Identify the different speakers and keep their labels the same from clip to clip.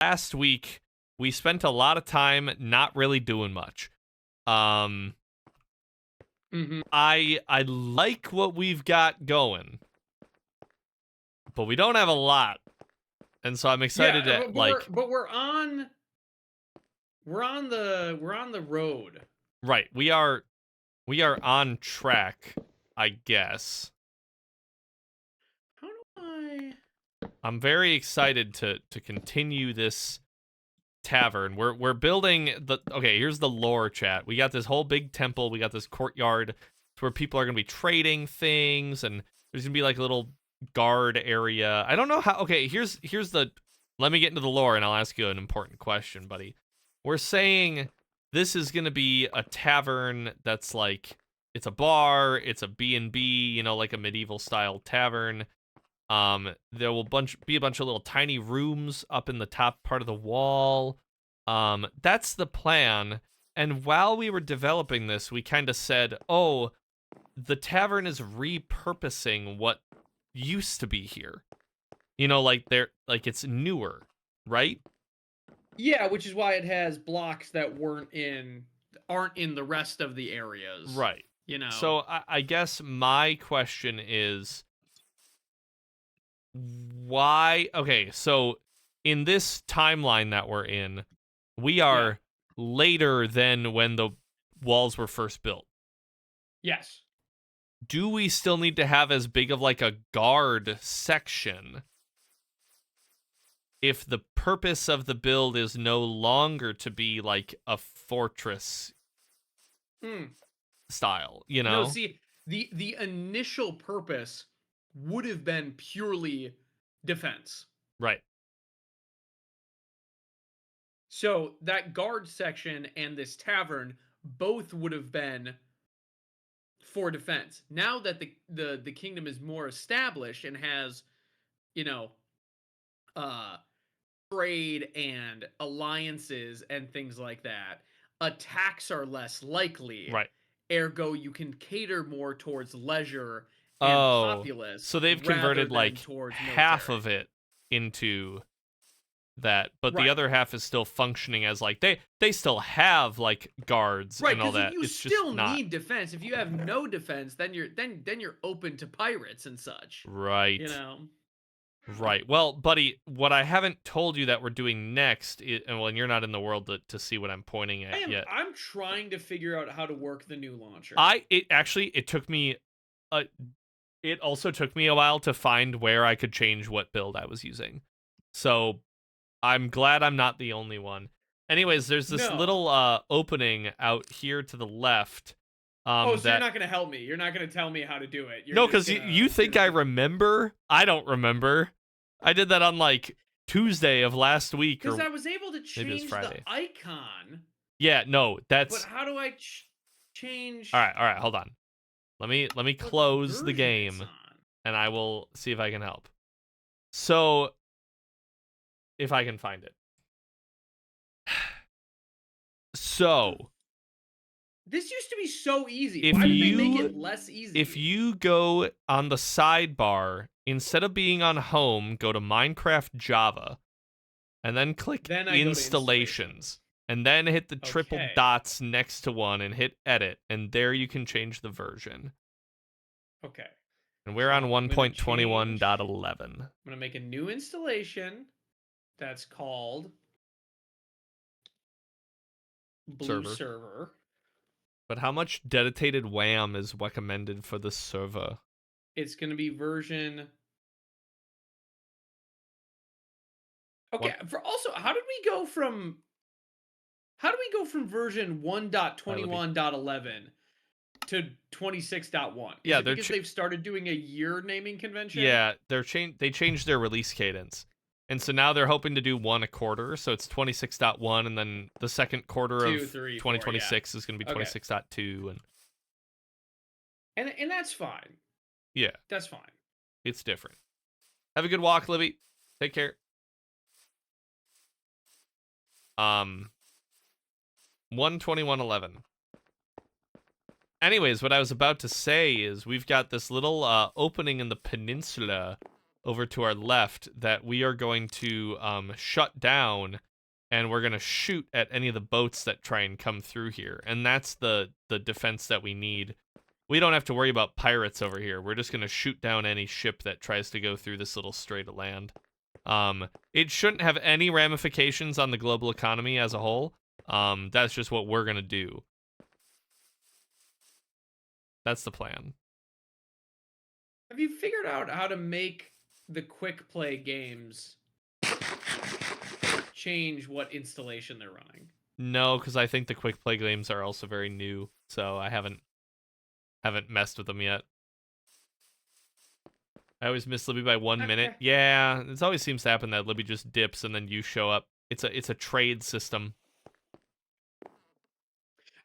Speaker 1: last week we spent a lot of time not really doing much. I like what we've got going, but we don't have a lot, and so I'm excited
Speaker 2: Yeah,
Speaker 1: to like.
Speaker 2: we're on the road.
Speaker 1: Right, we are on track, I guess.
Speaker 2: How do I?
Speaker 1: I'm very excited to continue this tavern. We're building the okay, here's the lore, chat. We got this whole big temple, we got this courtyard where people are gonna be trading things, and there's gonna be like a little guard area. I don't know how okay, here's the let me get into the lore and I'll ask you an important question, buddy. We're saying this is gonna be a tavern that's like it's a bar, it's a B&B, you know, like a medieval style tavern. There will be a bunch of little tiny rooms up in the top part of the wall. That's the plan. And while we were developing this, we kind of said, "Oh, the tavern is repurposing what used to be here. You know, like it's newer, right?"
Speaker 2: Yeah, which is why it has blocks that aren't in the rest of the areas.
Speaker 1: Right.
Speaker 2: You know.
Speaker 1: So I guess my question is why okay, so in this timeline that we're in, we are later than when the walls were first built.
Speaker 2: Yes.
Speaker 1: Do we still need to have as big of like a guard section if the purpose of the build is no longer to be like a fortress style, you know?
Speaker 2: No, see, the initial purpose would have been purely defense.
Speaker 1: Right.
Speaker 2: So that guard section and this tavern both would have been for defense. Now that the kingdom is more established and has, you know, uh trade and alliances and things like that, attacks are less likely.
Speaker 1: Right.
Speaker 2: Ergo, you can cater more towards leisure and
Speaker 1: Oh,
Speaker 2: populace
Speaker 1: so they've
Speaker 2: rather
Speaker 1: converted
Speaker 2: than
Speaker 1: like
Speaker 2: towards
Speaker 1: half
Speaker 2: military.
Speaker 1: of it into that, but the
Speaker 2: Right.
Speaker 1: other half is still functioning as like they still have like guards
Speaker 2: Right,
Speaker 1: and all
Speaker 2: because
Speaker 1: that.
Speaker 2: you
Speaker 1: It's just
Speaker 2: still
Speaker 1: not
Speaker 2: need defense. If you have no defense, then you're open to pirates and such. You
Speaker 1: right.
Speaker 2: know.
Speaker 1: Right. Well, buddy, what I haven't told you that we're doing next, and well, and you're not in the world to see what I'm pointing at yet.
Speaker 2: I'm trying to figure out how to work the new launcher.
Speaker 1: It took me, uh, it also took me a while to find where I could change what build I was using. So I'm glad I'm not the only one. Anyways, there's this
Speaker 2: No.
Speaker 1: little opening out here to the left.
Speaker 2: Oh, so you're
Speaker 1: That
Speaker 2: not gonna help me. You're not gonna tell me how to do it. You're
Speaker 1: no,
Speaker 2: just
Speaker 1: because you think
Speaker 2: gonna
Speaker 1: I
Speaker 2: do it.
Speaker 1: remember? I don't remember. I did that on like Tuesday of last week,
Speaker 2: Because
Speaker 1: or
Speaker 2: I was able to
Speaker 1: maybe it's
Speaker 2: change the
Speaker 1: Friday.
Speaker 2: icon,
Speaker 1: Yeah, no,
Speaker 2: but
Speaker 1: that's
Speaker 2: how do I
Speaker 1: all
Speaker 2: change
Speaker 1: right. All right, hold on. Let me
Speaker 2: what
Speaker 1: close the
Speaker 2: version it's
Speaker 1: game,
Speaker 2: on?
Speaker 1: and I will see if I can help. So, if I can find it. So,
Speaker 2: This used to be so easy.
Speaker 1: if
Speaker 2: Why did they make
Speaker 1: you
Speaker 2: it less easy?
Speaker 1: if you go on the sidebar instead of being on home, go to Minecraft Java, and then click
Speaker 2: Then I go to
Speaker 1: installations. And then hit the triple
Speaker 2: Okay.
Speaker 1: dots next to one and hit edit, and there you can change the version.
Speaker 2: Okay.
Speaker 1: And we're
Speaker 2: So
Speaker 1: on
Speaker 2: I'm gonna change.
Speaker 1: 1.21.11.
Speaker 2: I'm gonna make a new installation that's called Blue
Speaker 1: Server.
Speaker 2: Server.
Speaker 1: But how much dedicated WAM is recommended for the server?
Speaker 2: It's gonna be version. Okay.
Speaker 1: What?
Speaker 2: For also, how do we go from version
Speaker 1: Let me.
Speaker 2: 1.21.11 to 26.1? Is
Speaker 1: Yeah,
Speaker 2: it because they've started doing a year naming convention?
Speaker 1: yeah, they changed their release cadence. And so now they're hoping to do one a quarter, so it's 26.1, and then the second quarter
Speaker 2: Two,
Speaker 1: of
Speaker 2: three, four, yeah.
Speaker 1: 2026 is going to be
Speaker 2: Okay.
Speaker 1: 26.2,
Speaker 2: And that's fine.
Speaker 1: yeah,
Speaker 2: That's fine.
Speaker 1: it's different. Have a good walk, Libby. Take care. 121.11. Anyways, what I was about to say is we've got this little opening in the peninsula over to our left that we are going to shut down, and we're going to shoot at any of the boats that try and come through here. And that's the defense that we need. We don't have to worry about pirates over here. We're just going to shoot down any ship that tries to go through this little strait of land. It shouldn't have any ramifications on the global economy as a whole. That's just what we're going to do. That's the plan.
Speaker 2: Have you figured out how to make the quick play games change what installation they're running?
Speaker 1: No, because I think the quick play games are also very new, so I haven't messed with them yet. I always miss Libby by 1 minute. Yeah, it always seems to happen that Libby just dips and then you show up. It's a trade system.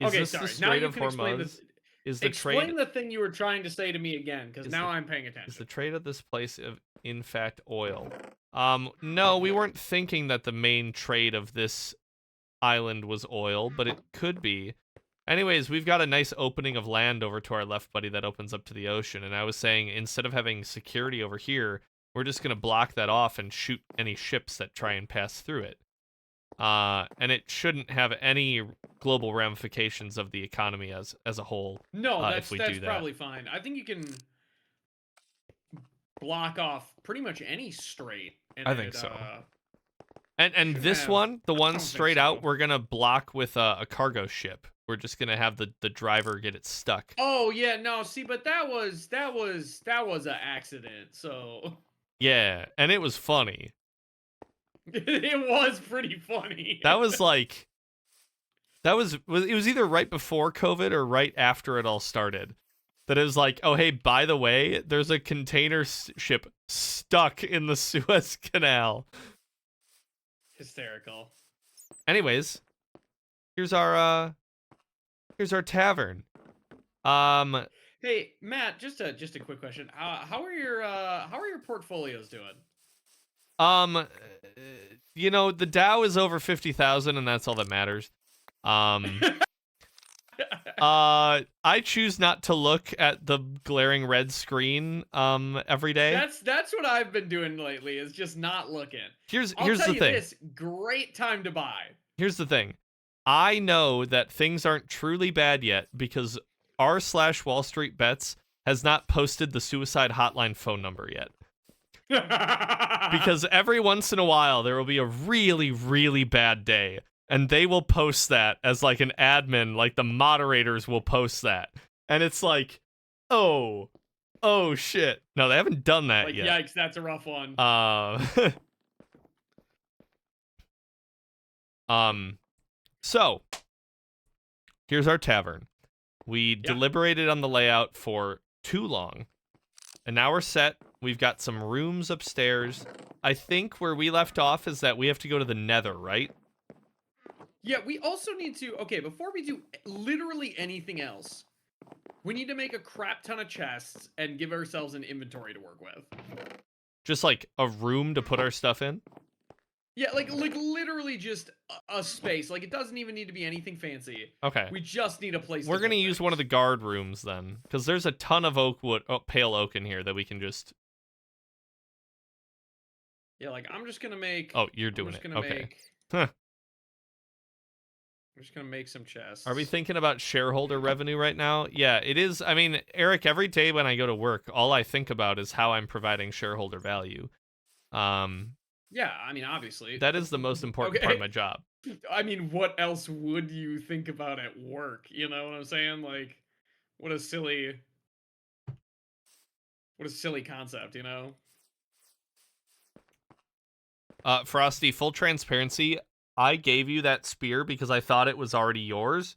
Speaker 1: Is
Speaker 2: okay,
Speaker 1: this
Speaker 2: sorry.
Speaker 1: the Strait
Speaker 2: now you
Speaker 1: of
Speaker 2: can explain
Speaker 1: Hormuz?
Speaker 2: Explain the thing you were trying to say to me again, because now I'm paying attention.
Speaker 1: Is the trade of this place in fact oil? No, we weren't thinking that the main trade of this island was oil, but it could be. Anyways, we've got a nice opening of land over to our left, buddy, that opens up to the ocean. And I was saying, instead of having security over here, we're just going to block that off and shoot any ships that try and pass through it. And it shouldn't have any global ramifications of the economy as a whole.
Speaker 2: No, that's
Speaker 1: do that.
Speaker 2: probably fine. I think you can block off pretty much any strait.
Speaker 1: I think so. And this one, the one straight out, we're gonna block with a cargo ship. We're just gonna have the driver get it stuck.
Speaker 2: Oh yeah, no, see, but that was an accident. So
Speaker 1: yeah, and it was funny.
Speaker 2: It was pretty funny.
Speaker 1: That was like, it was either right before COVID or right after it all started. That it was like, oh hey, by the way, there's a container ship stuck in the Suez Canal.
Speaker 2: Hysterical.
Speaker 1: Anyways, here's our tavern.
Speaker 2: Hey Matt, just a quick question. How are your portfolios doing?
Speaker 1: You know, the Dow is over 50,000, and that's all that matters. I choose not to look at the glaring red screen every day.
Speaker 2: That's what I've been doing lately, is just not looking.
Speaker 1: Here's
Speaker 2: I'll tell
Speaker 1: the
Speaker 2: you
Speaker 1: thing.
Speaker 2: This great time to buy.
Speaker 1: Here's the thing. I know that things aren't truly bad yet because r/Wall Street Bets has not posted the suicide hotline phone number yet. Because every once in a while there will be a really, really bad day, and they will post that as like an admin, like the moderators will post that. And it's like, oh shit. No, they haven't done that
Speaker 2: like,
Speaker 1: yet.
Speaker 2: Yikes, that's a rough one.
Speaker 1: So here's our tavern. We deliberated on the layout for too long, and now we're set. We've got some rooms upstairs. I think where we left off is that we have to go to the Nether, right?
Speaker 2: Yeah, we also need to, okay, before we do literally anything else, we need to make a crap ton of chests and give ourselves an inventory to work with.
Speaker 1: Just like a room to put our stuff in?
Speaker 2: Yeah, like literally just a space. Like, it doesn't even need to be anything fancy.
Speaker 1: Okay.
Speaker 2: We just need a place.
Speaker 1: We're gonna use one of the guard rooms then, because there's a ton of pale oak in here that we can just.
Speaker 2: Yeah, like I'm just gonna make.
Speaker 1: Oh, you're doing it. Okay.
Speaker 2: I'm just gonna make some chests.
Speaker 1: Are we thinking about shareholder revenue right now? Yeah, it is. I mean, Eric, every day when I go to work, all I think about is how I'm providing shareholder value.
Speaker 2: Yeah, I mean, obviously.
Speaker 1: That is the most important part of my job.
Speaker 2: I mean, what else would you think about at work? You know what I'm saying? Like, what a silly concept, you know?
Speaker 1: Frosty, full transparency, I gave you that spear because I thought it was already yours.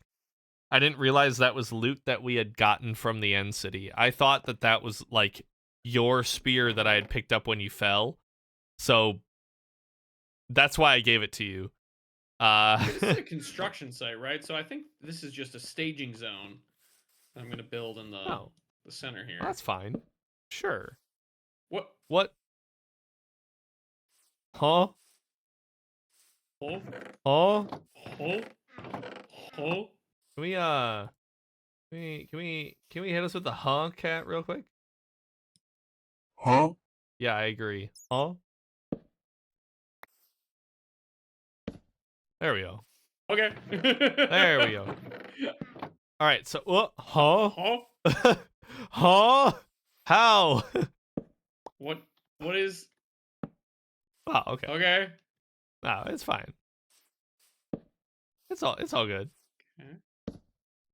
Speaker 1: I didn't realize that was loot that we had gotten from the end city. I thought that was, like, your spear that I had picked up when you fell. So that's why I gave it to you.
Speaker 2: This is a construction site, right? So I think this is just a staging zone I'm going to build in the center here.
Speaker 1: That's fine. Sure.
Speaker 2: What?
Speaker 1: Huh?
Speaker 2: Oh?
Speaker 1: Oh?
Speaker 2: Oh? Oh?
Speaker 1: Can we hit us with the huh cat real quick?
Speaker 3: Huh?
Speaker 1: Yeah, I agree. Huh? There we go.
Speaker 2: Okay.
Speaker 1: There we go. All right, so huh?
Speaker 2: Huh?
Speaker 1: Huh? How?
Speaker 2: What? What is?
Speaker 1: Oh, okay.
Speaker 2: Okay.
Speaker 1: No, it's fine. It's all good.
Speaker 2: Okay.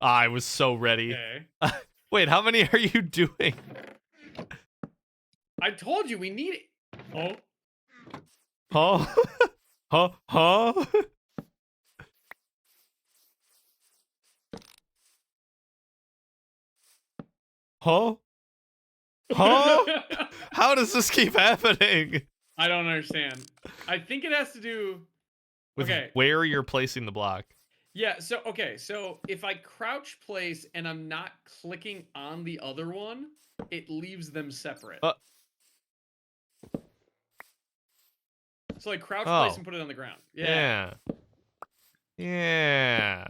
Speaker 1: I was so ready.
Speaker 2: Okay.
Speaker 1: Wait, how many are you doing?
Speaker 2: I told you we need it. Oh.
Speaker 1: Huh? Huh? Huh? Huh? Huh? How does this keep happening?
Speaker 2: I don't understand. I think it has to do.
Speaker 1: With
Speaker 2: Okay.
Speaker 1: where you're placing the block.
Speaker 2: Yeah. So okay. So if I crouch place and I'm not clicking on the other one, it leaves them separate. So like crouch place
Speaker 1: Oh.
Speaker 2: and put it on the ground. Yeah.
Speaker 1: Yeah.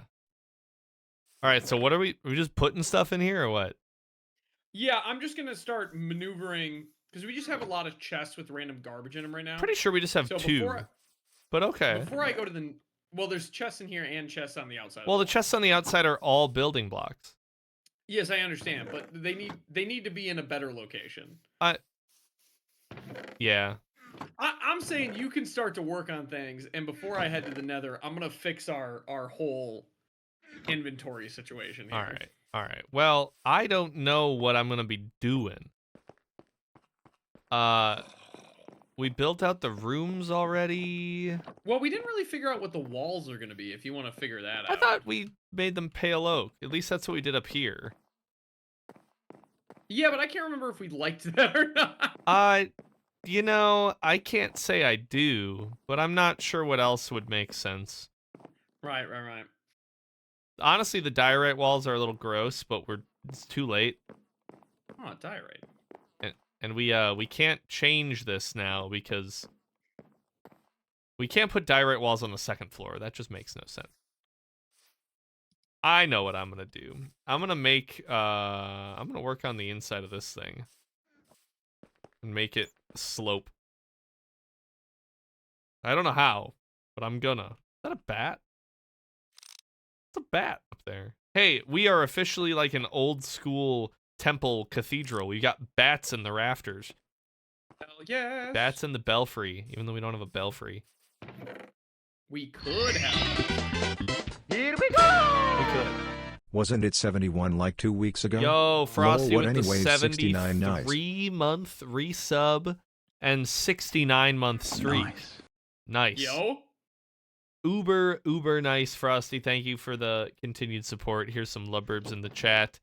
Speaker 1: All right, so what are we just putting stuff in here or what?
Speaker 2: Yeah. I'm just gonna start maneuvering because we just have a lot of chests with random garbage in them right now.
Speaker 1: Pretty sure we just have
Speaker 2: So
Speaker 1: two. But okay.
Speaker 2: before I go to the well, there's chests in here and chests on the outside.
Speaker 1: Well,
Speaker 2: of
Speaker 1: the chests on the outside are all building blocks.
Speaker 2: Yes, I understand, but they need to be in a better location.
Speaker 1: Yeah.
Speaker 2: I'm saying you can start to work on things, and before I head to the Nether, I'm gonna fix our whole inventory situation here.
Speaker 1: All right. All right. Well, I don't know what I'm going to be doing. We built out the rooms already.
Speaker 2: Well, we didn't really figure out what the walls are gonna be. If you want to figure that
Speaker 1: I
Speaker 2: out.
Speaker 1: thought we made them pale oak. At least that's what we did up here.
Speaker 2: Yeah, but I can't remember if we liked that or not.
Speaker 1: You know, I can't say I do, but I'm not sure what else would make sense.
Speaker 2: Right.
Speaker 1: Honestly, the diorite walls are a little gross, but it's too late.
Speaker 2: Oh, diorite.
Speaker 1: And we can't change this now because we can't put diorite walls on the second floor. That just makes no sense. I know what I'm gonna do. I'm gonna work on the inside of this thing and make it slope. I don't know how, but I'm gonna. Is that a bat? It's a bat up there. Hey, we are officially like an old school temple cathedral. We got bats in the rafters.
Speaker 2: Hell yes.
Speaker 1: Bats in the belfry, even though we don't have a belfry.
Speaker 2: We could have.
Speaker 3: Here we go!
Speaker 1: We could.
Speaker 3: Wasn't it 71 like 2 weeks ago?
Speaker 1: Yo, Frosty
Speaker 3: Lol,
Speaker 1: with the
Speaker 3: anyways, 69 nice.
Speaker 1: 73-month resub and 69-month streak. Nice.
Speaker 2: Yo.
Speaker 1: Uber nice, Frosty. Thank you for the continued support. Here's some lubberbs in the chat.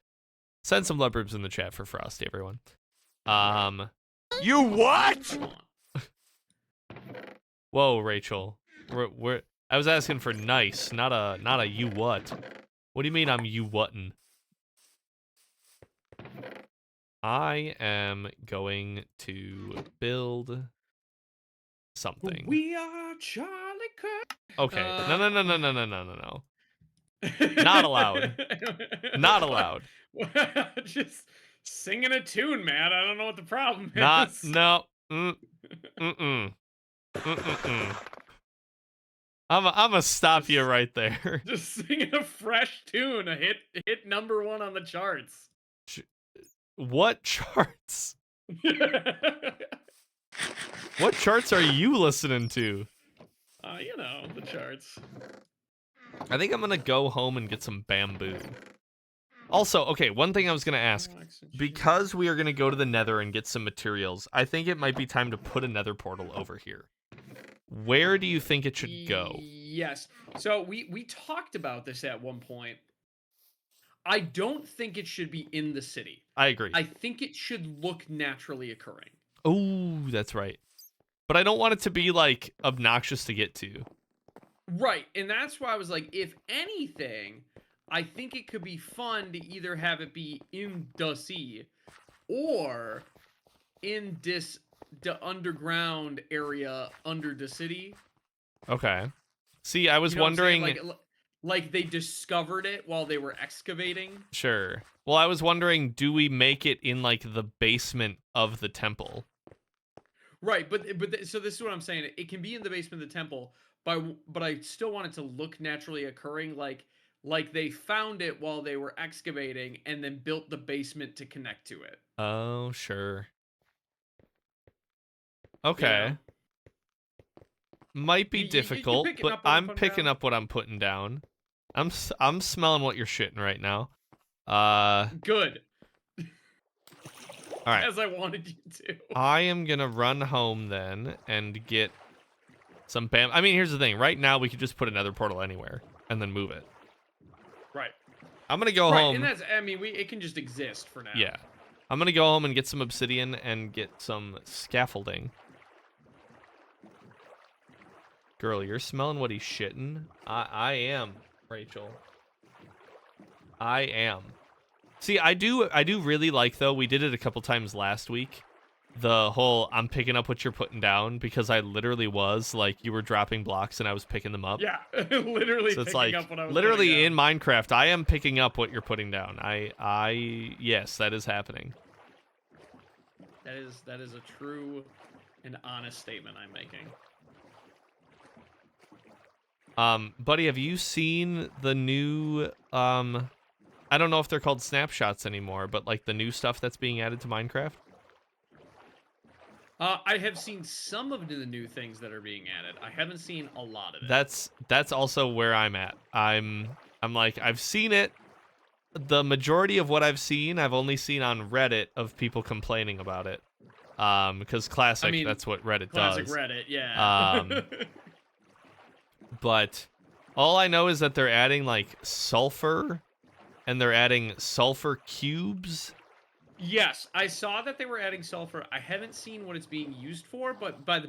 Speaker 1: Send some lubberbs in the chat for Frosty, everyone.
Speaker 3: You what?
Speaker 1: Whoa, Rachel. I was asking for nice, not a you what. What do you mean I'm you whatin'? I am going to build something.
Speaker 2: We are Charlie Kirk.
Speaker 1: Okay. No. Not allowed. Not allowed.
Speaker 2: Just singing a tune, man. I don't know what the problem
Speaker 1: Not
Speaker 2: is.
Speaker 1: no. I'ma stop you right there.
Speaker 2: Just singing a fresh tune, a hit number one on the charts.
Speaker 1: What charts? What charts are you listening to?
Speaker 2: You know, the charts.
Speaker 1: I think I'm gonna go home and get some bamboo. Also, okay, one thing I was gonna ask. Because we are gonna go to the Nether and get some materials, I think it might be time to put a Nether portal over here. Where do you think it should go?
Speaker 2: Yes. So we talked about this at one point. I don't think it should be in the city.
Speaker 1: I agree.
Speaker 2: I think it should look naturally occurring.
Speaker 1: Oh, that's right. But I don't want it to be, like, obnoxious to get to.
Speaker 2: Right. And that's why I was like, if anything, I think it could be fun to either have it be in the sea or in the underground area under the city.
Speaker 1: Okay. See, I was
Speaker 2: You know what I'm saying?
Speaker 1: wondering...
Speaker 2: Like they discovered it while they were excavating.
Speaker 1: Sure. Well, I was wondering, do we make it in, like, the basement of the temple?
Speaker 2: Right, so this is what I'm saying. It can be in the basement of the temple, but I still want it to look naturally occurring, like they found it while they were excavating and then built the basement to connect to it.
Speaker 1: Oh, sure.
Speaker 2: You
Speaker 1: Okay.
Speaker 2: know?
Speaker 1: Might be
Speaker 2: You're
Speaker 1: difficult,
Speaker 2: picking
Speaker 1: but
Speaker 2: up what I'm
Speaker 1: I'm
Speaker 2: putting
Speaker 1: picking
Speaker 2: down?
Speaker 1: up what I'm putting down. I'm smelling what you're shitting right now. Uh,
Speaker 2: Good,
Speaker 1: all right.
Speaker 2: as I wanted you to.
Speaker 1: I am gonna run home then and get some bam. I mean, here's the thing. Right now, we could just put another portal anywhere and then move it.
Speaker 2: Right.
Speaker 1: I'm gonna go
Speaker 2: Right,
Speaker 1: home.
Speaker 2: and that's, I mean, it can just exist for now.
Speaker 1: Yeah. I'm gonna go home and get some obsidian and get some scaffolding. Girl, you're smelling what he's shitting? I am, Rachel. I am. See, I do really like, though, we did it a couple times last week, the whole I'm picking up what you're putting down, because I literally was, like, you were dropping blocks and I was picking them up.
Speaker 2: Yeah, literally
Speaker 1: So it's
Speaker 2: picking
Speaker 1: like,
Speaker 2: up what I was
Speaker 1: literally
Speaker 2: putting
Speaker 1: in
Speaker 2: down.
Speaker 1: Minecraft, I am picking up what you're putting down. Yes, that is happening.
Speaker 2: That is a true and honest statement I'm making.
Speaker 1: Buddy, have you seen the new, I don't know if they're called snapshots anymore, but like the new stuff that's being added to Minecraft?
Speaker 2: I have seen some of the new things that are being added. I haven't seen a lot of it.
Speaker 1: That's also where I'm at. I'm like, I've seen it. The majority of what I've seen, I've only seen on Reddit of people complaining about it. Because classic,
Speaker 2: I mean,
Speaker 1: that's what Reddit
Speaker 2: classic
Speaker 1: does.
Speaker 2: Reddit, yeah.
Speaker 1: But all I know is that they're adding like sulfur, and they're adding sulfur cubes.
Speaker 2: Yes, I saw that they were adding sulfur. I haven't seen what it's being used for, but by the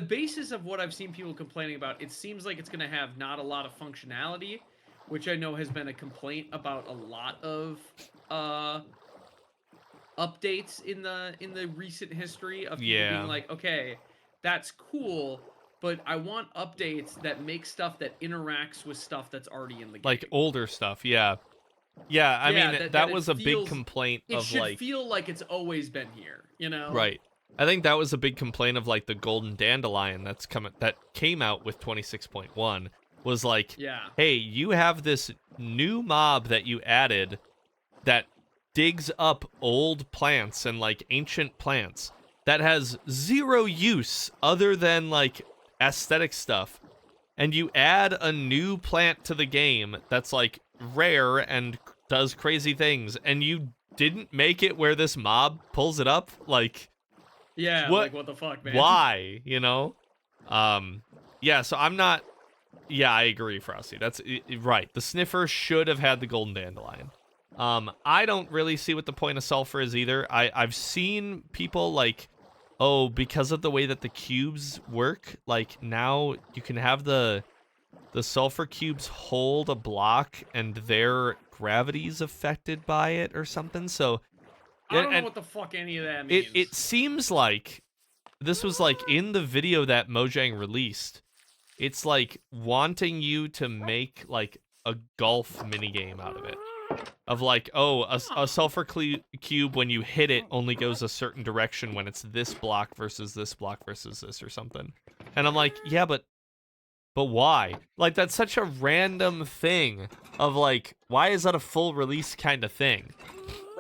Speaker 2: basis of what I've seen people complaining about, it seems like it's going to have not a lot of functionality, which I know has been a complaint about a lot of updates in the recent history of people being like, okay, that's cool, but I want updates that make stuff that interacts with stuff that's already in the game.
Speaker 1: Like older stuff, yeah. Yeah, I mean, that was a big complaint
Speaker 2: it
Speaker 1: of
Speaker 2: should
Speaker 1: like...
Speaker 2: feel like it's always been here, you know?
Speaker 1: Right. I think that was a big complaint of like the golden dandelion that came out with 26.1, was like,
Speaker 2: Yeah.
Speaker 1: hey, you have this new mob that you added that digs up old plants and like ancient plants that has zero use other than like aesthetic stuff. And you add a new plant to the game that's like rare and does crazy things, and you didn't make it where this mob pulls it up. Like,
Speaker 2: Yeah,
Speaker 1: what?
Speaker 2: like what the fuck, man?
Speaker 1: Why? You know? Yeah. So I'm not. Yeah, I agree, Frosty. That's right. The sniffer should have had the golden dandelion. I don't really see what the point of sulfur is either. I've seen people like, oh, because of the way that the cubes work, like now you can have the sulfur cubes hold a block and their gravity's affected by it or something. So
Speaker 2: I don't know what the fuck any of that means.
Speaker 1: it seems like this was like in the video that Mojang released. It's like wanting you to make like a golf minigame out of it. Of like, oh, a sulfur cube, when you hit it, only goes a certain direction when it's this block versus this block versus this or something. And I'm like, yeah, but why? Like, that's such a random thing of like, why is that a full release kind of thing?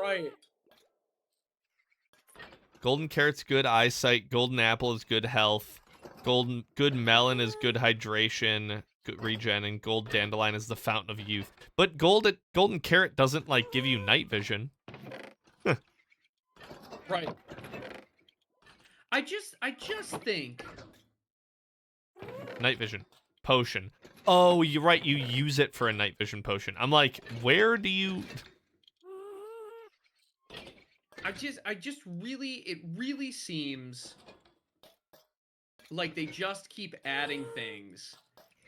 Speaker 2: Right.
Speaker 1: Golden carrot's good eyesight. Golden apple is good health. Good melon is good hydration, good regen, and gold dandelion is the fountain of youth. But golden carrot doesn't like give you night vision.
Speaker 2: Right. I just think
Speaker 1: Night vision potion. Oh, you're right. You use it for a night vision potion. I'm like, where do you?
Speaker 2: it really seems like they just keep adding things,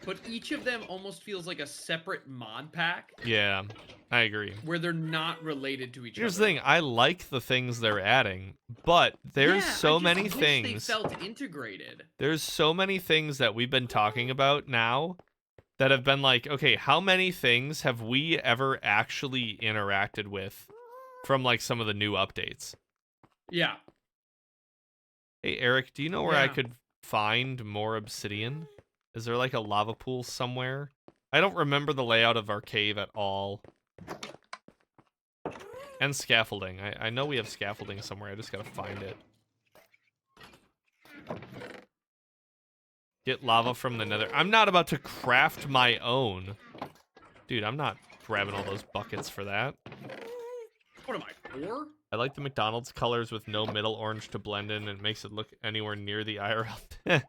Speaker 2: but each of them almost feels like a separate mod pack.
Speaker 1: Yeah, I agree.
Speaker 2: Where they're not related to each other.
Speaker 1: Here's the thing, I like the things they're adding, but there's so many things.
Speaker 2: They felt integrated.
Speaker 1: There's so many things that we've been talking about now that have been like, okay, how many things have we ever actually interacted with from like some of the new updates?
Speaker 2: Yeah.
Speaker 1: Hey, Eric, do you know where I
Speaker 2: Yeah.
Speaker 1: could find more obsidian? Is there like a lava pool somewhere? I don't remember the layout of our cave at all. And scaffolding. I know we have scaffolding somewhere. I just gotta find it. Get lava from the nether. I'm not about to craft my own. Dude, I'm not grabbing all those buckets for that.
Speaker 2: What am I, 4?
Speaker 1: I like the McDonald's colors with no middle orange to blend in, and it makes it look anywhere near the IRL.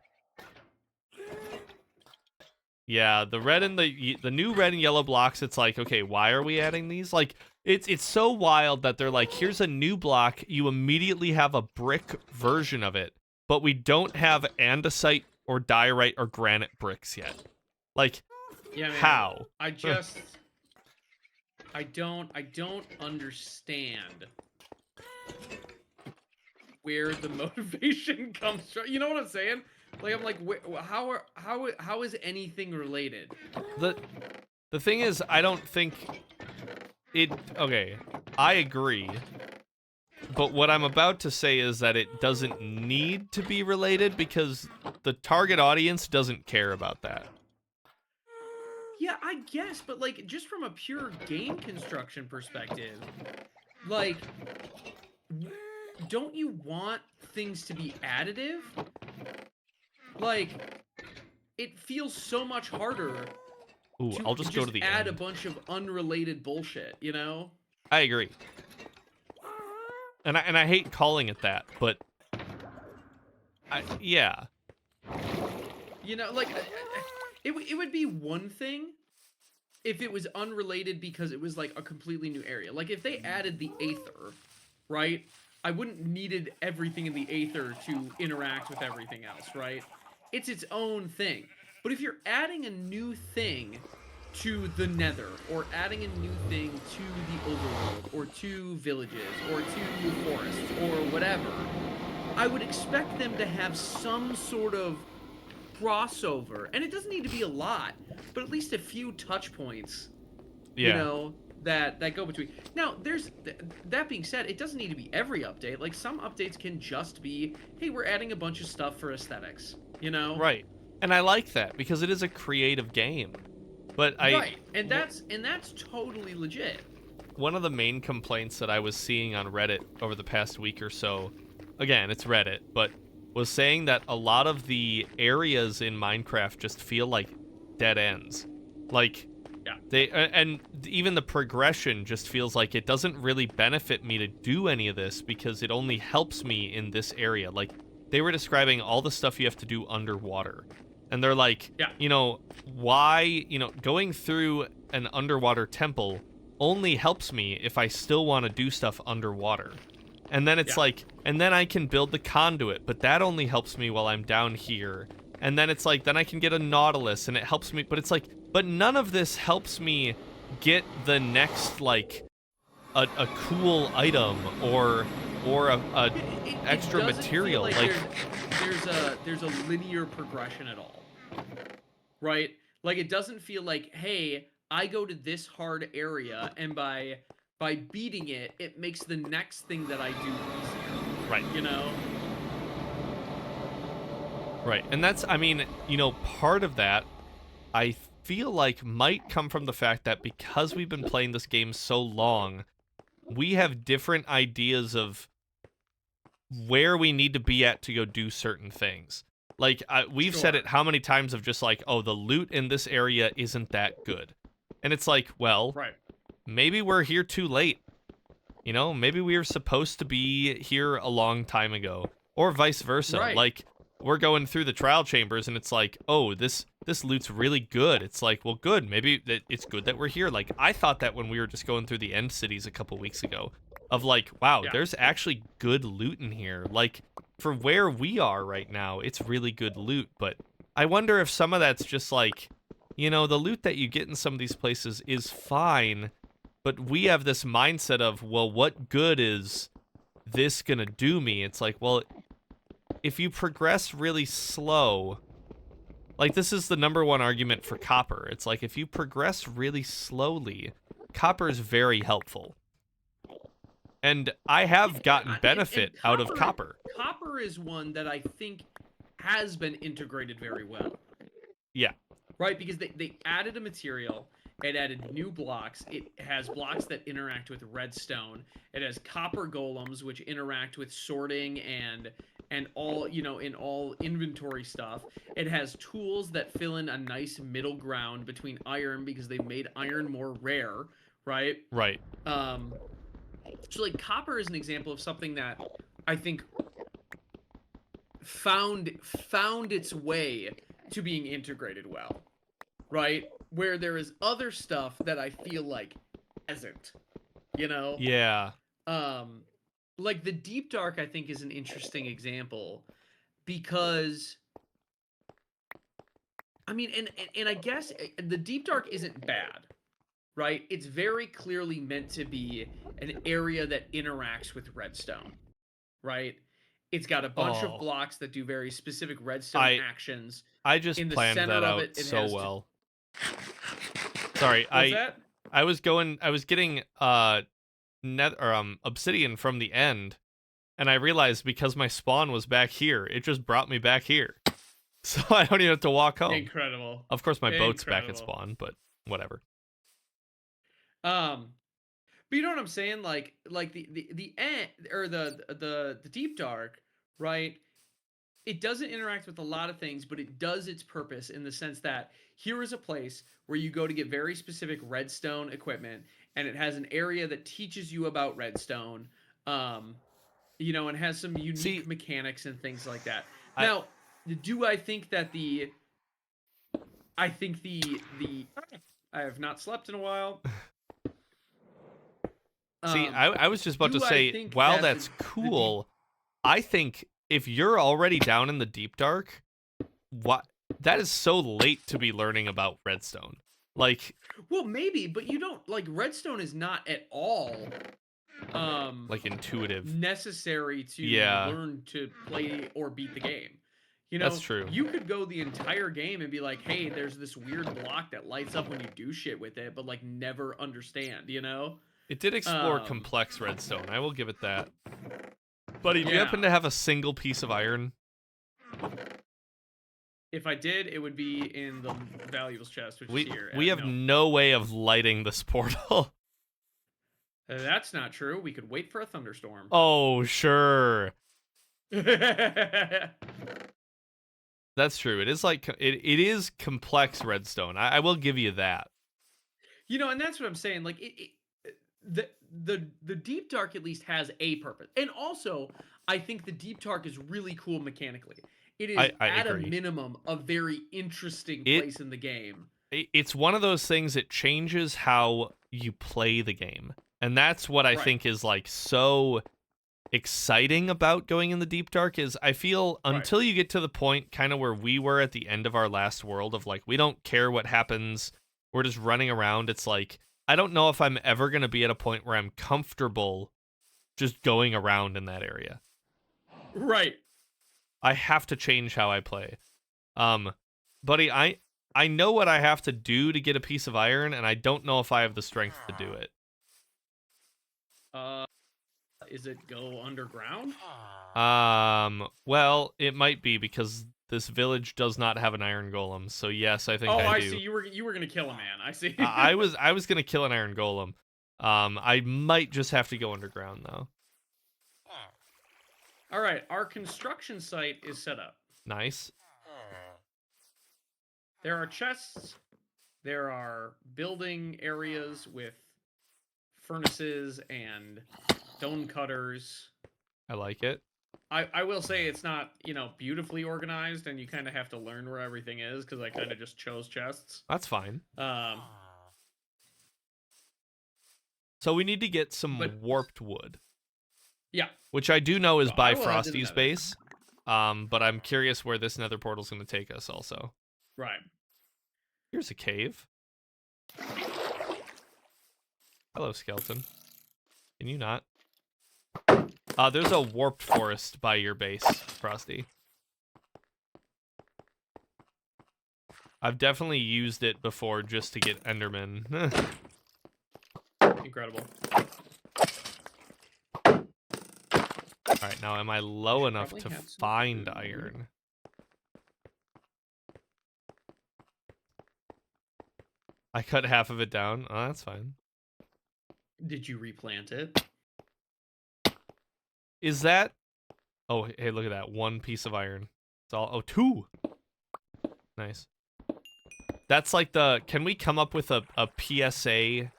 Speaker 1: Yeah, the red and the new red and yellow blocks, it's like, okay, why are we adding these? Like, it's so wild that they're like, here's a new block, you immediately have a brick version of it, but we don't have andesite or diorite or granite bricks yet. Like,
Speaker 2: Yeah, man.
Speaker 1: how?
Speaker 2: I just I don't understand where the motivation comes from. You know what I'm saying? Like I'm like, how is anything related?
Speaker 1: The thing is, I don't think it. Okay, I agree. But what I'm about to say is that it doesn't need to be related because the target audience doesn't care about that.
Speaker 2: Yeah, I guess, but like just from a pure game construction perspective, like don't you want things to be additive? Like it feels so much harder
Speaker 1: Ooh,
Speaker 2: to
Speaker 1: I'll just go to the
Speaker 2: add
Speaker 1: end.
Speaker 2: a bunch of unrelated bullshit, you know?
Speaker 1: I agree. And I hate calling it that, but yeah.
Speaker 2: You know, like it would be one thing if it was unrelated because it was like a completely new area. Like if they added the Aether, right? I wouldn't needed everything in the Aether to interact with everything else, right? It's its own thing. But if you're adding a new thing to the Nether, or adding a new thing to the Overworld, or to villages, or to forests, or whatever, I would expect them to have some sort of crossover. And it doesn't need to be a lot, but at least a few touch points,
Speaker 1: Yeah.
Speaker 2: you know, that go between. Now, there's that being said, it doesn't need to be every update. Like some updates can just be, hey, we're adding a bunch of stuff for aesthetics, you know?
Speaker 1: Right. And I like that because it is a creative game. But
Speaker 2: Right. And that's totally legit.
Speaker 1: One of the main complaints that I was seeing on Reddit over the past week or so, again, it's Reddit, but was saying that a lot of the areas in Minecraft just feel like dead ends. Like,
Speaker 2: yeah.
Speaker 1: And even the progression just feels like it doesn't really benefit me to do any of this because it only helps me in this area. Like, they were describing all the stuff you have to do underwater. And they're like,
Speaker 2: yeah.
Speaker 1: you know, why, you know, going through an underwater temple only helps me if I still want to do stuff underwater. And then it's like, and then I can build the conduit, but that only helps me while I'm down here. And then it's like, then I can get a Nautilus and it helps me, but it's like, but none of this helps me get the next, like, a cool item or a extra material.
Speaker 2: Like there's a linear progression at all, right? Like it doesn't feel like, hey, I go to this hard area and by beating it, it makes the next thing that I do easier.
Speaker 1: Right.
Speaker 2: You know?
Speaker 1: Right. And that's, I mean, you know, part of that, I feel like might come from the fact that because we've been playing this game so long, we have different ideas of where we need to be at to go do certain things. Like, we've said it how many times of just like, oh, the loot in this area isn't that good. And it's like, well,
Speaker 2: right.
Speaker 1: Maybe we're here too late. You know, maybe we were supposed to be here a long time ago. Or vice versa.
Speaker 2: Right.
Speaker 1: Like, we're going through the trial chambers and it's like, oh, this loot's really good. It's like, well, good. Maybe it's good that we're here. Like, I thought that when we were just going through the end cities a couple weeks ago. Of like, wow, there's actually good loot in here. Like, for where we are right now, it's really good loot. But I wonder if some of that's just like, you know, the loot that you get in some of these places is fine. But we have this mindset of, well, what good is this gonna do me? It's like, well, if you progress really slow, like this is the #1 argument for copper. It's like if you progress really slowly, copper is very helpful. And I have gotten
Speaker 2: And
Speaker 1: benefit out of copper.
Speaker 2: Copper is one that I think has been integrated very well.
Speaker 1: Yeah.
Speaker 2: Right, because they added a material, it added new blocks, it has blocks that interact with redstone, it has copper golems which interact with sorting and all, you know, in all inventory stuff. It has tools that fill in a nice middle ground between iron because they've made iron more rare, right?
Speaker 1: Right.
Speaker 2: So like copper is an example of something that I think found its way to being integrated well, right? Where there is other stuff that I feel like hasn't, you know?
Speaker 1: Yeah.
Speaker 2: Like the Deep Dark I think is an interesting example because I mean and I guess the Deep Dark isn't bad, right? It's very clearly meant to be an area that interacts with redstone, right? It's got a bunch of
Speaker 1: Oh,
Speaker 2: blocks that do very specific redstone actions.
Speaker 1: I just
Speaker 2: In the
Speaker 1: planned
Speaker 2: center
Speaker 1: that
Speaker 2: of
Speaker 1: out
Speaker 2: it, it
Speaker 1: so
Speaker 2: has
Speaker 1: well. Sorry,
Speaker 2: What's that?
Speaker 1: I was getting net or obsidian from the end, and I realized because my spawn was back here, it just brought me back here. So I don't even have to walk home.
Speaker 2: Incredible.
Speaker 1: Of course my boat's back at spawn, but whatever.
Speaker 2: But you know what I'm saying? Like the end or the Deep Dark, right? It doesn't interact with a lot of things, but it does its purpose in the sense that here is a place where you go to get very specific redstone equipment, and it has an area that teaches you about redstone, you know, and has some unique mechanics and things like that. Now, do I think that I have not slept in a while.
Speaker 1: See, I was just about to say, while that's cool, I think if you're already down in the Deep Dark, that is so late to be learning about redstone. Like,
Speaker 2: well, maybe, but you don't like redstone is not at all
Speaker 1: like intuitive,
Speaker 2: necessary to learn to play or beat the game. You know,
Speaker 1: that's true.
Speaker 2: You could go the entire game and be like, "Hey, there's this weird block that lights up when you do shit with it," but like never understand. You know,
Speaker 1: it did explore complex redstone. I will give it that. Buddy, do you happen to have a single piece of iron?
Speaker 2: If I did, it would be in the valuables chest, which is here.
Speaker 1: We have no way of lighting this portal.
Speaker 2: That's not true. We could wait for a thunderstorm.
Speaker 1: Oh, sure. That's true. It is like it is complex redstone. I will give you that.
Speaker 2: You know, and that's what I'm saying. Like the Deep Dark at least has a purpose, and also I think the Deep Dark is really cool mechanically. It is at a minimum a very interesting place in the game.
Speaker 1: It's one of those things that changes how you play the game, and that's what I think is like so exciting about going in the Deep Dark. Is I feel until you get to the point kind of where we were at the end of our last world of like we don't care what happens, we're just running around. It's like I don't know if I'm ever going to be at a point where I'm comfortable just going around in that area.
Speaker 2: Right.
Speaker 1: I have to change how I play. Buddy, I know what I have to do to get a piece of iron, and I don't know if I have the strength to do it.
Speaker 2: Is it go underground?
Speaker 1: Well, it might be because this village does not have an iron golem. So yes, I think I do.
Speaker 2: See. You were gonna kill a man. I see.
Speaker 1: I was gonna kill an iron golem. I might just have to go underground though.
Speaker 2: All right, our construction site is set up.
Speaker 1: Nice.
Speaker 2: There are chests. There are building areas with furnaces and stone cutters.
Speaker 1: I like it.
Speaker 2: I will say it's not, you know, beautifully organized, and you kind of have to learn where everything is because I kind of just chose chests.
Speaker 1: That's fine. So we need to get some warped wood.
Speaker 2: Yeah.
Speaker 1: Which I do know is by Frosty's base. But I'm curious where this nether portal's going to take us also.
Speaker 2: Right.
Speaker 1: Here's a cave. Hello, skeleton. Can you not? There's a warped forest by your base, Frosty. I've definitely used it before just to get Enderman.
Speaker 2: Incredible.
Speaker 1: All right, now am I low
Speaker 2: Should
Speaker 1: enough
Speaker 2: probably
Speaker 1: to
Speaker 2: have some
Speaker 1: find
Speaker 2: food.
Speaker 1: iron? I cut half of it down. Oh, that's fine.
Speaker 2: Did you replant it?
Speaker 1: Is that... Oh, hey, look at that. One piece of iron. It's all... Oh, two! Nice. That's like the... Can we come up with a PSA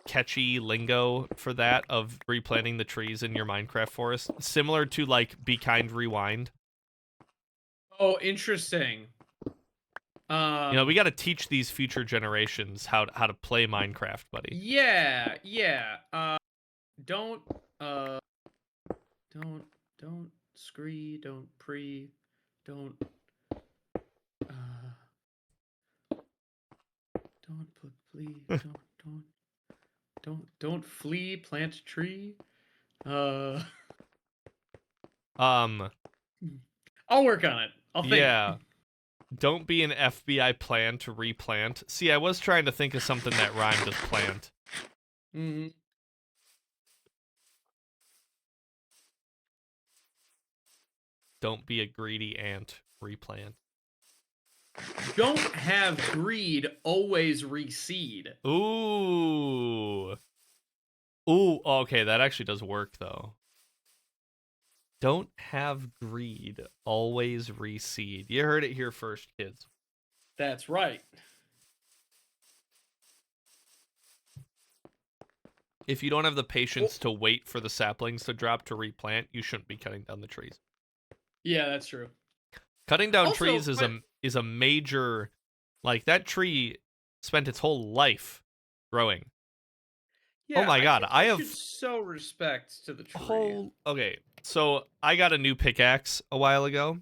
Speaker 1: catchy lingo for that of replanting the trees in your Minecraft forest? Similar to, like, Be Kind Rewind.
Speaker 2: Oh, interesting.
Speaker 1: You know, we got to teach these future generations how to play Minecraft, buddy.
Speaker 2: Yeah. Don't scree, don't pre, don't don't put flee, don't flee, plant a tree.
Speaker 1: Um,
Speaker 2: I'll work on it. I'll think.
Speaker 1: yeah. Don't be an FBI plan to replant. See, I was trying to think of something that rhymed with plant.
Speaker 2: Mm-hmm.
Speaker 1: Don't be a greedy ant. Replant.
Speaker 2: Don't have greed, always reseed.
Speaker 1: Ooh. Ooh, okay, that actually does work, though. Don't have greed, always reseed. You heard it here first, kids.
Speaker 2: That's right.
Speaker 1: If you don't have the patience to wait for the saplings to drop to replant, you shouldn't be cutting down the trees.
Speaker 2: Yeah, that's true.
Speaker 1: Cutting down
Speaker 2: Also,
Speaker 1: trees is a major... Like, that tree spent its whole life growing.
Speaker 2: Yeah,
Speaker 1: my God, I have-
Speaker 2: should show respect to the tree.
Speaker 1: Okay, so I got a new pickaxe a while ago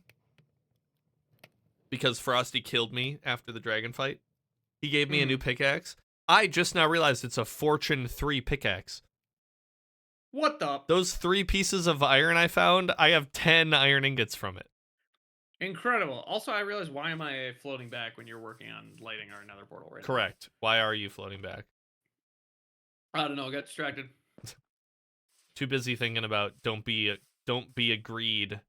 Speaker 1: because Frosty killed me after the dragon fight. He gave me a new pickaxe. I just now realized it's a Fortune 3 pickaxe.
Speaker 2: What the?
Speaker 1: Those 3 pieces of iron I found, I have 10 iron ingots from it.
Speaker 2: Incredible. Also, I realized, why am I floating back when you're working on lighting our nether portal right
Speaker 1: Correct. Why are you floating back?
Speaker 2: now? I don't know. I got distracted.
Speaker 1: Too busy thinking about don't be a greed,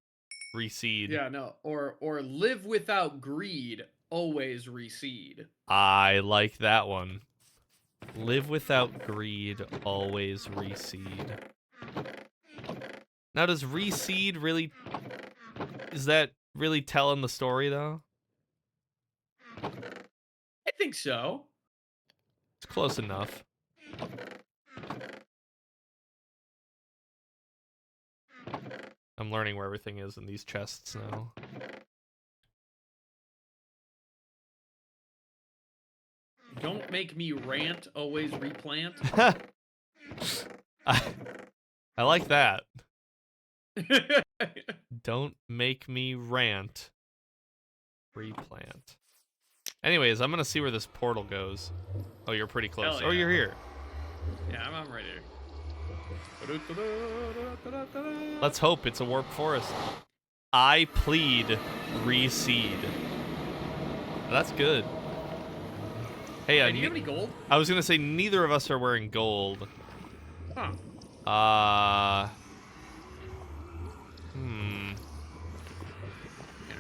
Speaker 1: reseed.
Speaker 2: Yeah, no. Or live without greed, always reseed.
Speaker 1: I like that one. Live without greed, always reseed. Now, does reseed really... Is that really telling the story, though?
Speaker 2: I think so.
Speaker 1: It's close enough. I'm learning where everything is in these chests now.
Speaker 2: Don't make me rant, always replant.
Speaker 1: I like that. Don't make me rant. Replant. Anyways, I'm gonna see where this portal goes. Oh, you're pretty close.
Speaker 2: Hell
Speaker 1: Oh,
Speaker 2: yeah.
Speaker 1: you're here.
Speaker 2: Yeah, I'm right here.
Speaker 1: Let's hope it's a warp forest. I plead reseed. That's good. Hey,
Speaker 2: do you have any gold?
Speaker 1: I was gonna say neither of us are wearing gold.
Speaker 2: Huh.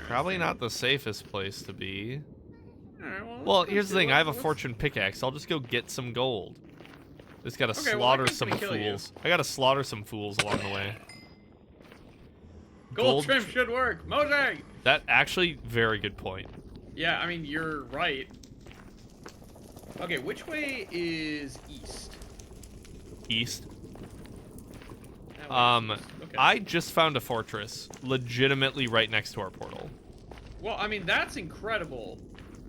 Speaker 1: Probably not the safest place to be.
Speaker 2: Alright,
Speaker 1: Well, here's the thing. I have a fortune pickaxe. I'll just go get some gold. Just gotta slaughter some fools. I gotta slaughter some fools along the way.
Speaker 2: Gold trim should work. Mojang!
Speaker 1: That actually, very good point.
Speaker 2: Yeah, I mean, you're right. Okay, which way is east?
Speaker 1: East.
Speaker 2: That way is east. Okay.
Speaker 1: I just found a fortress, legitimately right next to our portal.
Speaker 2: Well, I mean, that's incredible,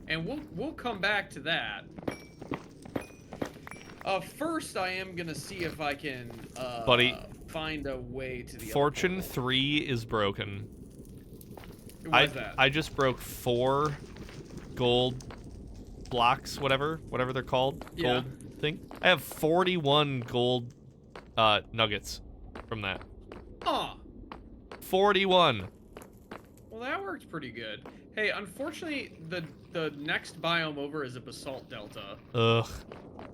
Speaker 2: and we'll come back to that. First, I am gonna see if I can
Speaker 1: Buddy,
Speaker 2: find a way to the
Speaker 1: Fortune 3 is broken.
Speaker 2: What is that?
Speaker 1: I just broke 4 gold blocks, whatever they're called.
Speaker 2: Yeah.
Speaker 1: Gold thing. I have 41 gold nuggets from that.
Speaker 2: Aw.
Speaker 1: 41.
Speaker 2: Well, that worked pretty good. Hey, unfortunately, the next biome over is a basalt delta.
Speaker 1: Ugh.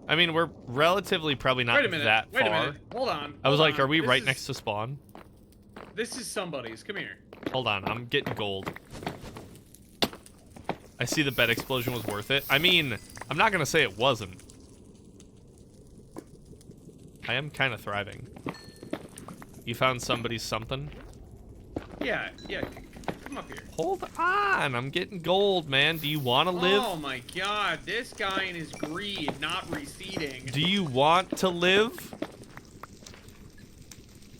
Speaker 1: I mean, we're relatively probably not
Speaker 2: Wait a minute.
Speaker 1: that
Speaker 2: Wait
Speaker 1: far.
Speaker 2: a minute. Hold on.
Speaker 1: I was
Speaker 2: hold
Speaker 1: like,
Speaker 2: on.
Speaker 1: are we
Speaker 2: This
Speaker 1: right
Speaker 2: is-
Speaker 1: next to spawn?
Speaker 2: This is somebody's. Come here.
Speaker 1: Hold on, I'm getting gold. I see the bed explosion was worth it. I mean, I'm not gonna say it wasn't. I am kind of thriving. You found somebody's something?
Speaker 2: Yeah. Come up here.
Speaker 1: Hold on, I'm getting gold, man. Do you want to live?
Speaker 2: Oh my god, this guy and his greed not receding.
Speaker 1: Do you want to live?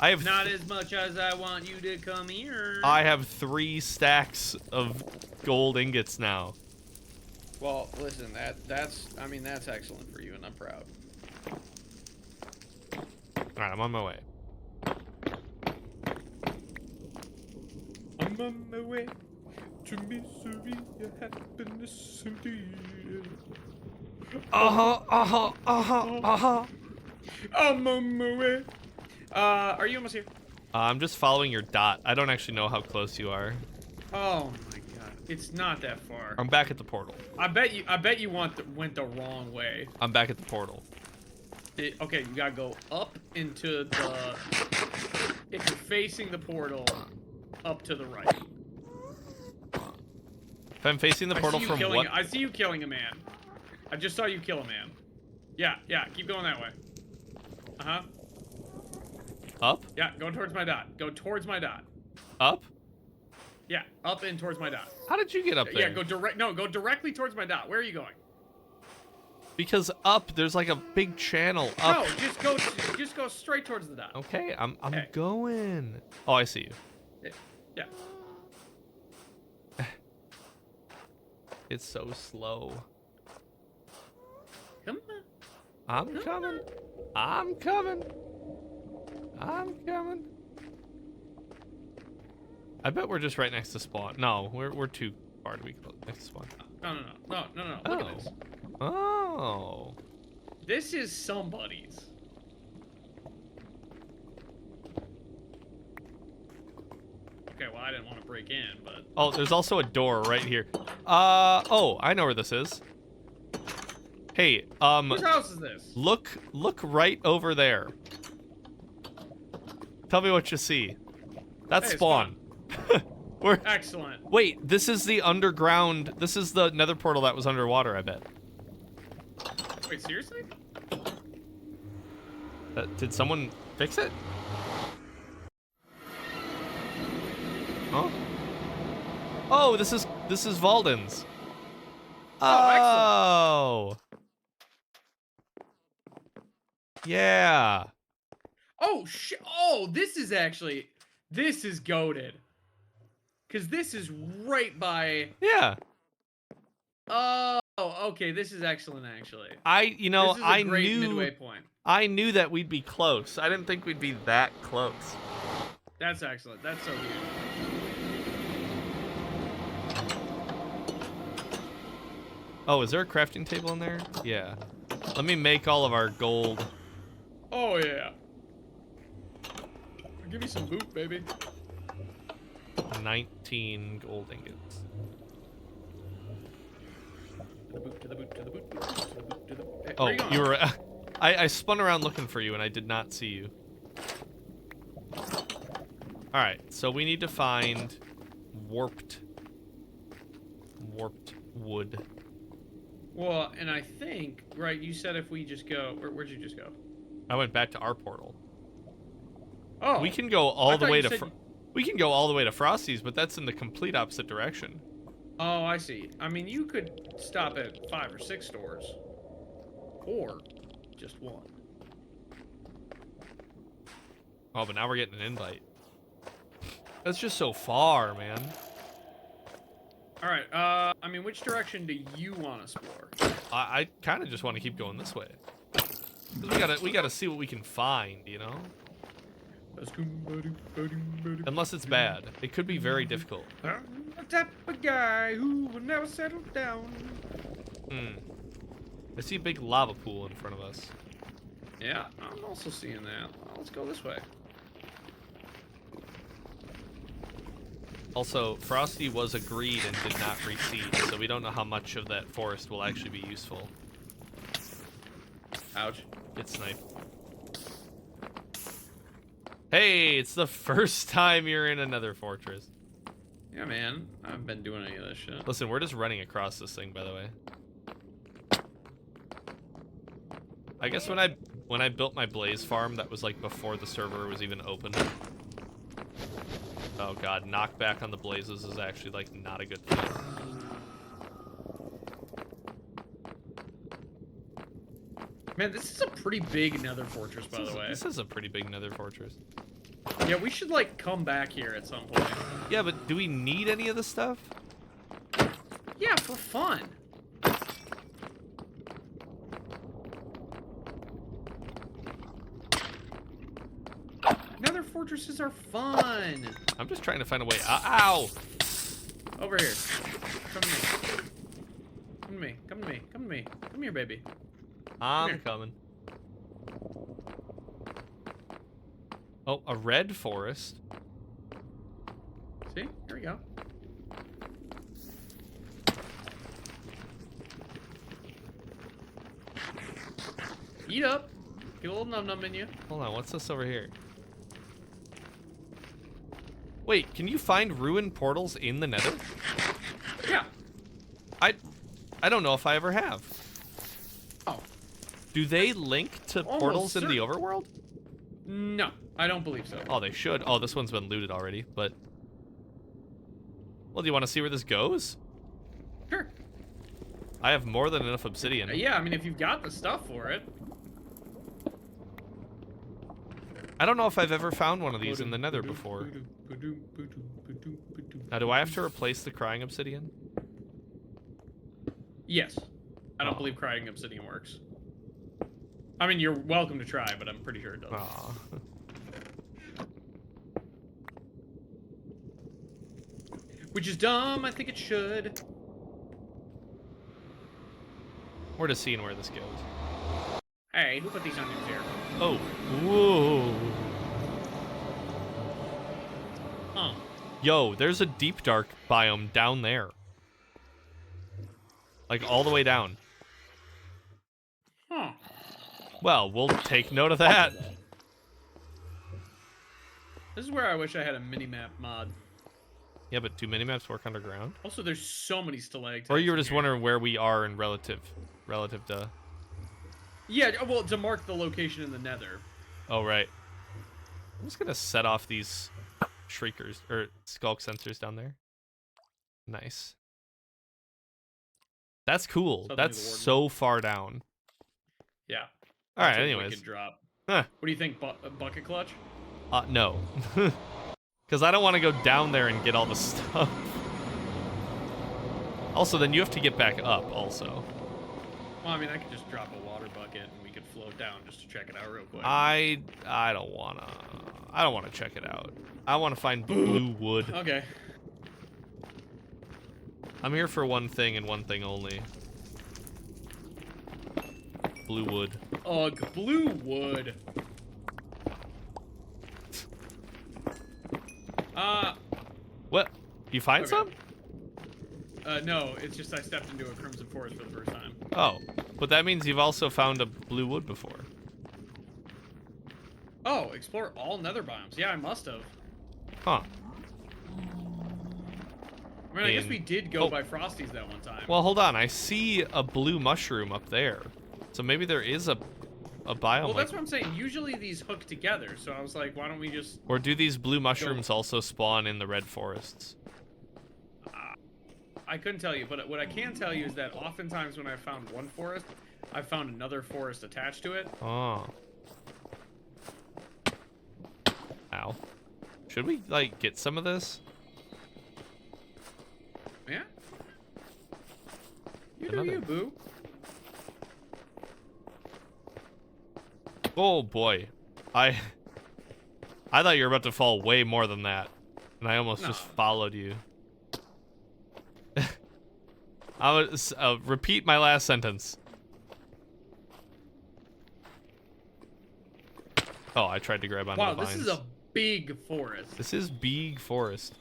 Speaker 1: I have
Speaker 2: Not as much as I want you to come here.
Speaker 1: I have 3 stacks of gold ingots now.
Speaker 2: Well, listen, that's excellent for you, and I'm proud.
Speaker 1: Alright, I'm on my way.
Speaker 2: I'm on my way to misery, happiness, indeed.
Speaker 1: Uh-huh.
Speaker 2: I'm on my way. Are you almost here?
Speaker 1: I'm just following your dot. I don't actually know how close you are.
Speaker 2: Oh my god, it's not that far.
Speaker 1: I'm back at the portal.
Speaker 2: I bet you went the wrong way.
Speaker 1: I'm back at the portal.
Speaker 2: Okay, you gotta go up into the. If you're facing the portal, up to the right.
Speaker 1: If I'm facing the portal from what?
Speaker 2: I see you killing a man. I just saw you kill a man. Yeah, keep going that way. Uh-huh.
Speaker 1: Up?
Speaker 2: Yeah, go towards my dot. Go towards my dot.
Speaker 1: Up?
Speaker 2: Yeah, up and towards my dot.
Speaker 1: How did you get up there?
Speaker 2: Yeah, go directly towards my dot. Where are you going?
Speaker 1: Because up, there's like a big channel up.
Speaker 2: No, just go straight towards the dot.
Speaker 1: Okay, I'm
Speaker 2: Okay.
Speaker 1: going. Oh, I see you.
Speaker 2: Yeah.
Speaker 1: It's so slow.
Speaker 2: Come on.
Speaker 1: I'm coming. I'm coming. I'm coming. I bet we're just right next to spawn. No, we're too far to be next to spawn.
Speaker 2: No. Look at this.
Speaker 1: Oh.
Speaker 2: This is somebody's. Okay, well, I didn't want to break in, but...
Speaker 1: Oh, there's also a door right here. Oh, I know where this is. Hey,
Speaker 2: Whose house is this?
Speaker 1: look right over there. Tell me what you see. That's
Speaker 2: Hey,
Speaker 1: spawn. We're...
Speaker 2: Excellent.
Speaker 1: Wait, this is the underground. This is the nether portal that was underwater, I bet.
Speaker 2: Wait, seriously?
Speaker 1: Did someone fix it? Huh? Oh, this is Valden's.
Speaker 2: Oh,
Speaker 1: Oh. Yeah.
Speaker 2: Oh, shit. Oh, this is goated. Because this is right by...
Speaker 1: Yeah.
Speaker 2: Oh, okay. This is excellent, actually.
Speaker 1: I
Speaker 2: This is a great midway point.
Speaker 1: I knew that we'd be close. I didn't think we'd be that close.
Speaker 2: That's excellent. That's so huge.
Speaker 1: Oh, is there a crafting table in there? Yeah. Let me make all of our gold.
Speaker 2: Oh, yeah. Give me some loot, baby.
Speaker 1: 19 gold ingots.
Speaker 2: To the boot. Hey,
Speaker 1: Oh,
Speaker 2: where going?
Speaker 1: you were... I spun around looking for you and I did not see you. Alright, so we need to find warped wood.
Speaker 2: Well, and I think, right, you said if we just go... Where'd you just go?
Speaker 1: I went back to our portal.
Speaker 2: Oh.
Speaker 1: We can go
Speaker 2: I
Speaker 1: all the
Speaker 2: thought
Speaker 1: way
Speaker 2: you
Speaker 1: to...
Speaker 2: said-
Speaker 1: We can go all the way to Frosty's, but that's in the complete opposite direction.
Speaker 2: Oh, I see. I mean, you could stop at 5 or 6 stores. Or just one.
Speaker 1: Oh, but now we're getting an invite. That's just so far, man.
Speaker 2: All right. I mean, which direction do you want to explore?
Speaker 1: I kind of just want to keep going this way. 'Cause we gotta see what we can find, you know? Unless it's bad. It could be very difficult.
Speaker 2: I'm the type of guy who will never settle down.
Speaker 1: I see a big lava pool in front of us.
Speaker 2: Yeah, I'm also seeing that. Well, let's go this way.
Speaker 1: Also, Frosty was agreed and did not recede, so we don't know how much of that forest will actually be useful.
Speaker 2: Ouch.
Speaker 1: Get sniped. Hey, it's the first time you're in another fortress.
Speaker 2: Yeah, man. I haven't been doing any of this shit.
Speaker 1: Listen, we're just running across this thing, by the way. I guess when I built my blaze farm, that was like before the server was even open. Oh god, knockback on the blazes is actually like not a good thing.
Speaker 2: Man, this is a pretty big nether fortress, by the way.
Speaker 1: This is a pretty big nether fortress.
Speaker 2: Yeah, we should like come back here at some point.
Speaker 1: Yeah, but do we need any of this stuff?
Speaker 2: Yeah, for fun. Nether fortresses are fun.
Speaker 1: I'm just trying to find a way out. Ow!
Speaker 2: Over here. Come to me. Come to me. Come to me. Come to me. Come here, baby.
Speaker 1: I'm
Speaker 2: here.
Speaker 1: coming. Oh, a red forest.
Speaker 2: See? Here we go. Eat up. Get a little num-num in you.
Speaker 1: Hold on, what's this over here? Wait, can you find ruined portals in the nether?
Speaker 2: Yeah.
Speaker 1: I don't know if I ever have.
Speaker 2: Oh.
Speaker 1: Do they link to
Speaker 2: Almost
Speaker 1: portals in the
Speaker 2: certain.
Speaker 1: overworld?
Speaker 2: No, I don't believe so.
Speaker 1: Oh, they should. Oh, this one's been looted already, but... Well, do you want to see where this goes?
Speaker 2: Sure.
Speaker 1: I have more than enough obsidian.
Speaker 2: Yeah, I mean, if you've got the stuff for it.
Speaker 1: I don't know if I've ever found one of these in the nether before. Now, do I have to replace the crying obsidian?
Speaker 2: Yes. I don't
Speaker 1: Oh.
Speaker 2: believe crying obsidian works. I mean, you're welcome to try, but I'm pretty sure it doesn't.
Speaker 1: Aw.
Speaker 2: Which is dumb. I think it should.
Speaker 1: We're just seeing where this goes.
Speaker 2: Hey, who put these onions here?
Speaker 1: Oh. Whoa.
Speaker 2: Huh.
Speaker 1: Yo, there's a deep dark biome down there. Like, all the way down.
Speaker 2: Huh.
Speaker 1: Well, we'll take note of that.
Speaker 2: This is where I wish I had a mini-map mod.
Speaker 1: Yeah, but do minimaps work underground?
Speaker 2: Also, there's so many stalactites.
Speaker 1: Or you were
Speaker 2: in
Speaker 1: just
Speaker 2: here.
Speaker 1: wondering where we are in relative to...
Speaker 2: Yeah, well, to mark the location in the nether.
Speaker 1: Oh, right. I'm just gonna set off these shriekers, or skulk sensors down there. Nice. That's cool.
Speaker 2: Suddenly
Speaker 1: That's
Speaker 2: the warden-
Speaker 1: so far down.
Speaker 2: Yeah.
Speaker 1: All right,
Speaker 2: That's a
Speaker 1: anyways.
Speaker 2: wicked drop.
Speaker 1: Huh.
Speaker 2: What do you think, bucket clutch?
Speaker 1: No. Because I don't want to go down there and get all the stuff. Also, then you have to get back up, also.
Speaker 2: Well, I mean, I could just drop a water bucket and we could float down just to check it out real quick.
Speaker 1: I don't wanna check it out. I wanna find blue wood.
Speaker 2: Okay.
Speaker 1: I'm here for one thing and one thing only. Blue wood.
Speaker 2: Ugh, blue wood.
Speaker 1: What? You find
Speaker 2: Okay.
Speaker 1: some?
Speaker 2: No, it's just I stepped into a crimson forest for the first time.
Speaker 1: Oh, but that means you've also found a blue wood before.
Speaker 2: Oh, explore all nether biomes. Yeah, I must have.
Speaker 1: Huh.
Speaker 2: I mean, I guess
Speaker 1: In-
Speaker 2: we did go
Speaker 1: oh.
Speaker 2: by Frosties that one time.
Speaker 1: Well, hold on. I see a blue mushroom up there. So maybe there is a biome.
Speaker 2: well,
Speaker 1: like-
Speaker 2: that's what I'm saying. Usually these hook together, so I was like, why don't we just...
Speaker 1: Or do these blue mushrooms also spawn in the red forests?
Speaker 2: I couldn't tell you, but what I can tell you is that oftentimes when I found one forest, I found another forest attached to it.
Speaker 1: Oh. Ow. Should we, like, get some of this?
Speaker 2: Yeah? You
Speaker 1: Another-
Speaker 2: do you, boo.
Speaker 1: Oh, boy. I thought you were about to fall way more than that. And I almost just
Speaker 2: No.
Speaker 1: followed you. I was, repeat my last sentence. Oh, I tried to grab onto
Speaker 2: Wow,
Speaker 1: the
Speaker 2: this
Speaker 1: vines.
Speaker 2: is a big forest.
Speaker 1: This is big forest.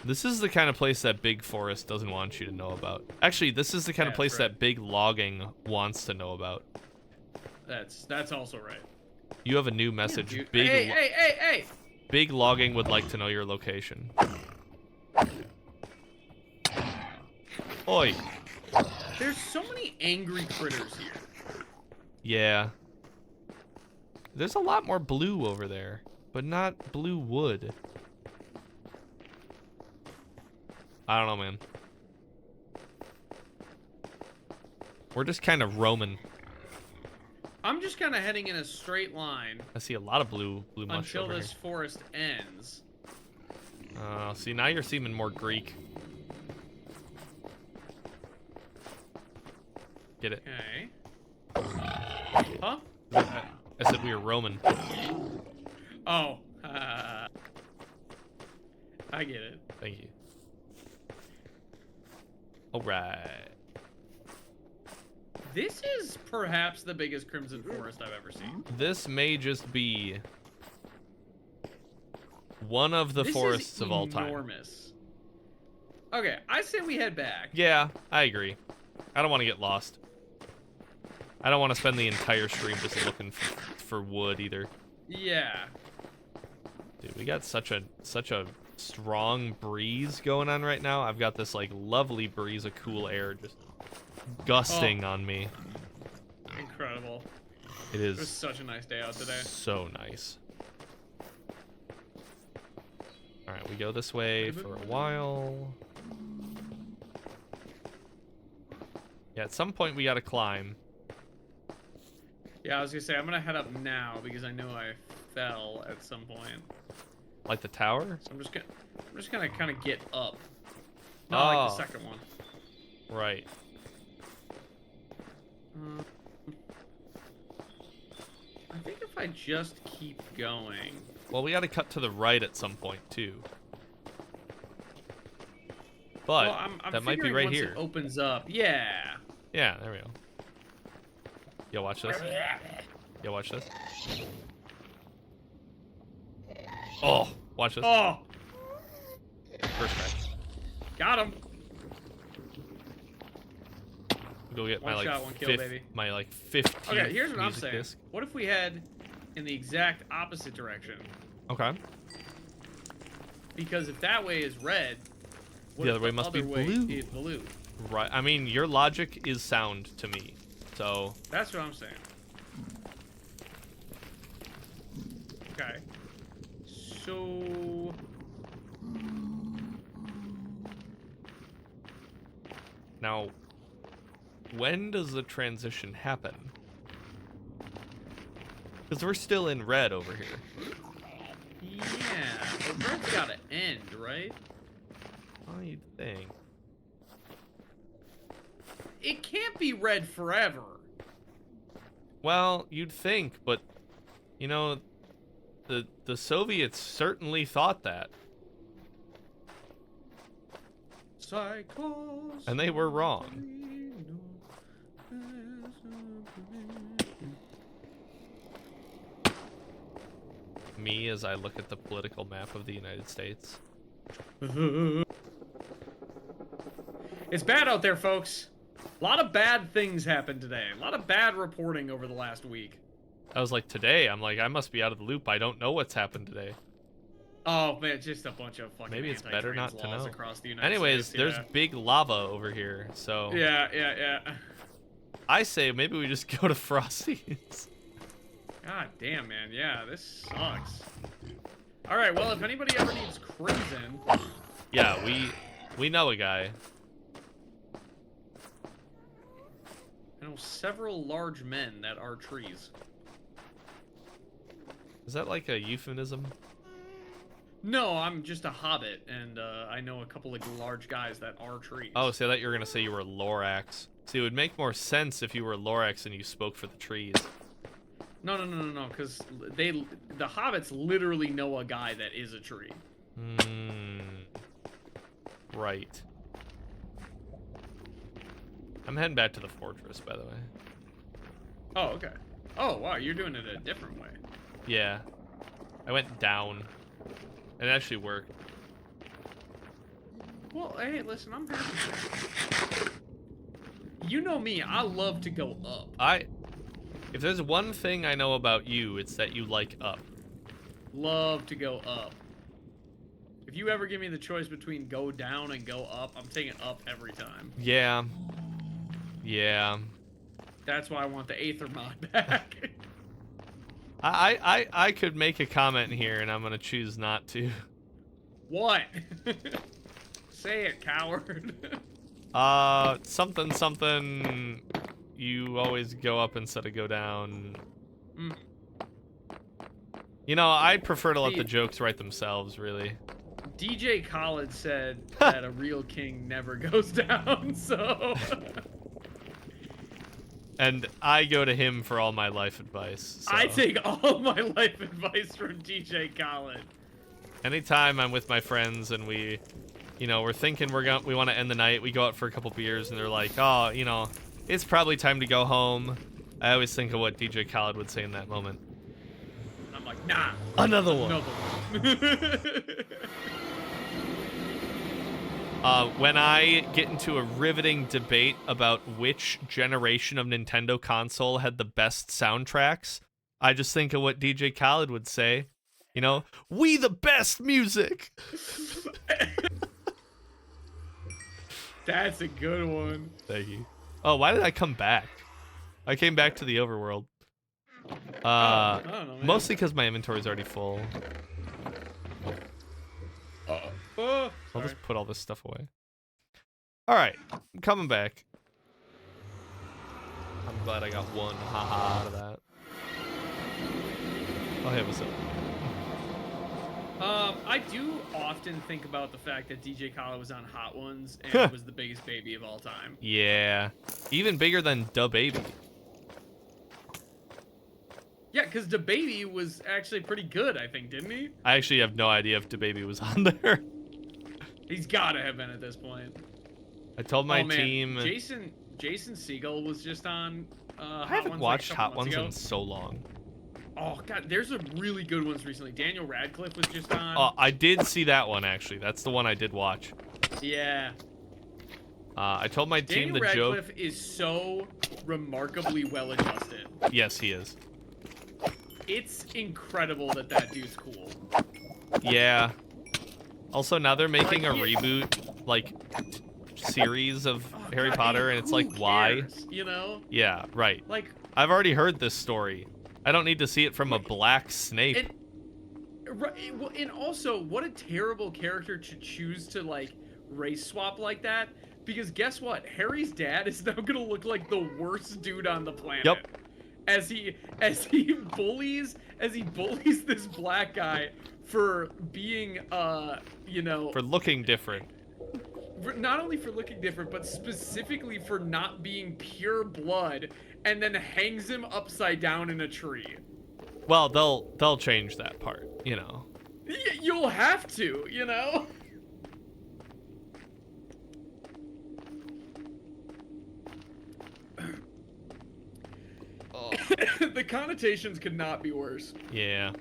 Speaker 1: This is the kind of place that big forest doesn't want you to know about. Actually, this is the kind of
Speaker 2: That's
Speaker 1: place
Speaker 2: right.
Speaker 1: that big logging wants to know about.
Speaker 2: That's also right.
Speaker 1: You have a new message.
Speaker 2: Dude.
Speaker 1: Big,
Speaker 2: Hey!
Speaker 1: Big Logging would like to know your location. Oi.
Speaker 2: There's so many angry critters here.
Speaker 1: Yeah. There's a lot more blue over there, but not blue wood. I don't know, man. We're just kind of roaming.
Speaker 2: I'm just kind of heading in a straight line.
Speaker 1: I see a lot of blue mush
Speaker 2: until
Speaker 1: over
Speaker 2: this
Speaker 1: here.
Speaker 2: forest ends.
Speaker 1: See, now you're seeming more Greek. Get it?
Speaker 2: Okay. Huh?
Speaker 1: I said we were Roman.
Speaker 2: Oh. I get it.
Speaker 1: Thank you. Alright.
Speaker 2: This is perhaps the biggest Crimson Forest I've ever seen.
Speaker 1: This may just be one of the
Speaker 2: This
Speaker 1: forests
Speaker 2: is
Speaker 1: of all time.
Speaker 2: enormous. Okay, I say we head back.
Speaker 1: Yeah, I agree. I don't want to get lost. I don't want to spend the entire stream just looking for wood either.
Speaker 2: Yeah.
Speaker 1: Dude, we got such a strong breeze going on right now. I've got this like lovely breeze of cool air just gusting on me.
Speaker 2: Incredible.
Speaker 1: It
Speaker 2: It was
Speaker 1: is
Speaker 2: such a nice day out today.
Speaker 1: so nice. All right, we go this way for a while. Yeah, at some point we got to climb.
Speaker 2: Yeah, I was gonna say I'm gonna head up now because I know I fell at some point.
Speaker 1: Like the tower?
Speaker 2: So I'm just gonna kind of get up. Not like the
Speaker 1: Oh.
Speaker 2: second one.
Speaker 1: Right.
Speaker 2: I think if I just keep going.
Speaker 1: Well, we got to cut to the right at some point too. But
Speaker 2: Well, I'm
Speaker 1: that might be
Speaker 2: figuring
Speaker 1: right
Speaker 2: once
Speaker 1: here.
Speaker 2: It opens up. Yeah.
Speaker 1: Yeah, there we go. Yo, watch this. Yo, watch this. Oh, watch this.
Speaker 2: Oh,
Speaker 1: First try.
Speaker 2: got him.
Speaker 1: Go get
Speaker 2: One
Speaker 1: my
Speaker 2: shot,
Speaker 1: like
Speaker 2: one kill,
Speaker 1: fifth,
Speaker 2: baby.
Speaker 1: my like 15.
Speaker 2: Okay, here's what I'm
Speaker 1: music
Speaker 2: saying.
Speaker 1: disc.
Speaker 2: What if we head in the exact opposite direction?
Speaker 1: Okay.
Speaker 2: Because if that way is red, what
Speaker 1: The
Speaker 2: if
Speaker 1: other way must be
Speaker 2: other way
Speaker 1: blue.
Speaker 2: is blue?
Speaker 1: Right. I mean, your logic is sound to me. So
Speaker 2: That's what I'm saying. Okay. So
Speaker 1: now, when does the transition happen? Because we're still in red over here.
Speaker 2: yeah, but red's gotta end, right?
Speaker 1: What do you think?
Speaker 2: It can't be red forever.
Speaker 1: Well, you'd think, but you know, the Soviets certainly thought that,
Speaker 2: Cycles.
Speaker 1: and they were wrong. Me, as I look at the political map of the United States.
Speaker 2: It's bad out there, folks. A lot of bad things happened today. A lot of bad reporting over the last week.
Speaker 1: I was like, today, I'm like, I must be out of the loop. I don't know what's happened today.
Speaker 2: Oh man, just a bunch of fucking
Speaker 1: Maybe it's better not
Speaker 2: anti-trans
Speaker 1: to
Speaker 2: laws
Speaker 1: know.
Speaker 2: across the United
Speaker 1: Anyways,
Speaker 2: States.
Speaker 1: there's big lava over here, so
Speaker 2: Yeah.
Speaker 1: I say maybe we just go to Frosty's.
Speaker 2: God damn, man. Yeah, this sucks. All right, well, if anybody ever needs crimson,
Speaker 1: Yeah, we know a guy.
Speaker 2: I know several large men that are trees.
Speaker 1: Is that like a euphemism?
Speaker 2: No, I'm just a hobbit, and I know a couple of large guys that are trees.
Speaker 1: Oh, so I thought you were gonna say you were Lorax. See, it would make more sense if you were Lorax and you spoke for the trees.
Speaker 2: No, because the hobbits literally know a guy that is a tree.
Speaker 1: Right. I'm heading back to the fortress, by the way.
Speaker 2: Oh, okay. Oh, wow, you're doing it a different way.
Speaker 1: Yeah. I went down. It actually worked.
Speaker 2: Well, hey, listen, I'm happy. You know me, I love to go up.
Speaker 1: If there's one thing I know about you, it's that you like up.
Speaker 2: Love to go up. If you ever give me the choice between go down and go up, I'm taking up every time.
Speaker 1: Yeah. Yeah.
Speaker 2: That's why I want the Aether mod back.
Speaker 1: I could make a comment here, and I'm gonna choose not to.
Speaker 2: What? Say it, coward.
Speaker 1: Something. You always go up instead of go down.
Speaker 2: Mm.
Speaker 1: You know, I prefer to let
Speaker 2: See,
Speaker 1: the jokes write themselves, really.
Speaker 2: DJ Khaled said that a real king never goes down, so...
Speaker 1: And I go to him for all my life advice. So.
Speaker 2: I take all my life advice from DJ Khaled.
Speaker 1: Anytime I'm with my friends and we, we're thinking we want to end the night, we go out for a couple beers and they're like, oh, it's probably time to go home. I always think of what DJ Khaled would say in that moment.
Speaker 2: I'm like, nah.
Speaker 1: Another one. When I get into a riveting debate about which generation of Nintendo console had the best soundtracks, I just think of what DJ Khaled would say. We the best music.
Speaker 2: That's a good one.
Speaker 1: Thank you. Oh, why did I come back? I came back to the overworld.
Speaker 2: I don't know, man.
Speaker 1: Mostly because my inventory's already full.
Speaker 2: Oh,
Speaker 1: I'll just put all this stuff away. Alright, I'm coming back. I'm glad I got one haha out of that. Oh, hey, what's up?
Speaker 2: I do often think about the fact that DJ Khaled was on Hot Ones and was the biggest baby of all time.
Speaker 1: Yeah. Even bigger than DaBaby.
Speaker 2: Yeah, because DaBaby was actually pretty good, I think, didn't he?
Speaker 1: I actually have no idea if DaBaby was on there.
Speaker 2: He's gotta have been at this point.
Speaker 1: I told my
Speaker 2: man.
Speaker 1: team...
Speaker 2: Jason Segel was just on
Speaker 1: I haven't watched Hot Ones
Speaker 2: ago.
Speaker 1: in so long.
Speaker 2: Oh, God, there's some really good ones recently. Daniel Radcliffe was just on.
Speaker 1: Oh, I did see that one, actually. That's the one I did watch.
Speaker 2: Yeah.
Speaker 1: I told my team
Speaker 2: Daniel
Speaker 1: the joke...
Speaker 2: Radcliffe is so remarkably well-adjusted.
Speaker 1: Yes, he is.
Speaker 2: It's incredible that dude's cool.
Speaker 1: Yeah. Also, now they're making a reboot, series of Harry Potter, and it's like, why? Yeah, right.
Speaker 2: Like,
Speaker 1: I've already heard this story. I don't need to see it from a black Snape.
Speaker 2: And also, what a terrible character to choose to, race swap like that. Because guess what? Harry's dad is now gonna look like the worst dude on the planet.
Speaker 1: Yep.
Speaker 2: As he bullies this black guy for being
Speaker 1: For looking different.
Speaker 2: Not only for looking different, but specifically for not being pure blood, and then hangs him upside down in a tree.
Speaker 1: Well, they'll change that part,
Speaker 2: You'll have to,
Speaker 1: Oh.
Speaker 2: The connotations could not be worse.
Speaker 1: Yeah.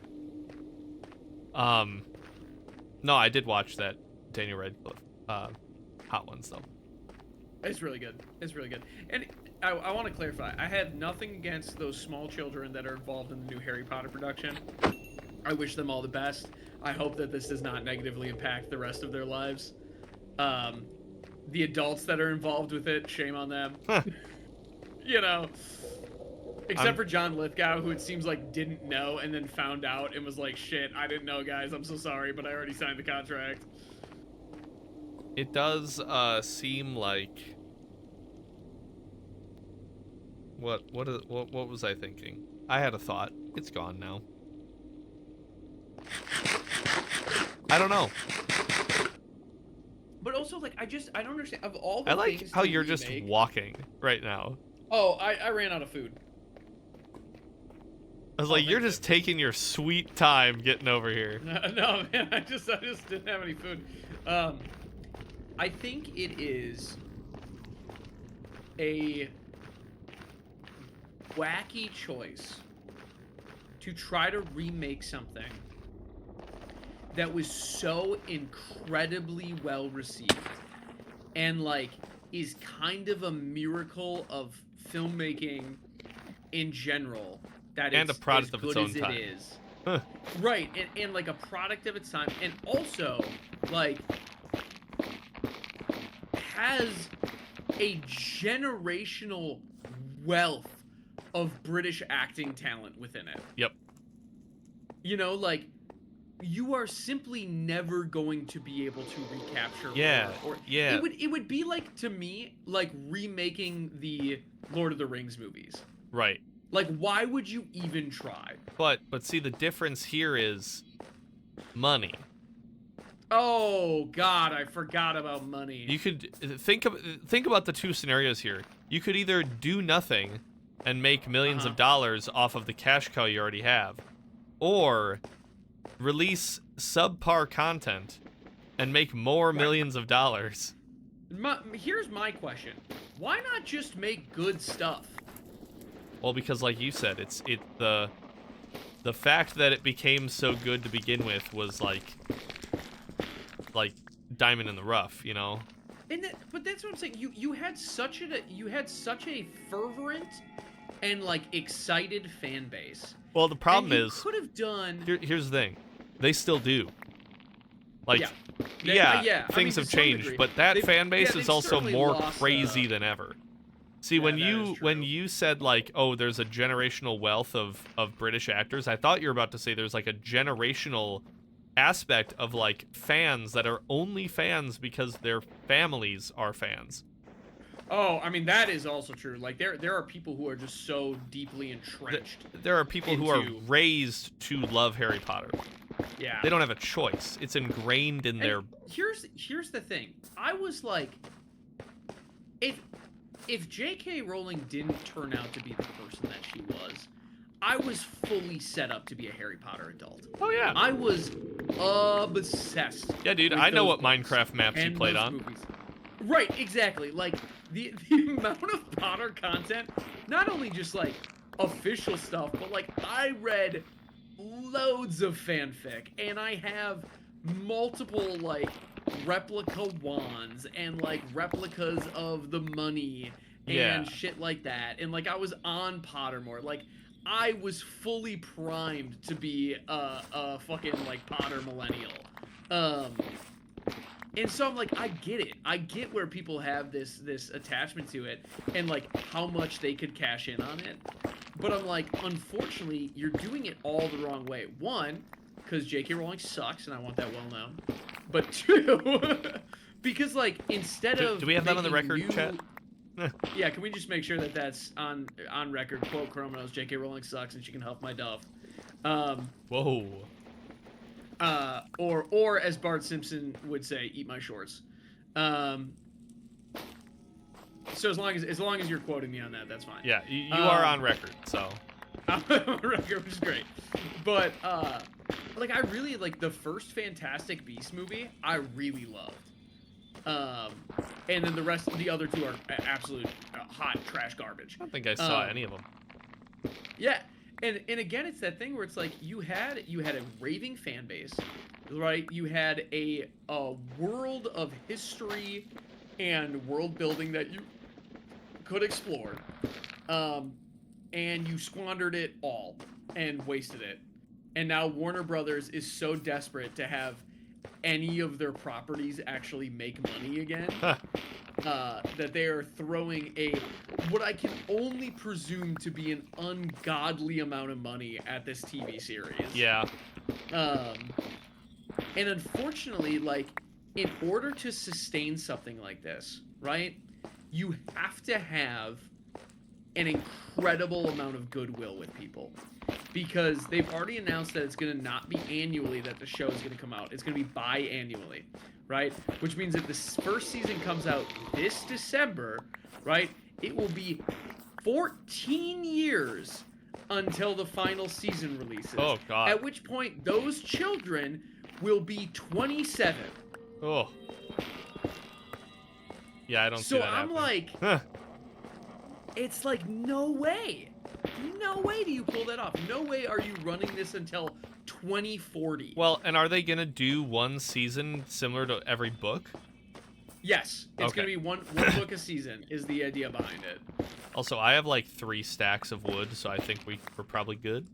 Speaker 1: No, I did watch that Daniel Radcliffe Hot Ones though.
Speaker 2: It's really good. It's really good. And I want to clarify. I have nothing against those small children that are involved in the new Harry Potter production. I wish them all the best. I hope that this does not negatively impact the rest of their lives. The adults that are involved with it, shame on them.
Speaker 1: Huh.
Speaker 2: Except for John Lithgow, who it seems like didn't know and then found out and was like, shit, I didn't know, guys. I'm so sorry, but I already signed the contract.
Speaker 1: It does seem like... What was I thinking? I had a thought. It's gone now. I don't know.
Speaker 2: But also, I don't understand. Of all the
Speaker 1: I like
Speaker 2: things
Speaker 1: how
Speaker 2: to
Speaker 1: you're just
Speaker 2: remake-
Speaker 1: walking right now.
Speaker 2: Oh, I ran out of food.
Speaker 1: I was like, you're just taking your sweet time getting over here.
Speaker 2: No, man, I just didn't have any food. I think it is a wacky choice to try to remake something that was so incredibly well received and is kind of a miracle of filmmaking in general that
Speaker 1: And a
Speaker 2: it's
Speaker 1: product
Speaker 2: as
Speaker 1: of its
Speaker 2: good
Speaker 1: own
Speaker 2: as it
Speaker 1: time.
Speaker 2: is.
Speaker 1: Huh.
Speaker 2: Right, and like a product of its time, and also like has a generational wealth of British acting talent within it.
Speaker 1: Yep.
Speaker 2: You know, like you are simply never going to be able to recapture
Speaker 1: Yeah,
Speaker 2: or
Speaker 1: yeah.
Speaker 2: it would be like, to me, like remaking the Lord of the Rings movies.
Speaker 1: Right.
Speaker 2: Like, why would you even try?
Speaker 1: But see, the difference here is money.
Speaker 2: Oh God, I forgot about money.
Speaker 1: You could think about the two scenarios here. You could either do nothing and make millions of dollars off of the cash cow you already have, or release subpar content and make more millions of dollars.
Speaker 2: Here's my question: why not just make good stuff?
Speaker 1: Well, because like you said, it's the fact that it became so good to begin with was like diamond in the rough, you know.
Speaker 2: But that's what I'm saying. You had such a fervent and like excited fan base.
Speaker 1: Well, the problem
Speaker 2: and you
Speaker 1: is,
Speaker 2: could have done.
Speaker 1: Here's the thing, they still do. Like,
Speaker 2: yeah.
Speaker 1: Things have changed, but that fan base is also more crazy than ever. See, when you said like, oh, there's a generational wealth of British actors, I thought you were about to say there's like a generational aspect of like fans that are only fans because their families are fans.
Speaker 2: Oh, I mean, that is also true. Like there are people who are just so deeply entrenched.
Speaker 1: There are people who are raised to love Harry Potter.
Speaker 2: Yeah.
Speaker 1: They don't have a choice. It's ingrained in their.
Speaker 2: Here's the thing. I was like, if J.K. Rowling didn't turn out to be the person that she was, I was fully set up to be a Harry Potter adult.
Speaker 1: Oh yeah.
Speaker 2: I was obsessed.
Speaker 1: Yeah, dude, I know what Minecraft maps you played on.
Speaker 2: Movies. Right, exactly. Like the amount of Potter content, not only just like official stuff, but like I read loads of fanfic, and I have multiple like replica wands and like replicas of the money and shit like that. And like I was on Pottermore. Like I was fully primed to be a fucking like Potter millennial. And so I'm like, I get it. I get where people have this attachment to it and like how much they could cash in on it. But I'm like, unfortunately, you're doing it all the wrong way. One, because J.K. Rowling sucks, and I want that well known. But two, because like instead of
Speaker 1: do we have that on the record, chat?
Speaker 2: Yeah, can we just make sure that that's on record? Quote Chronos, J.K. Rowling sucks, and she can huff my duff.
Speaker 1: Whoa.
Speaker 2: Or as Bart Simpson would say, eat my shorts. So as long as you're quoting me on that, that's fine.
Speaker 1: Yeah, you are on record, so.
Speaker 2: I'm on record, which is great. But like I really like the first Fantastic Beasts movie. I really loved. And then the other two are absolute hot trash garbage.
Speaker 1: I don't think I saw any of them.
Speaker 2: Yeah. And again, it's that thing where it's like you had a raving fan base, right? You had a world of history and world building that you could explore, and you squandered it all and wasted it. And now Warner Brothers is so desperate to have any of their properties actually make money again. That they are throwing what I can only presume to be an ungodly amount of money at this TV series.
Speaker 1: Yeah.
Speaker 2: And unfortunately, like, in order to sustain something like this, right, you have to have an incredible amount of goodwill with people. Because they've already announced that it's going to not be annually that the show is going to come out. It's going to be bi-annually, right? Which means if this first season comes out this December, right, it will be 14 years until the final season releases.
Speaker 1: Oh, God.
Speaker 2: At which point, those children will be 27.
Speaker 1: Oh. Yeah, I don't see that
Speaker 2: happening. So I'm like, it's like, no way. No way do you pull that off. No way are you running this until 2040.
Speaker 1: Well, and are they going to do one season similar to every book?
Speaker 2: Yes. It's going to be one book a season is the idea behind it.
Speaker 1: Also, I have like 3 stacks of wood, so I think we're probably good.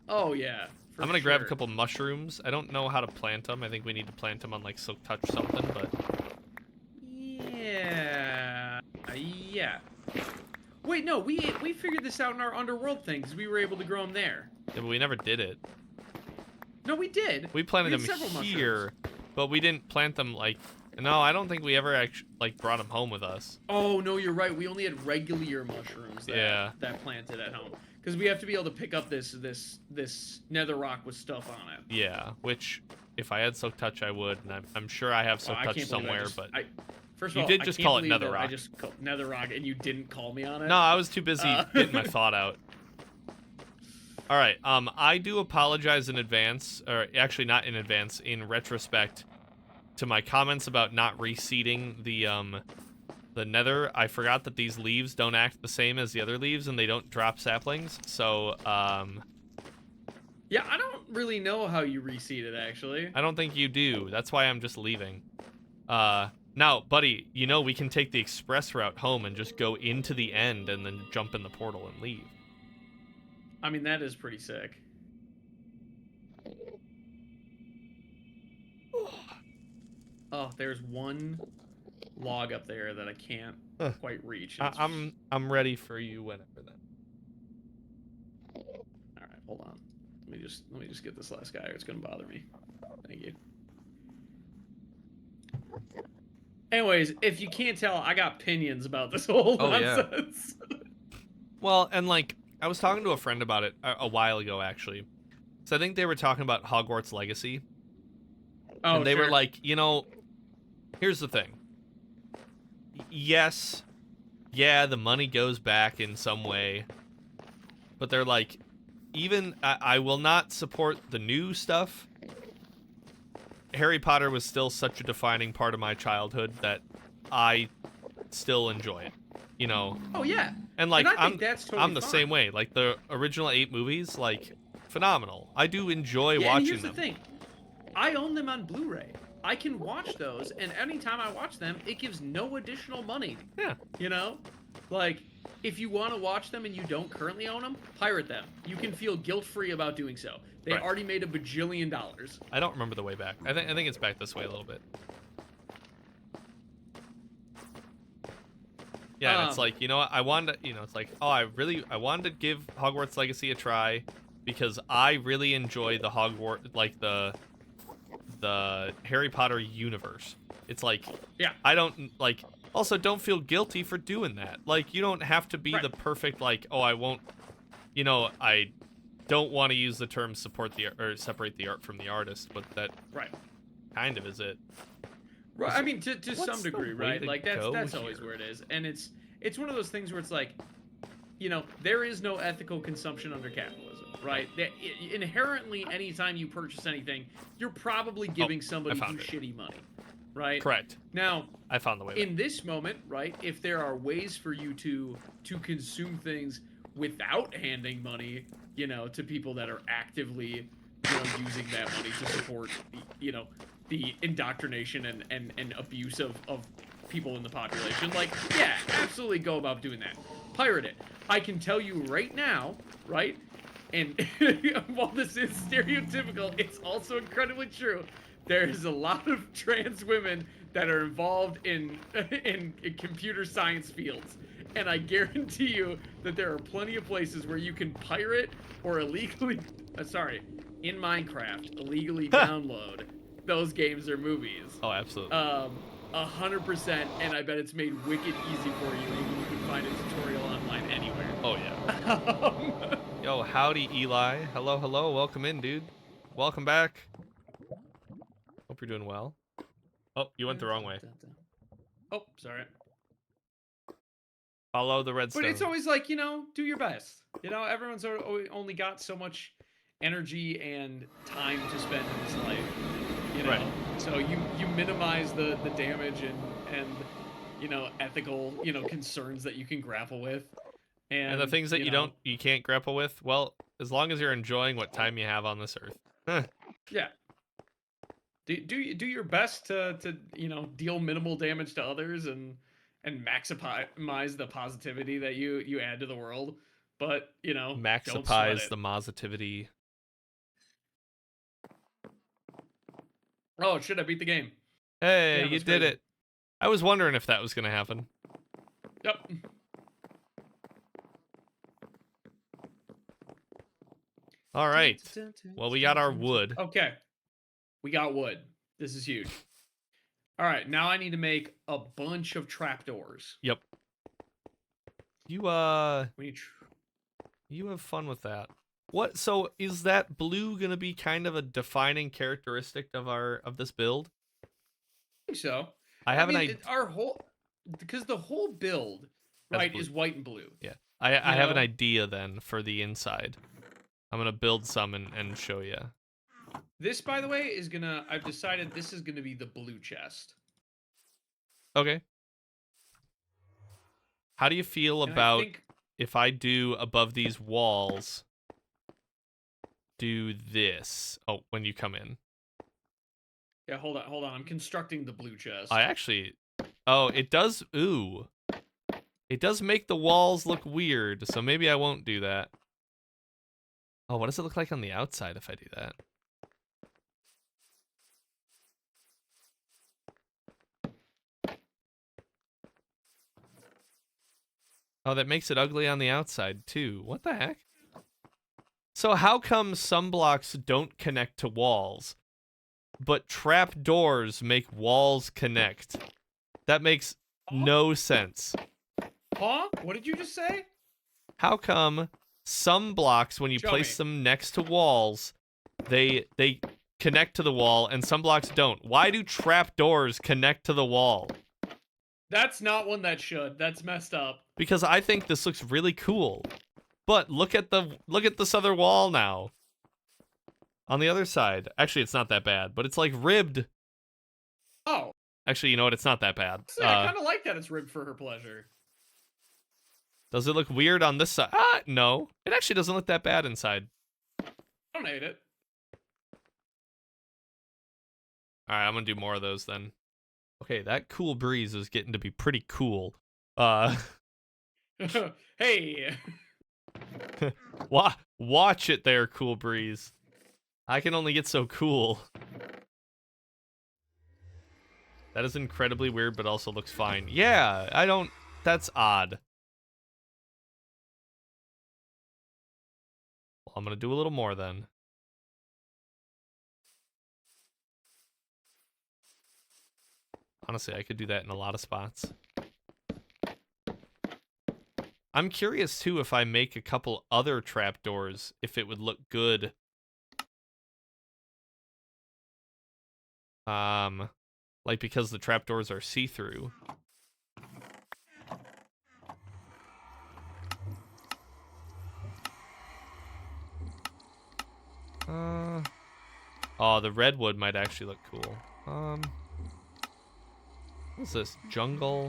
Speaker 2: Oh yeah.
Speaker 1: I'm gonna grab a couple mushrooms. I don't know how to plant them. I think we need to plant them on like Silk Touch something, but
Speaker 2: yeah, yeah. Wait, no, we figured this out in our underworld thing because we were able to grow them there.
Speaker 1: yeah, but we never did it.
Speaker 2: No, we did.
Speaker 1: We planted
Speaker 2: had
Speaker 1: them
Speaker 2: several
Speaker 1: here,
Speaker 2: mushrooms.
Speaker 1: but we didn't plant them like. No, I don't think we ever actually like brought them home with us.
Speaker 2: Oh no, you're right. We only had regular mushrooms that planted at home because we have to be able to pick up this nether rock with stuff on it.
Speaker 1: Yeah, which if I had Silk Touch, I would, and I'm sure I have Silk Touch somewhere.
Speaker 2: First of
Speaker 1: you
Speaker 2: all,
Speaker 1: did just call it nether rock.
Speaker 2: I just called nether rock, and you didn't call me on it.
Speaker 1: No, I was too busy getting my thought out. All right, I do apologize in advance, or actually not in advance, in retrospect, to my comments about not reseeding the nether. I forgot that these leaves don't act the same as the other leaves, and they don't drop saplings. So,
Speaker 2: yeah, I don't really know how you reseed it, actually.
Speaker 1: I don't think you do. That's why I'm just leaving. Now, buddy, you know we can take the express route home and just go into the end and then jump in the portal and leave.
Speaker 2: I mean, that is pretty sick. Oh, there's one log up there that I can't quite reach.
Speaker 1: I'm ready for you whenever then.
Speaker 2: All right, hold on. Let me just get this last guy, or it's gonna bother me. Thank you. Anyways, if you can't tell, I got opinions about this whole nonsense.
Speaker 1: Yeah. Well, and like I was talking to a friend about it a while ago, actually. So I think they were talking about Hogwarts Legacy.
Speaker 2: Oh,
Speaker 1: and they were like, you know, here's the thing. Yes, yeah, the money goes back in some way. But they're like, even I will not support the new stuff. Harry Potter was still such a defining part of my childhood that I still enjoy it. You know.
Speaker 2: Oh yeah.
Speaker 1: And like
Speaker 2: and I think that's totally
Speaker 1: I'm the
Speaker 2: fine.
Speaker 1: same way. Like the original 8 movies, like phenomenal. I do enjoy watching
Speaker 2: and here's
Speaker 1: them.
Speaker 2: The thing. I own them on Blu-ray. I can watch those, and anytime I watch them, it gives no additional money.
Speaker 1: Yeah.
Speaker 2: You know? Like, if you want to watch them and you don't currently own them, pirate them. You can feel guilt-free about doing so. They already made $1 bajillion.
Speaker 1: I don't remember the way back. I think it's back this way a little bit. Yeah, and it's like, you know what? I wanted to, you know, it's like, oh, I wanted to give Hogwarts Legacy a try because I really enjoy the Hogwarts, like the Harry Potter universe. It's like,
Speaker 2: yeah,
Speaker 1: I don't like. Also, don't feel guilty for doing that. Like, you don't have to be the perfect, like, oh, I won't, you know, I don't want to use the term separate the art from the artist, but that kind of is it.
Speaker 2: Right. I mean, to some degree, right? Like that's always
Speaker 1: here?
Speaker 2: where it is, and it's one of those things where it's like, you know, there is no ethical consumption under capitalism, right? Inherently, anytime you purchase anything, you're probably giving somebody shitty money, right?
Speaker 1: Correct.
Speaker 2: Now,
Speaker 1: I found the way.
Speaker 2: In this moment, right? If there are ways for you to consume things without handing money, you know, to people that are actively, you know, using that money to support, you know, the indoctrination and abuse of people in the population, like, yeah, absolutely go about doing that. Pirate it. I can tell you right now, right? And while this is stereotypical, it's also incredibly true. There's a lot of trans women that are involved in computer science fields. And I guarantee you that there are plenty of places where you can pirate or illegally, in Minecraft, illegally download those games or movies.
Speaker 1: Oh, absolutely.
Speaker 2: 100%, and I bet it's made wicked easy for you, and you can find a tutorial online anywhere.
Speaker 1: Oh, yeah. Yo, howdy, Eli. Hello, hello. Welcome in, dude. Welcome back. Hope you're doing well. Oh, you went the wrong way.
Speaker 2: Oh, sorry.
Speaker 1: Follow the redstone.
Speaker 2: But it's always like, you know, do your best. You know, everyone's only got so much energy and time to spend in this life. You know, so you minimize the damage and you know, ethical, you know, concerns that you can grapple with, and
Speaker 1: the things that you can't grapple with. Well, as long as you're enjoying what time you have on this earth.
Speaker 2: Yeah. Do your best to you know, deal minimal damage to others and and maximize the positivity that you add to the world. But don't sweat
Speaker 1: Maxipize
Speaker 2: it.
Speaker 1: the positivity.
Speaker 2: Oh shit! I beat the game.
Speaker 1: Hey,
Speaker 2: Damn,
Speaker 1: you
Speaker 2: that's
Speaker 1: did
Speaker 2: crazy.
Speaker 1: it. I was wondering if that was gonna happen.
Speaker 2: Yep.
Speaker 1: All right. Well, we got our wood.
Speaker 2: Okay. We got wood. This is huge. All right, now I need to make a bunch of trapdoors.
Speaker 1: Yep. You
Speaker 2: We need
Speaker 1: you have fun with that. What? So is that blue gonna be kind of a defining characteristic of this build?
Speaker 2: I think so.
Speaker 1: I have an
Speaker 2: mean,
Speaker 1: idea.
Speaker 2: our whole because the whole build, right, is white and blue.
Speaker 1: Yeah. I have an idea then for the inside. I'm gonna build some and show you.
Speaker 2: This, by the way, is gonna. I've decided this is gonna be the blue chest.
Speaker 1: Okay. How do you feel
Speaker 2: And
Speaker 1: about if I do above these walls, do this? Oh, when you come in.
Speaker 2: Yeah, hold on. I'm constructing the blue chest.
Speaker 1: Oh, it does. Ooh. It does make the walls look weird, so maybe I won't do that. Oh, what does it look like on the outside if I do that? Oh, that makes it ugly on the outside, too. What the heck? So how come some blocks don't connect to walls, but trap doors make walls connect? That makes no sense.
Speaker 2: Huh? What did you just say?
Speaker 1: How come some blocks, when you place them next to walls, they connect to the wall, and some blocks don't? Why do trap doors connect to the wall?
Speaker 2: That's not one that should. That's messed up.
Speaker 1: Because I think this looks really cool. But look at this other wall now. On the other side. Actually, it's not that bad, but it's like ribbed.
Speaker 2: Oh.
Speaker 1: Actually, you know what? It's not that bad.
Speaker 2: I kind of like that it's ribbed for her pleasure.
Speaker 1: Does it look weird on this side? No. It actually doesn't look that bad inside.
Speaker 2: I don't hate it.
Speaker 1: Alright, I'm gonna do more of those then. Okay, that cool breeze is getting to be pretty cool.
Speaker 2: Hey.
Speaker 1: Watch it there, cool breeze. I can only get so cool. That is incredibly weird, but also looks fine. Yeah, that's odd. Well, I'm gonna do a little more then. Honestly, I could do that in a lot of spots. I'm curious, too, if I make a couple other trapdoors, if it would look good. Like, because the trapdoors are see-through. Oh, the redwood might actually look cool. What's this? Jungle?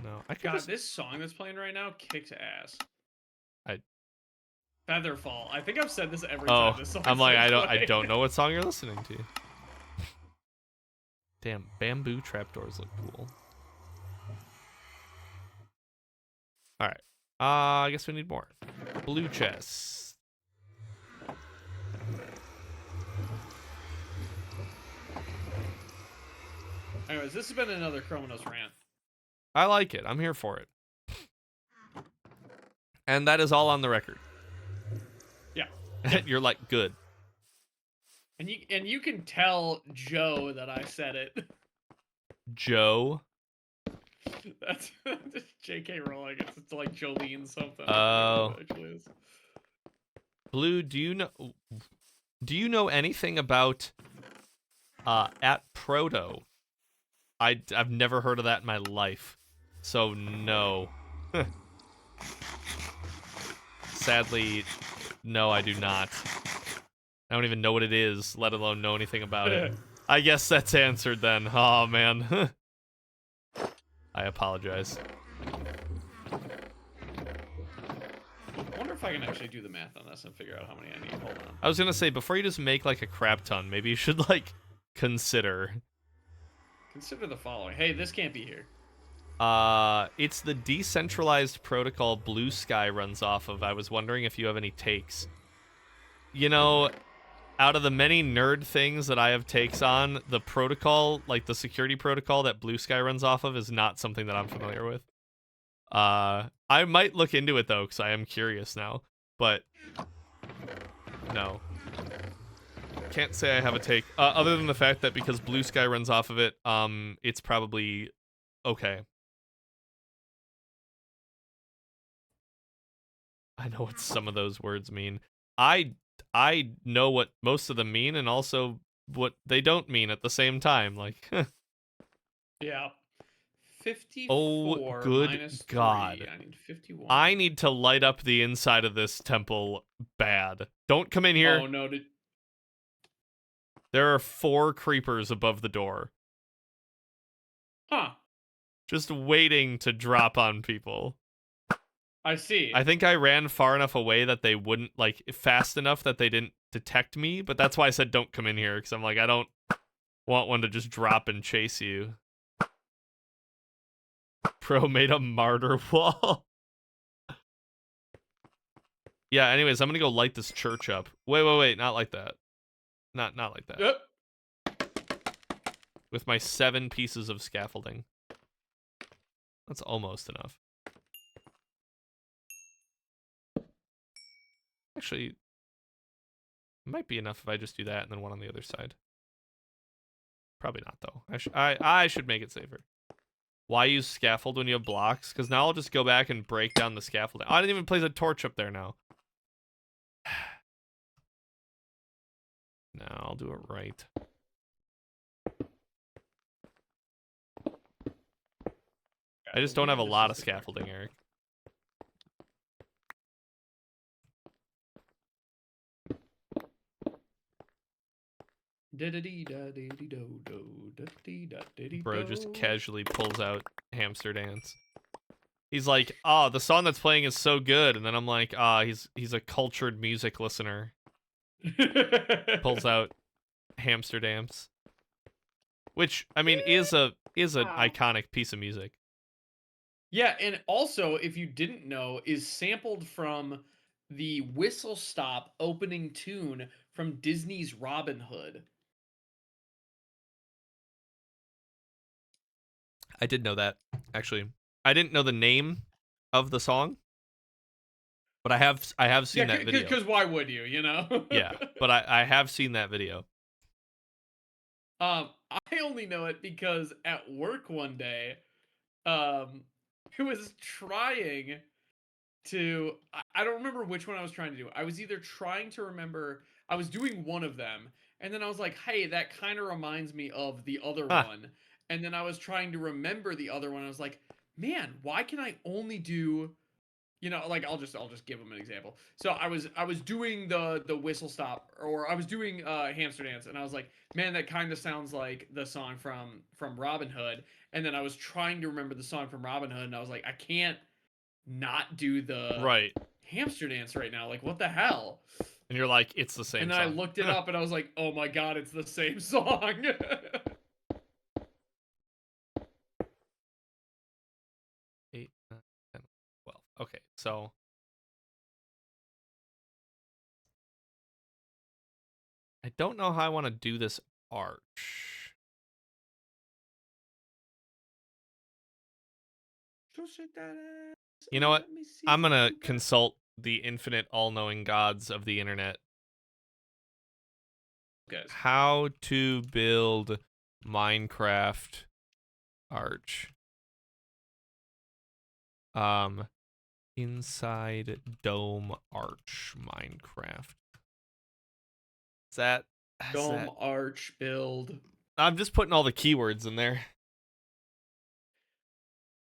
Speaker 1: No, I could
Speaker 2: this song that's playing right now kicks ass.
Speaker 1: I
Speaker 2: Featherfall. I think I've said this every time this song.
Speaker 1: I'm like, I don't know what song you're listening to. Damn, bamboo trapdoors look cool. Alright. I guess we need more. Blue chests.
Speaker 2: Anyways, this has been another Chronos rant.
Speaker 1: I like it. I'm here for it. And that is all on the record.
Speaker 2: Yeah.
Speaker 1: You're like, good.
Speaker 2: And you can tell Joe that I said it.
Speaker 1: Joe?
Speaker 2: That's J.K. Rowling. It's like Jolene something.
Speaker 1: Oh.
Speaker 2: Actually is.
Speaker 1: Blue, do you know anything about at Proto? I've never heard of that in my life. So no. Sadly, no, I do not. I don't even know what it is, let alone know anything about it. I guess that's answered then. Oh, man. I apologize.
Speaker 2: I wonder if I can actually do the math on this and figure out how many I need. Hold on.
Speaker 1: I was gonna say, before you just make, like, a crap ton, maybe you should, like, consider.
Speaker 2: Consider the following. Hey, this can't be here.
Speaker 1: It's the decentralized protocol Blue Sky runs off of. I was wondering if you have any takes. You know, out of the many nerd things that I have takes on, the protocol, like the security protocol that Blue Sky runs off of, is not something that I'm familiar with. I might look into it though, because I am curious now. But no, can't say I have a take. Other than the fact that because Blue Sky runs off of it, it's probably okay. I know what some of those words mean. I know what most of them mean, and also what they don't mean at the same time. Like,
Speaker 2: Yeah. 54
Speaker 1: oh, good
Speaker 2: minus
Speaker 1: God.
Speaker 2: 3. I need 51.
Speaker 1: I need to light up the inside of this temple bad. Don't come in here.
Speaker 2: Oh, no.
Speaker 1: There are 4 creepers above the door.
Speaker 2: Huh.
Speaker 1: Just waiting to drop on people.
Speaker 2: I see.
Speaker 1: I think I ran far enough away that they wouldn't, like, fast enough that they didn't detect me, but that's why I said don't come in here, because I'm like, I don't want one to just drop and chase you. Bro made a martyr wall. Yeah, anyways, I'm gonna go light this church up. Wait, not like that. Not like that.
Speaker 2: Yep.
Speaker 1: With my 7 pieces of scaffolding. That's almost enough. Actually, it might be enough if I just do that and then one on the other side. Probably not, though. I should make it safer. Why use scaffold when you have blocks? Because now I'll just go back and break down the scaffolding. Oh, I didn't even place a torch up there now. No, I'll do it right. I just don't have a lot of scaffolding, Eric. Bro just casually pulls out Hamster Dance. He's like, oh, the song that's playing is so good. And then I'm like, he's a cultured music listener. Pulls out Hamster Dance. Which, I mean, is an iconic piece of music.
Speaker 2: Yeah, and also, if you didn't know, is sampled from the Whistle Stop opening tune from Disney's Robin Hood.
Speaker 1: I did know that, actually. I didn't know the name of the song, but I have seen that video.
Speaker 2: Because why would you, you know?
Speaker 1: Yeah, but I have seen that video.
Speaker 2: I only know it because at work one day, who was trying to, I don't remember which one I was trying to do. I was either trying to remember, I was doing one of them, and then I was like, hey, that kind of reminds me of the other one. And then I was trying to remember the other one. I was like, man, why can I only do, you know, like I'll just give them an example. So I was doing the Whistle Stop, or I was doing Hamster Dance, and I was like, man, that kind of sounds like the song from Robin Hood. And then I was trying to remember the song from Robin Hood, and I was like, I can't not do the Hamster Dance right now. Like, what the hell?
Speaker 1: And you're like, it's the same
Speaker 2: song. And then
Speaker 1: song.
Speaker 2: I looked it up, and I was like, oh my god, it's the same song.
Speaker 1: 8, 9, 10, 12. Okay, so I don't know how I want to do this arch. You know what? I'm gonna consult the infinite all-knowing gods of the internet.
Speaker 2: Guys.
Speaker 1: How to build Minecraft arch. Inside dome arch Minecraft. Is that
Speaker 2: dome arch build?
Speaker 1: I'm just putting all the keywords in there.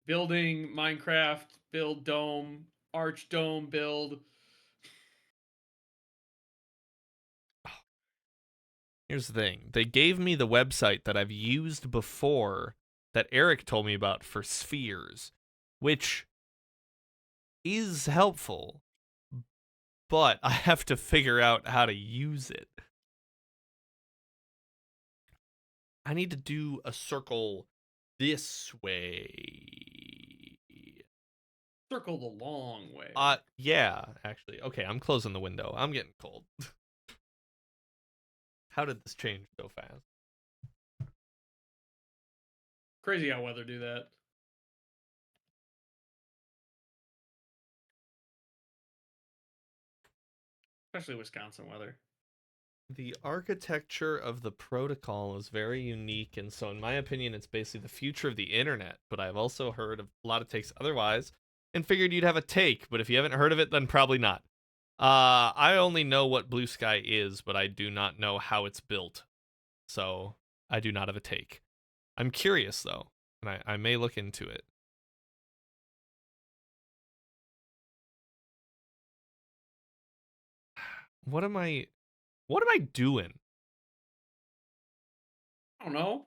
Speaker 2: Building Minecraft build dome arch dome build.
Speaker 1: Here's the thing. They gave me the website that I've used before that Eric told me about for spheres, which is helpful, but I have to figure out how to use it. I need to do a circle this way.
Speaker 2: Circle the long way.
Speaker 1: Yeah, actually. Okay, I'm closing the window. I'm getting cold. How did this change so fast?
Speaker 2: Crazy how weather do that. Especially Wisconsin weather.
Speaker 1: The architecture of the protocol is very unique, and so in my opinion, it's basically the future of the internet. But I've also heard of a lot of takes otherwise, and figured you'd have a take. But if you haven't heard of it, then probably not. I only know what Blue Sky is, but I do not know how it's built, so I do not have a take. I'm curious though, and I may look into it. What am I doing?
Speaker 2: I don't know.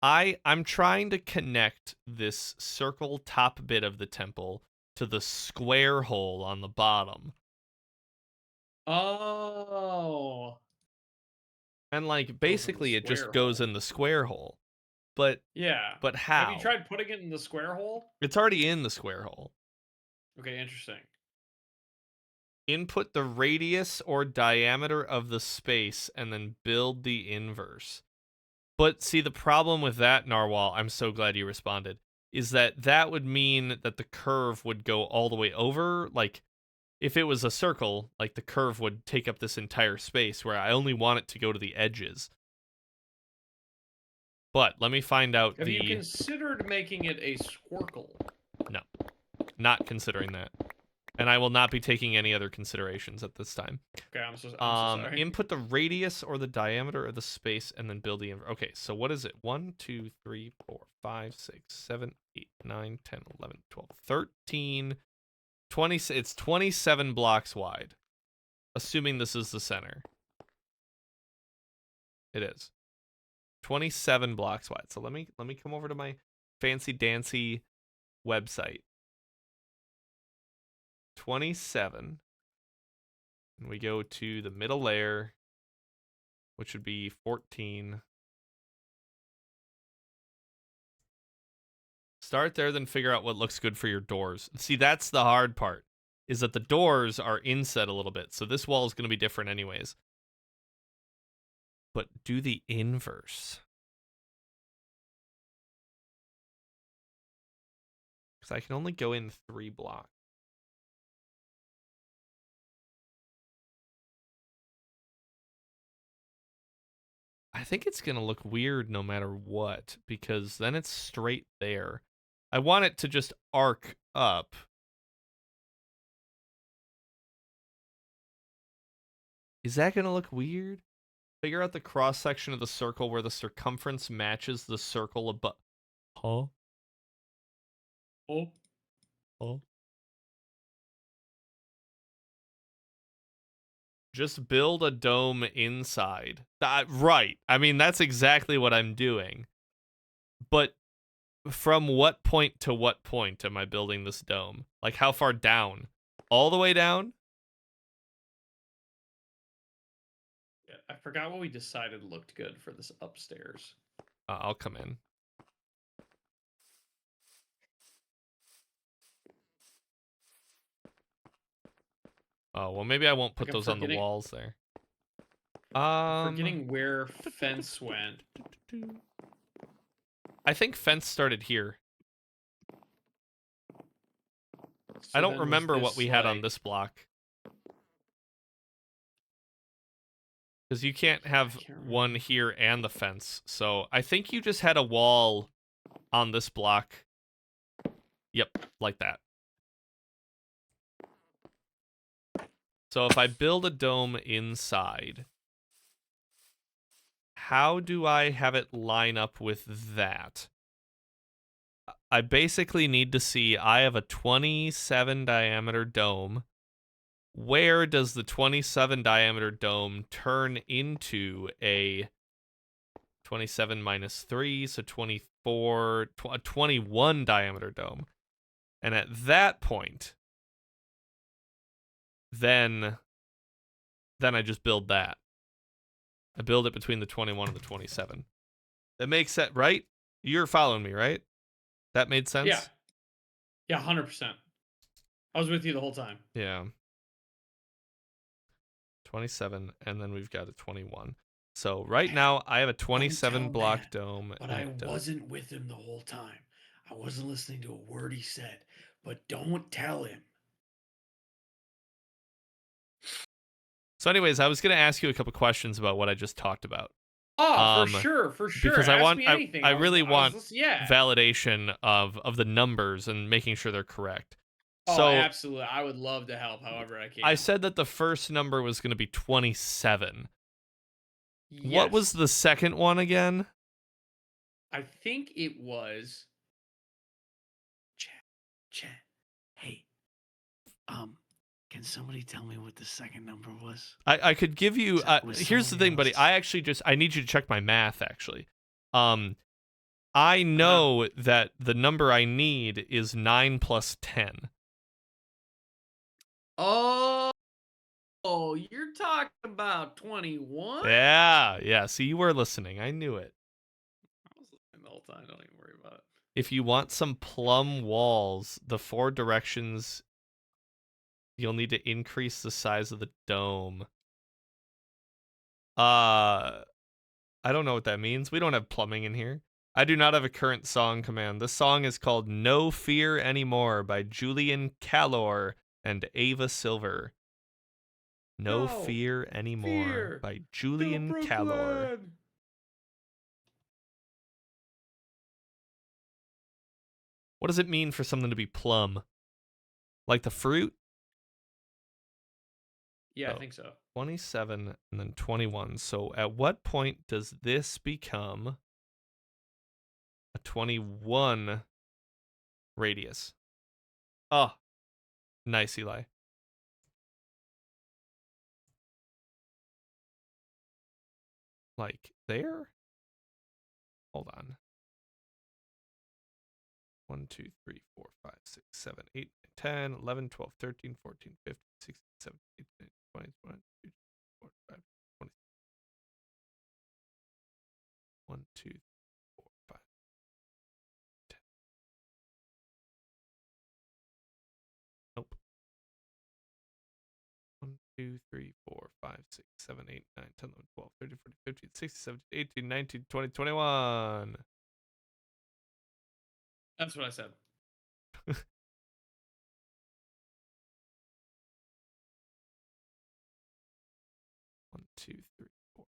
Speaker 1: I'm trying to connect this circle top bit of the temple to the square hole on the bottom.
Speaker 2: Oh.
Speaker 1: And like
Speaker 2: Goes in the
Speaker 1: basically it just
Speaker 2: square
Speaker 1: goes
Speaker 2: hole.
Speaker 1: in the square hole. But
Speaker 2: Yeah.
Speaker 1: how?
Speaker 2: Have you tried putting it in the square hole?
Speaker 1: It's already in the square hole.
Speaker 2: Okay, interesting.
Speaker 1: Input the radius or diameter of the space and then build the inverse. But see, the problem with that, Narwhal, I'm so glad you responded, is that would mean that the curve would go all the way over. Like, if it was a circle, like the curve would take up this entire space where I only want it to go to the edges. But let me find out
Speaker 2: Have you considered making it a squircle?
Speaker 1: No, not considering that. And I will not be taking any other considerations at this time.
Speaker 2: Okay, I'm so sorry.
Speaker 1: Input the radius or the diameter of the space and then build the okay, so what is it? 1, 2, 3, 4, 5, 6, 7, 8, 9, 10, 11, 12, 13, 20. It's 27 blocks wide. Assuming this is the center. It is. 27 blocks wide. So let me come over to my fancy dancy website. 27. And we go to the middle layer, which would be 14. Start there, then figure out what looks good for your doors. See, that's the hard part, is that the doors are inset a little bit. So this wall is going to be different anyways. But do the inverse. Because I can only go in 3 blocks. I think it's going to look weird no matter what, because then it's straight there. I want it to just arc up. Is that going to look weird? Figure out the cross section of the circle where the circumference matches the circle above. Huh?
Speaker 2: Oh.
Speaker 1: Oh. Just build a dome inside. Right. I mean, that's exactly what I'm doing. But from what point to what point am I building this dome? Like, how far down? All the way down?
Speaker 2: Yeah, I forgot what we decided looked good for this upstairs.
Speaker 1: I'll come in. Oh, well, maybe I won't put those on the walls there.
Speaker 2: Forgetting where fence went.
Speaker 1: I think fence started here.
Speaker 2: So
Speaker 1: I don't remember what we had on
Speaker 2: like...
Speaker 1: this block. Because you can't have one here and the fence. So I think you just had a wall on this block. Yep, like that. So if I build a dome inside, how do I have it line up with that? I basically need to see I have a 27 diameter dome. Where does the 27 diameter dome turn into a 27 minus 3, so 24, a 21 diameter dome? And at that point, then I just build that. I build it between the 21 and the 27. That makes sense, right? You're following me, right? That made sense?
Speaker 2: Yeah. Yeah, 100%. I was with you the whole time.
Speaker 1: Yeah. 27, and then we've got a 21. So right now I have a 27 block
Speaker 2: Matt,
Speaker 1: dome.
Speaker 2: but
Speaker 1: and
Speaker 2: I
Speaker 1: it does.
Speaker 2: wasn't with him the whole time. I wasn't listening to a word he said. But don't tell him.
Speaker 1: So, anyways, I was gonna ask you a couple questions about what I just talked about.
Speaker 2: Oh, for sure.
Speaker 1: Because I
Speaker 2: Ask
Speaker 1: want,
Speaker 2: me anything.
Speaker 1: I really want
Speaker 2: yeah.
Speaker 1: validation of the numbers and making sure they're correct.
Speaker 2: Oh,
Speaker 1: So
Speaker 2: absolutely. I would love to help however I can.
Speaker 1: I said that the first number was going to be 27.
Speaker 2: Yes.
Speaker 1: What was the second one again?
Speaker 2: I think it was. Chat. Hey. Can somebody tell me what the second number was?
Speaker 1: I could give you. Here's the thing, buddy. I need you to check my math. Actually, I know that the number I need is 9 plus 10.
Speaker 2: Oh, you're talking about 21?
Speaker 1: Yeah. See, you were listening. I knew it.
Speaker 2: I was listening the whole time. Don't even worry about it.
Speaker 1: If you want some plumb walls, the 4 directions, you'll need to increase the size of the dome. I don't know what that means. We don't have plumbing in here. I do not have a current song command. This song is called No Fear Anymore by Julian Calor and Ava Silver. No Fear Anymore by Julian Calor. What does it mean for something to be plum? Like the fruit?
Speaker 2: Yeah, I think so.
Speaker 1: 27 and then 21. So at what point does this become a 21 radius? Oh, nice, Eli. Like there? Hold on. 1, 2, 3, 4, 5, 6, 7, 8, 9, 10, 11, 12, 13, 14, 15, 16, 17, 18, 19, 20, 21, 22, 25, 20. 1, 2, 3, 4, 5, 10. Nope. 1, 2, 3, 4, 5, 6, 7, 8, 9, 10, 11, 12, 13, 14, 15, 16, 17, 18, 19, 20, 21.
Speaker 2: That's what I said.
Speaker 1: 1, 2, 3, 4,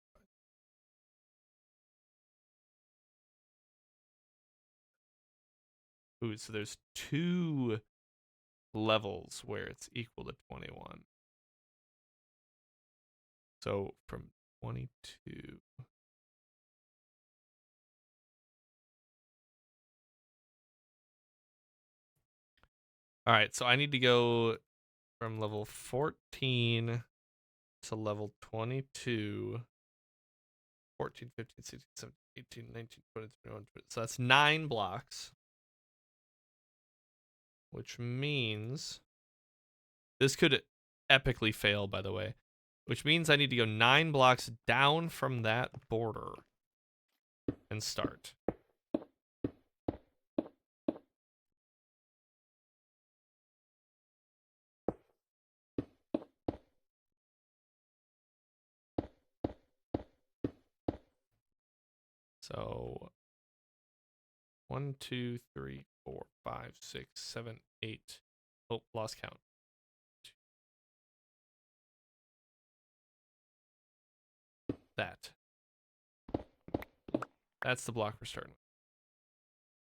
Speaker 1: 5. Ooh, so there's 2 levels where it's equal to 21. So from 22. All right, so I need to go from level 14 to level 22. 14, 15, 16, 17, 18, 19, 20, 21, 20. So that's 9 blocks. Which means this could epically fail, by the way. Which means I need to go 9 blocks down from that border and start. So 1, 2, 3, 4, 5, 6, 7, 8. Oh, lost count. That. That's the block we're starting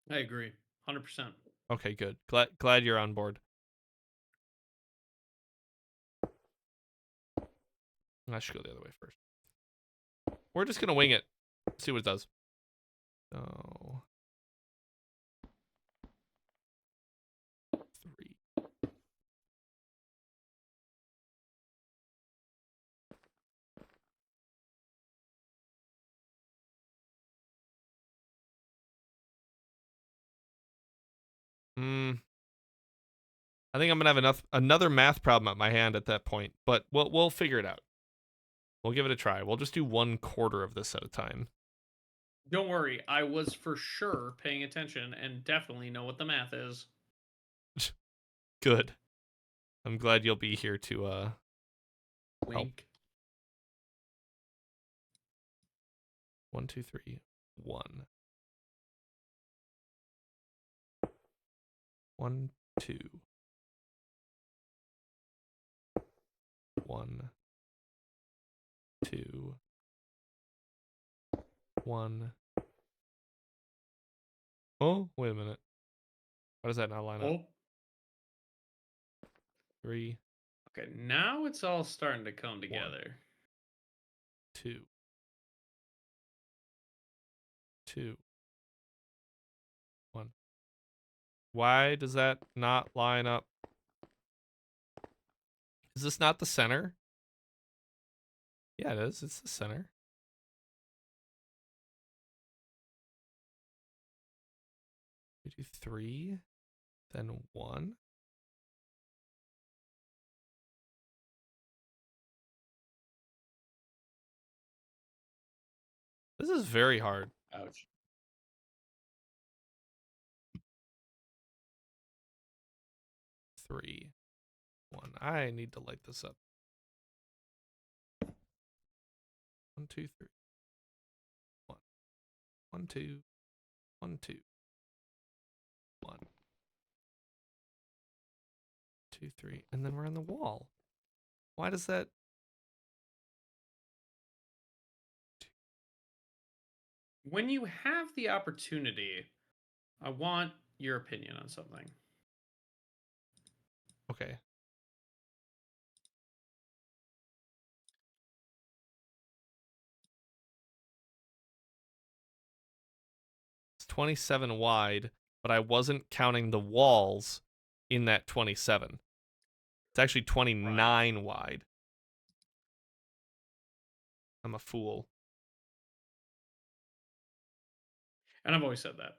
Speaker 1: with.
Speaker 2: I agree. 100%.
Speaker 1: Okay, good. Glad you're on board. I should go the other way first. We're just gonna wing it. See what it does. So 3. I think I'm gonna have another math problem at my hand at that point, but we'll figure it out. We'll give it a try. We'll just do 1/4 of this at a time.
Speaker 2: Don't worry. I was for sure paying attention and definitely know what the math is.
Speaker 1: Good. I'm glad you'll be here to
Speaker 2: Wink.
Speaker 1: 1, 2, 3, 1. 1, 2. 1, 2. 1. Oh, wait a minute. Why does that not line up?
Speaker 2: Oh,
Speaker 1: 3,
Speaker 2: okay. Now it's all starting to come together.
Speaker 1: 2. 2. 1. Why does that not line up? Is this not the center? Yeah, it is. It's the center. We do 3, then 1. This is very hard.
Speaker 2: Ouch.
Speaker 1: Three, 1. I need to light this up. 1, 2, 3. 1. 1, 2. 1, 2. 1. 2, 3. And then we're on the wall. Why does that?
Speaker 2: When you have the opportunity, I want your opinion on something.
Speaker 1: Okay. It's 27 wide, but I wasn't counting the walls in that 27. It's actually 29 wide. I'm a fool.
Speaker 2: And I've always said that.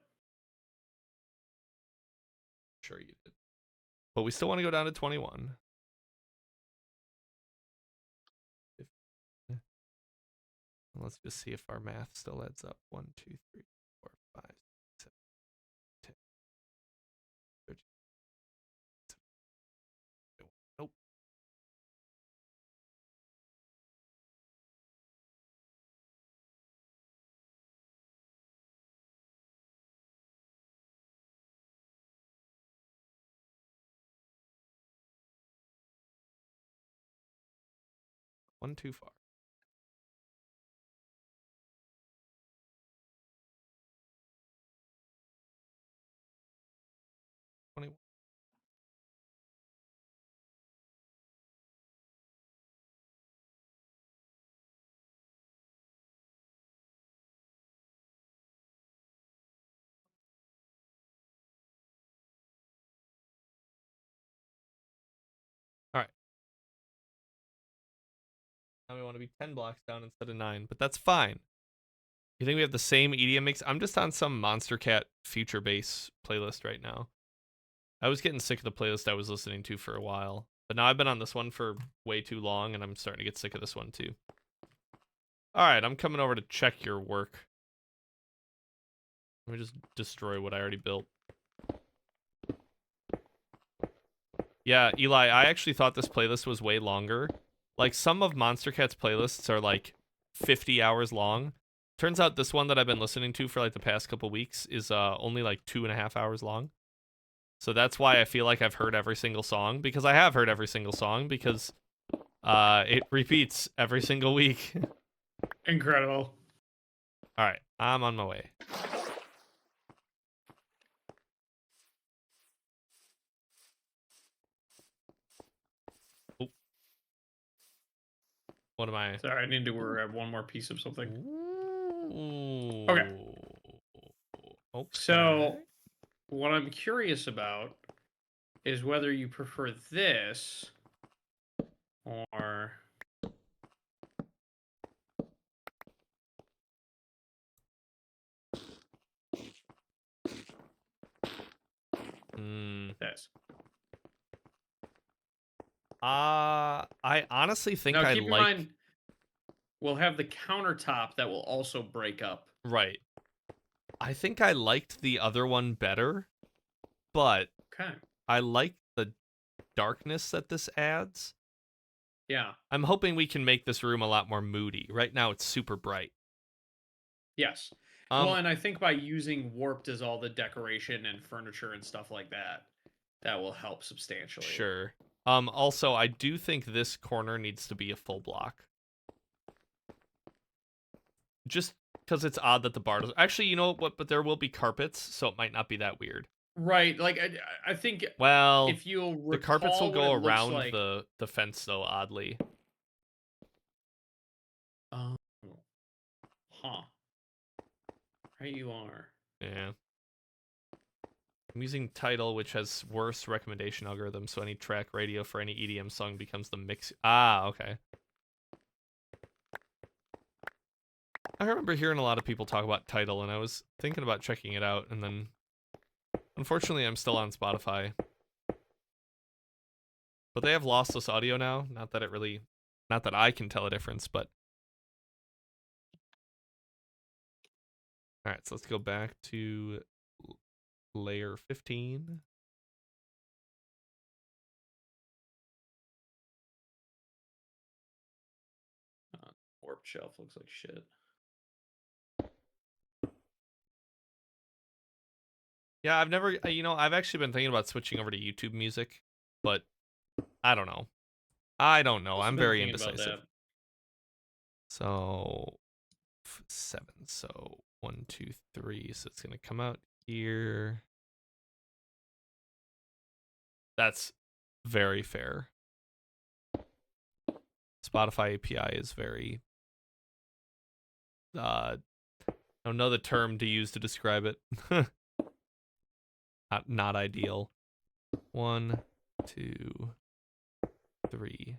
Speaker 1: Sure you did. But we still want to go down to 21. Let's just see if our math still adds up. 1, 2, 3, 4, 5, 6, 7, 10, 13. Nope. One too far. 21. All right. Now we want to be 10 blocks down instead of 9, but that's fine. You think we have the same EDM mix? I'm just on some Monster Cat Future Bass playlist right now. I was getting sick of the playlist I was listening to for a while, but now I've been on this one for way too long, and I'm starting to get sick of this one too. All right, I'm coming over to check your work. Let me just destroy what I already built. Yeah, Eli, I actually thought this playlist was way longer. Like, some of Monster Cat's playlists are like 50 hours long. Turns out this one that I've been listening to for like the past couple weeks is only like 2.5 hours long. So that's why I feel like I've heard every single song, because I have heard every single song, because it repeats every single week.
Speaker 2: Incredible.
Speaker 1: All right, I'm on my way. Oh. What am I?
Speaker 2: Sorry, I need to grab one more piece of something.
Speaker 1: Ooh.
Speaker 2: Okay.
Speaker 1: Okay.
Speaker 2: So, what I'm curious about is whether you prefer this or this.
Speaker 1: I honestly think
Speaker 2: Now,
Speaker 1: I
Speaker 2: keep in
Speaker 1: like.
Speaker 2: mind, we'll have the countertop that will also break up.
Speaker 1: Right. I think I liked the other one better, but
Speaker 2: Okay.
Speaker 1: I like the darkness that this adds.
Speaker 2: Yeah.
Speaker 1: I'm hoping we can make this room a lot more moody. Right now it's super bright.
Speaker 2: Yes. Well, and I think by using warped as all the decoration and furniture and stuff like that, that will help substantially.
Speaker 1: Sure. Also, I do think this corner needs to be a full block. Just because it's odd that the bar does. Actually, you know what? But there will be carpets, so it might not be that weird.
Speaker 2: Right. Like, I think
Speaker 1: Well,
Speaker 2: if you'll recall
Speaker 1: the carpets will
Speaker 2: what
Speaker 1: go
Speaker 2: it looks
Speaker 1: around
Speaker 2: like...
Speaker 1: the fence, though, oddly.
Speaker 2: Oh. Huh. Right you are.
Speaker 1: Yeah. I'm using Tidal, which has worse recommendation algorithm, so any track radio for any EDM song becomes the mix. Ah, okay. I remember hearing a lot of people talk about Tidal, and I was thinking about checking it out, and then unfortunately I'm still on Spotify. But they have lossless audio now. Not that I can tell a difference, but all right, so let's go back to layer 15.
Speaker 2: Warped shelf looks like shit.
Speaker 1: Yeah, I've actually been thinking about switching over to YouTube Music, but I don't know. I'm very indecisive. So 7. So 1, 2, 3. So it's gonna come out here. That's very fair. Spotify API is very I don't know the term to use to describe it. not ideal. 1, 2, 3.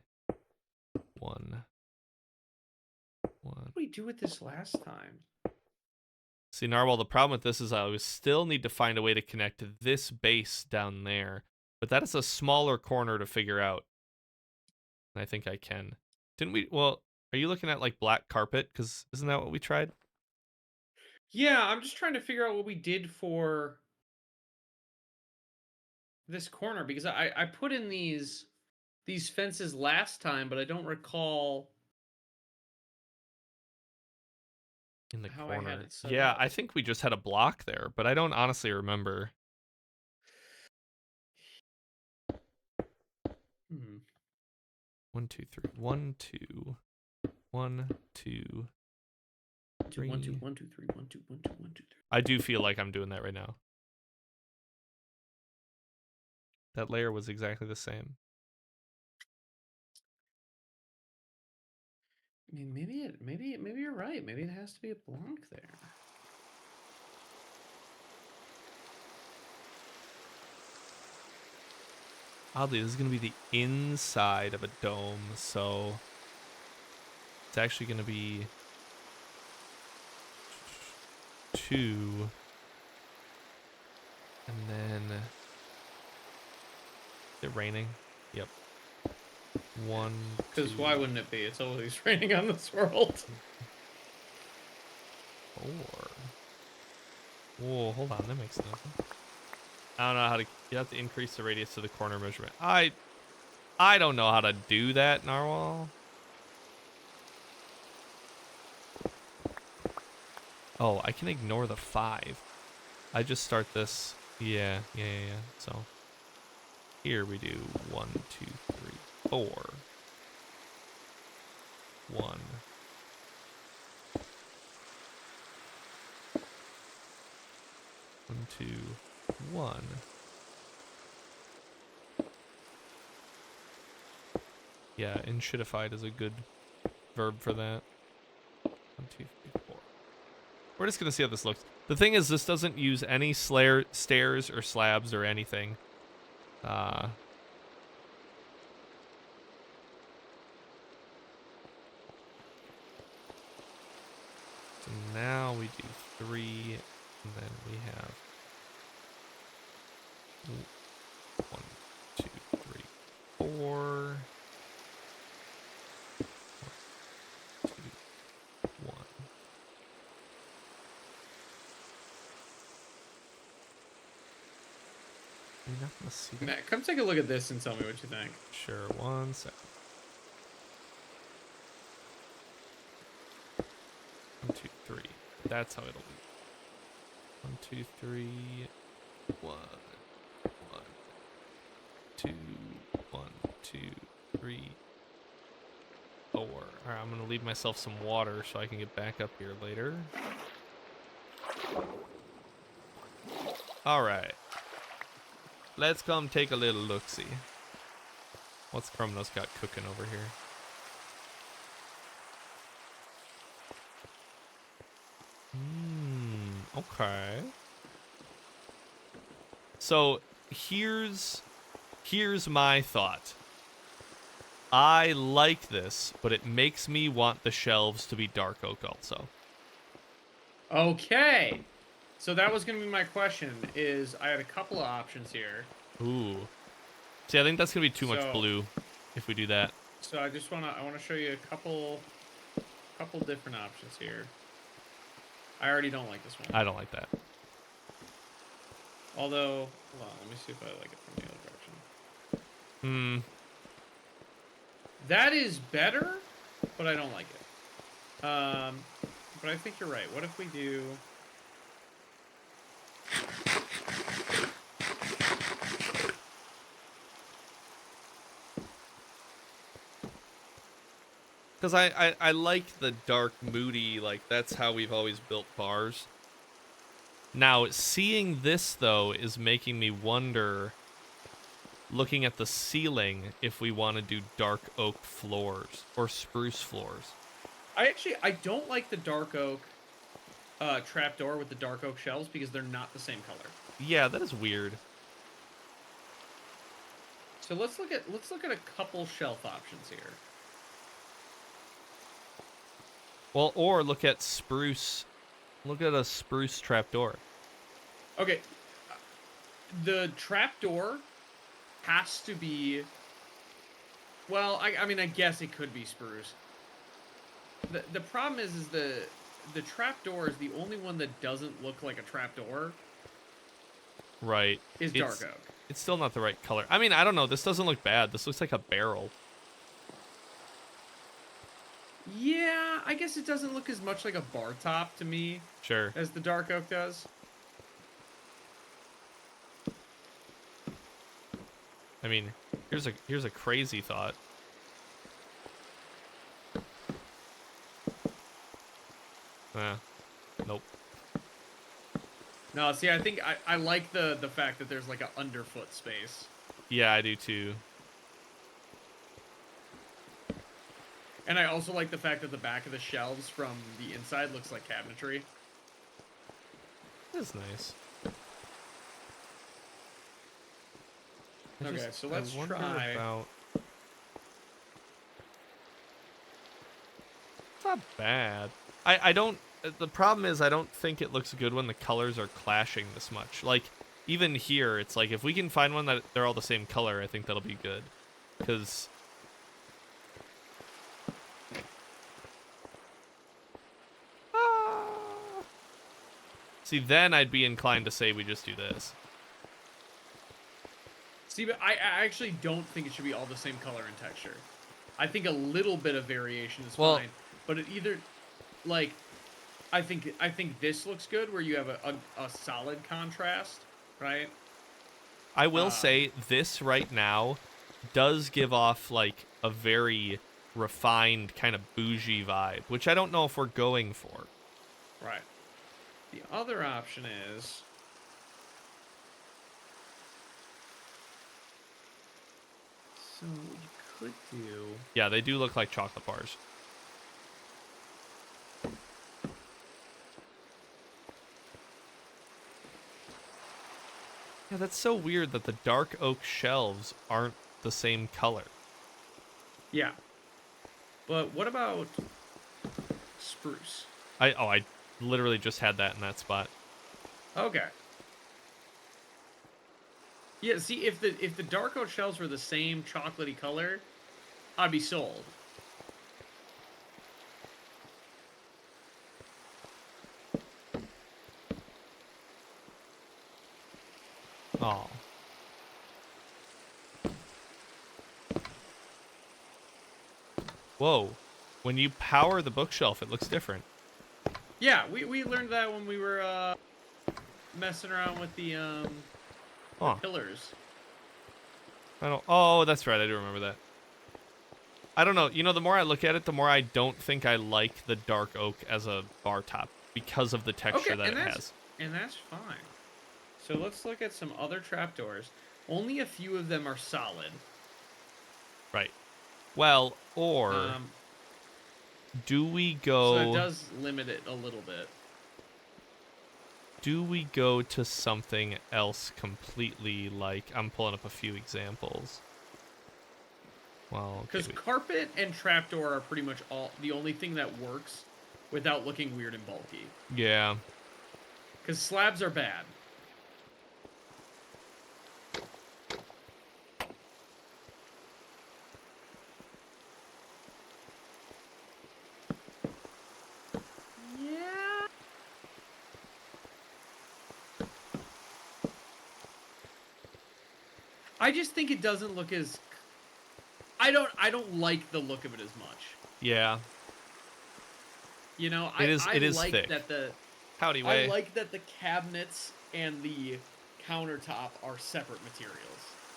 Speaker 1: 1.
Speaker 2: What did we do with this last time?
Speaker 1: See, Narwhal, the problem with this is I would still need to find a way to connect this base down there. But that is a smaller corner to figure out. And I think I can. Didn't we? Well, are you looking at like black carpet? Because isn't that what we tried?
Speaker 2: Yeah, I'm just trying to figure out what we did for this corner. Because I put in these fences last time, but I don't recall...
Speaker 1: In the
Speaker 2: how
Speaker 1: corner.
Speaker 2: I had it set
Speaker 1: Yeah,
Speaker 2: up.
Speaker 1: I think we just had a block there, but I don't honestly remember. 1, 2, 3. 1, 2. 1, 2. 3.
Speaker 2: 1, 2, 1, 2, 3. 1, 2, 1, 2, 1, 2, 3.
Speaker 1: I do feel like I'm doing that right now. That layer was exactly the same.
Speaker 2: I mean, maybe you're right. Maybe it has to be a block there.
Speaker 1: Oddly, this is going to be the inside of a dome, so it's actually going to be 2. And then... Is it raining? Yep. 1,
Speaker 2: Because
Speaker 1: 2,
Speaker 2: why wouldn't it be? It's always raining on this world.
Speaker 1: 4. Whoa, hold on, that makes no sense. I don't know how to... You have to increase the radius to the corner measurement. I don't know how to do that, Narwhal. Oh, I can ignore the 5. I just start this. Yeah. So here we do 1, 2, 3, 4. 1. 1, 2, 1. Yeah, enshittified is a good verb for that. 1, 2, 3, 4. We're just gonna see how this looks. The thing is, this doesn't use any stairs or slabs or anything. So now we do 3, and then we have 1, 2, 3, 4. 1, 2, 1. You're not gonna see that.
Speaker 2: Matt, come take a look at this and tell me what you think.
Speaker 1: Sure, 1 second. 1, 2, 3. That's how it'll be. 1, 2, 3. 1, 1, 2, 1, 2, 3, 4. All right, I'm gonna leave myself some water so I can get back up here later. All right. Let's come take a little look-see. What's Crumnose got cooking over here? Okay. So here's my thought. I like this, but it makes me want the shelves to be dark oak also.
Speaker 2: Okay. So that was going to be my question, is I had a couple of options here.
Speaker 1: Ooh. See, I think that's going to be too much
Speaker 2: So-
Speaker 1: blue if we do that.
Speaker 2: So I want to show you a couple different options here. I already don't like this one.
Speaker 1: I don't like that.
Speaker 2: Although, hold on, let me see if I like it from the other direction. That is better, but I don't like it. But I think you're right. What if we do...
Speaker 1: Because I like the dark, moody, like, that's how we've always built bars. Now, seeing this, though, is making me wonder, looking at the ceiling, if we want to do dark oak floors or spruce floors.
Speaker 2: I don't like the dark oak trapdoor with the dark oak shelves because they're not the same color.
Speaker 1: Yeah, that is weird.
Speaker 2: So let's look at a couple shelf options here.
Speaker 1: Well, or look at spruce. Look at a spruce trapdoor.
Speaker 2: Okay, the trapdoor has to be. Well, I mean, I guess it could be spruce. The problem is the trapdoor is the only one that doesn't look like a trapdoor.
Speaker 1: Right.
Speaker 2: Is dark oak.
Speaker 1: It's still not the right color. I mean, I don't know. This doesn't look bad. This looks like a barrel.
Speaker 2: Yeah, I guess it doesn't look as much like a bar top to me.
Speaker 1: Sure.
Speaker 2: As the dark oak does.
Speaker 1: I mean, here's a crazy thought. Nope.
Speaker 2: No, see, I think I like the fact that there's like an underfoot space.
Speaker 1: Yeah, I do too.
Speaker 2: And I also like the fact that the back of the shelves from the inside looks like cabinetry.
Speaker 1: That's nice.
Speaker 2: Okay, so let's try.
Speaker 1: It's not bad. I don't. The problem is I don't think it looks good when the colors are clashing this much. Like, even here, it's like if we can find one that they're all the same color, I think that'll be good. Because... See, then I'd be inclined to say we just do this.
Speaker 2: See, but I actually don't think it should be all the same color and texture. I think a little bit of variation is fine. But it either, like, I think this looks good where you have a solid contrast, right?
Speaker 1: I will say this right now does give off like a very refined kind of bougie vibe, which I don't know if we're going for.
Speaker 2: Right. The other option is so what you could do.
Speaker 1: Yeah, they do look like chocolate bars. Yeah, that's so weird that the dark oak shelves aren't the same color.
Speaker 2: Yeah. But what about spruce?
Speaker 1: I literally just had that in that spot.
Speaker 2: Okay. Yeah, see, if the dark oak shells were the same chocolatey color, I'd be sold.
Speaker 1: Oh. Whoa. When you power the bookshelf, it looks different.
Speaker 2: Yeah, we learned that when we were messing around with the pillars.
Speaker 1: I don't. Oh, that's right. I do remember that. I don't know. You know, the more I look at it, the more I don't think I like the dark oak as a bar top because of the texture that it has.
Speaker 2: And that's fine. So let's look at some other trapdoors. Only a few of them are solid.
Speaker 1: Right. Well, or do we go...
Speaker 2: So that does limit it a little bit.
Speaker 1: Do we go to something else completely, like... I'm pulling up a few examples. Well,
Speaker 2: because carpet and trapdoor are pretty much the only thing that works without looking weird and bulky.
Speaker 1: Yeah.
Speaker 2: Because slabs are bad. Yeah. I just think it doesn't look as... I don't like the look of it as much.
Speaker 1: Yeah.
Speaker 2: You know,
Speaker 1: it is
Speaker 2: like
Speaker 1: thick.
Speaker 2: That the
Speaker 1: Howdy way.
Speaker 2: I like that the cabinets and the countertop are separate materials,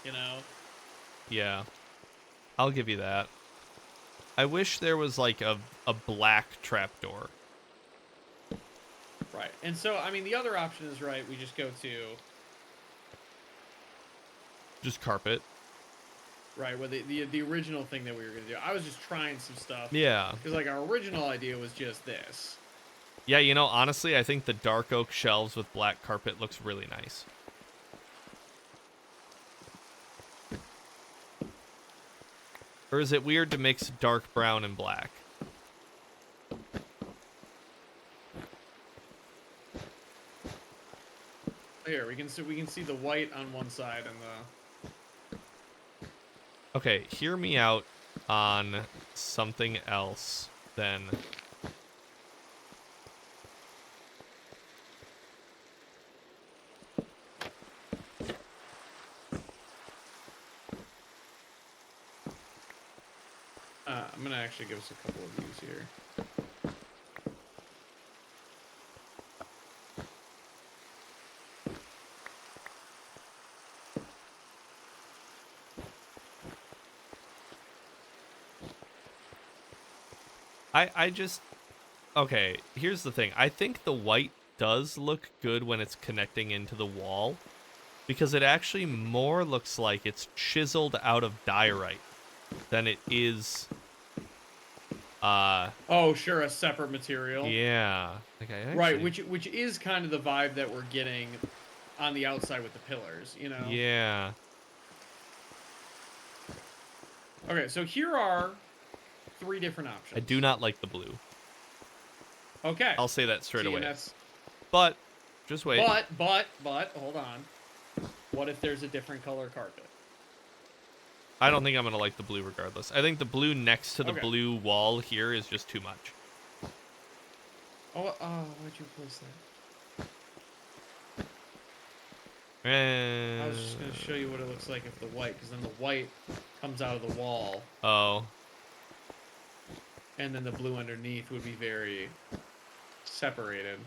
Speaker 2: you know?
Speaker 1: Yeah. I'll give you that. I wish there was like a black trapdoor.
Speaker 2: Right. And so, I mean, the other option is, right, we just go to...
Speaker 1: Just carpet.
Speaker 2: Right, well, the original thing that we were going to do. I was just trying some stuff.
Speaker 1: Yeah.
Speaker 2: Because, like, our original idea was just this.
Speaker 1: Yeah, you know, honestly, I think the dark oak shelves with black carpet looks really nice. Or is it weird to mix dark brown and black?
Speaker 2: Here, we can see the white on one side and the...
Speaker 1: Okay, hear me out on something else then.
Speaker 2: I'm going to actually give us a couple of these here.
Speaker 1: I just... Okay, here's the thing. I think the white does look good when it's connecting into the wall, because it actually more looks like it's chiseled out of diorite than it is...
Speaker 2: Oh, sure, a separate material.
Speaker 1: Yeah. Okay, actually,
Speaker 2: right, which is kind of the vibe that we're getting on the outside with the pillars, you know?
Speaker 1: Yeah.
Speaker 2: Okay, so here are 3 different options.
Speaker 1: I do not like the blue.
Speaker 2: Okay.
Speaker 1: I'll say that straight
Speaker 2: See,
Speaker 1: away.
Speaker 2: That's...
Speaker 1: But, just wait.
Speaker 2: But, hold on. What if there's a different color carpet?
Speaker 1: I don't think I'm going to like the blue regardless. I think the blue next to the
Speaker 2: Okay.
Speaker 1: blue wall here is just too much.
Speaker 2: Oh, why'd you place that? I was just going to show you what it looks like if the white, because then the white comes out of the wall,
Speaker 1: Oh.
Speaker 2: and then the blue underneath would be very separated.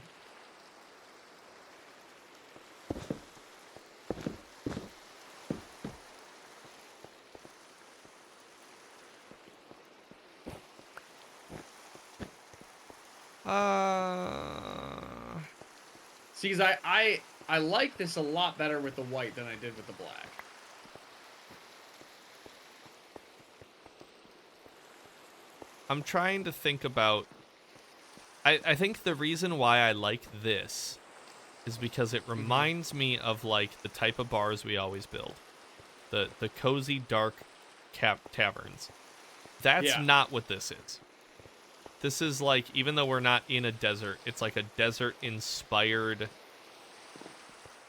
Speaker 2: See, because I like this a lot better with the white than I did with the black.
Speaker 1: I'm trying to think about... I think the reason why I like this is because it reminds me of, like, the type of bars we always build. The cozy, dark taverns. That's not what this is. This is like, even though we're not in a desert, it's like a desert-inspired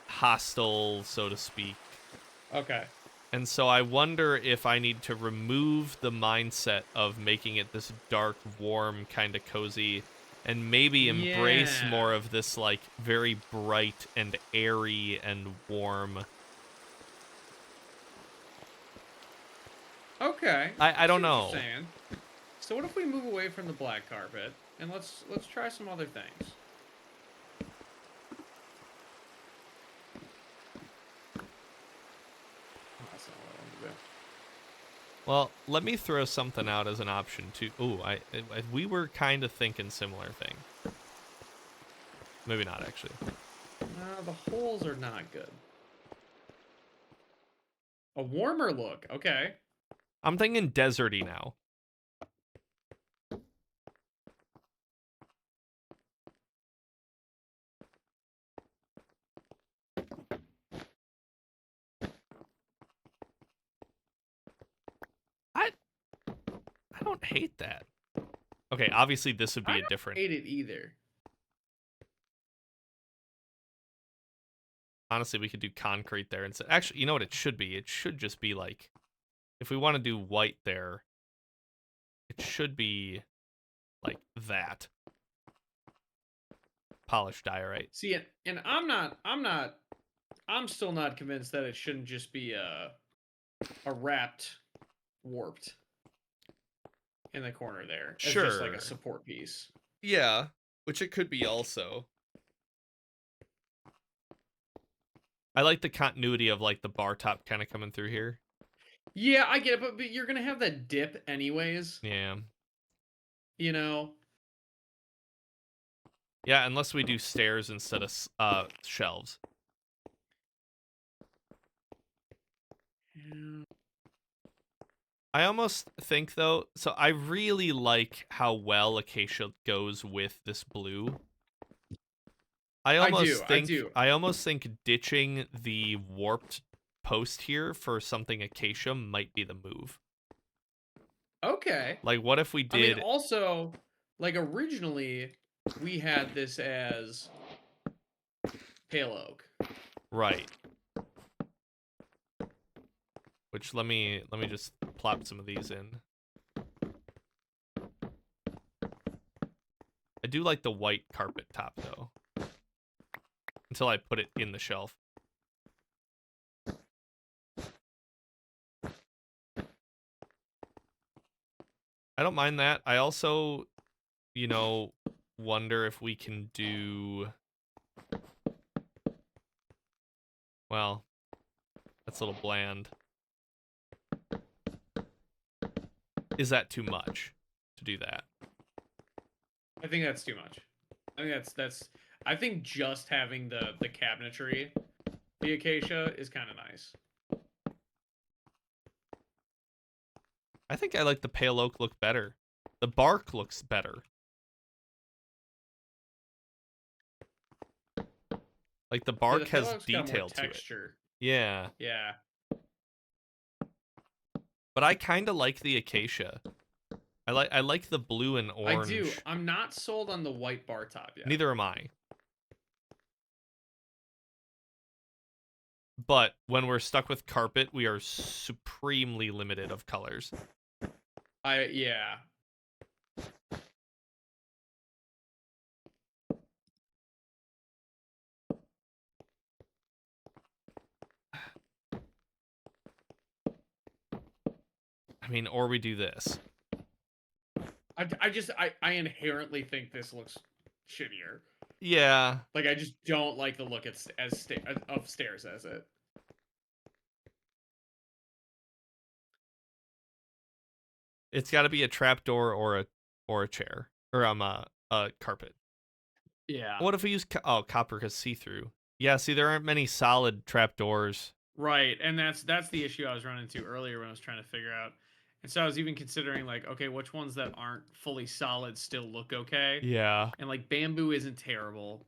Speaker 1: hostel, so to speak.
Speaker 2: Okay.
Speaker 1: And so I wonder if I need to remove the mindset of making it this dark, warm, kind of cozy, and maybe embrace more of this, like, very bright and airy and warm.
Speaker 2: Okay.
Speaker 1: I don't know.
Speaker 2: Saying. So what if we move away from the black carpet and let's try some other things? That's not what I want to do.
Speaker 1: Well, let me throw something out as an option too. Ooh, we were kind of thinking similar thing. Maybe not actually.
Speaker 2: No, the holes are not good. A warmer look, okay.
Speaker 1: I'm thinking deserty now. I don't hate that. Okay, obviously this would be
Speaker 2: I
Speaker 1: a
Speaker 2: don't
Speaker 1: different.
Speaker 2: hate it either.
Speaker 1: Honestly, we could do concrete there instead. Actually, you know what it should be? It should just be like, if we want to do white there, it should be like that. Polished diorite.
Speaker 2: See, and I'm still not convinced that it shouldn't just be a wrapped warped in the corner there. It's just like a
Speaker 1: Sure.
Speaker 2: support piece.
Speaker 1: Yeah, which it could be also. I like the continuity of like the bar top kind of coming through here.
Speaker 2: Yeah, I get it, but you're gonna have that dip anyways.
Speaker 1: Yeah.
Speaker 2: You know.
Speaker 1: Yeah, unless we do stairs instead of shelves.
Speaker 2: Yeah.
Speaker 1: I almost think though, so I really like how well acacia goes with this blue. I
Speaker 2: do.
Speaker 1: almost think ditching the warped post here for something acacia might be the move.
Speaker 2: Okay.
Speaker 1: Like what if we
Speaker 2: I mean,
Speaker 1: did
Speaker 2: also, like originally, we had this as pale oak.
Speaker 1: right. Which let me just plop some of these in. I do like the white carpet top though. Until I put it in the shelf. I don't mind that. I also, you know, wonder if we can do... Well, that's a little bland. Is that too much to do that?
Speaker 2: I think that's too much. I think that's. I think just having the cabinetry, the acacia is kind of nice.
Speaker 1: I think I like the pale oak look better. The bark looks better. Like the
Speaker 2: Yeah,
Speaker 1: bark
Speaker 2: the pale
Speaker 1: has
Speaker 2: oak's got more
Speaker 1: detail to it.
Speaker 2: texture.
Speaker 1: Yeah.
Speaker 2: Yeah.
Speaker 1: But I kind of like the acacia. I like the blue and orange.
Speaker 2: I do. I'm not sold on the white bar top yet.
Speaker 1: Neither am I. But when we're stuck with carpet, we are supremely limited of colors.
Speaker 2: Yeah.
Speaker 1: I mean, or we do this.
Speaker 2: I inherently think this looks shittier.
Speaker 1: Yeah.
Speaker 2: Like I just don't like the look of stairs as it.
Speaker 1: It's got to be a trapdoor or a chair or a carpet.
Speaker 2: Yeah.
Speaker 1: What if we use copper because see-through? Yeah, see there aren't many solid trapdoors.
Speaker 2: Right, and that's the issue I was running into earlier when I was trying to figure out. And so I was even considering like, okay, which ones that aren't fully solid still look okay?
Speaker 1: Yeah.
Speaker 2: And like bamboo isn't terrible.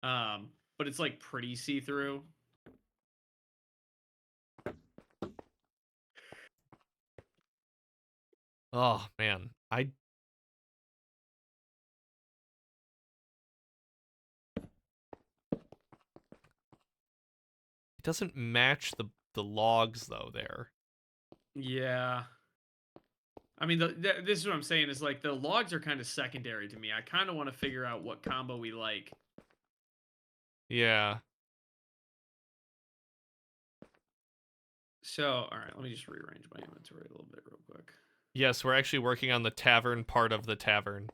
Speaker 2: But it's like pretty see-through.
Speaker 1: Oh man, it doesn't match the logs though there.
Speaker 2: Yeah. I mean, this is what I'm saying is like the logs are kind of secondary to me. I kind of want to figure out what combo we like.
Speaker 1: Yeah.
Speaker 2: So, all right, let me just rearrange my inventory a little bit real quick.
Speaker 1: Yes, we're actually working on the tavern part of the tavern.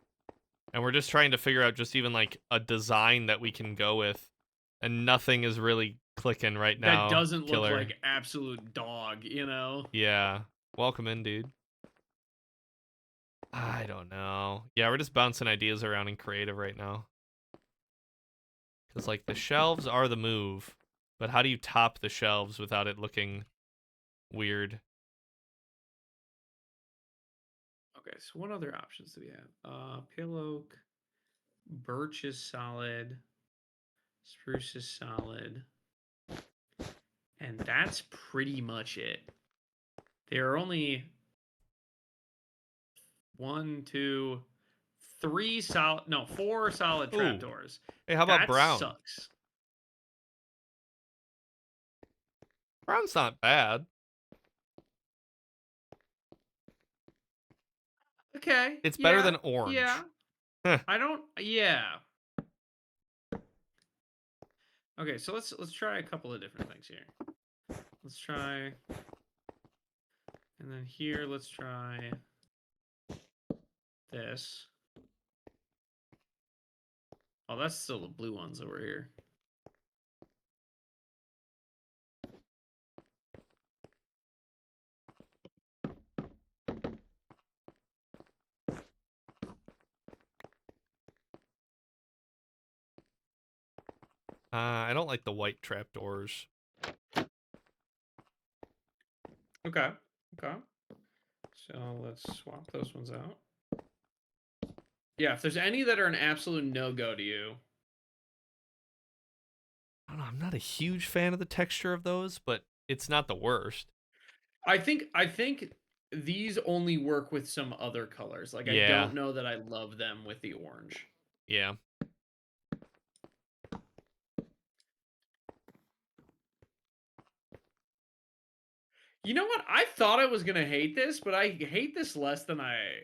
Speaker 1: And we're just trying to figure out just even like a design that we can go with. And nothing is really clicking right now.
Speaker 2: That doesn't look
Speaker 1: Killer.
Speaker 2: like absolute dog, you know?
Speaker 1: Yeah. Welcome in, dude. I don't know. Yeah, we're just bouncing ideas around in creative right now. Because, like, the shelves are the move. But how do you top the shelves without it looking weird?
Speaker 2: Okay, so what other options do we have? Pale oak, birch is solid, spruce is solid, and that's pretty much it. There are only 4 solid
Speaker 1: Ooh.
Speaker 2: trapdoors.
Speaker 1: Hey, how about
Speaker 2: That
Speaker 1: brown?
Speaker 2: sucks.
Speaker 1: Brown's not bad.
Speaker 2: Okay.
Speaker 1: It's better
Speaker 2: yeah,
Speaker 1: than orange.
Speaker 2: Yeah.
Speaker 1: Huh.
Speaker 2: I don't. Yeah. Okay, so let's try a couple of different things here. Let's try, and then here let's try this. Oh, that's still the blue ones over here.
Speaker 1: I don't like the white trapdoors.
Speaker 2: Okay. Okay. So let's swap those ones out. Yeah, if there's any that are an absolute no-go to you.
Speaker 1: I don't know. I'm not a huge fan of the texture of those, but it's not the worst.
Speaker 2: I think these only work with some other colors. Like,
Speaker 1: Yeah.
Speaker 2: I don't know that I love them with the orange.
Speaker 1: Yeah.
Speaker 2: You know what? I thought I was gonna hate this, but I hate this less than I.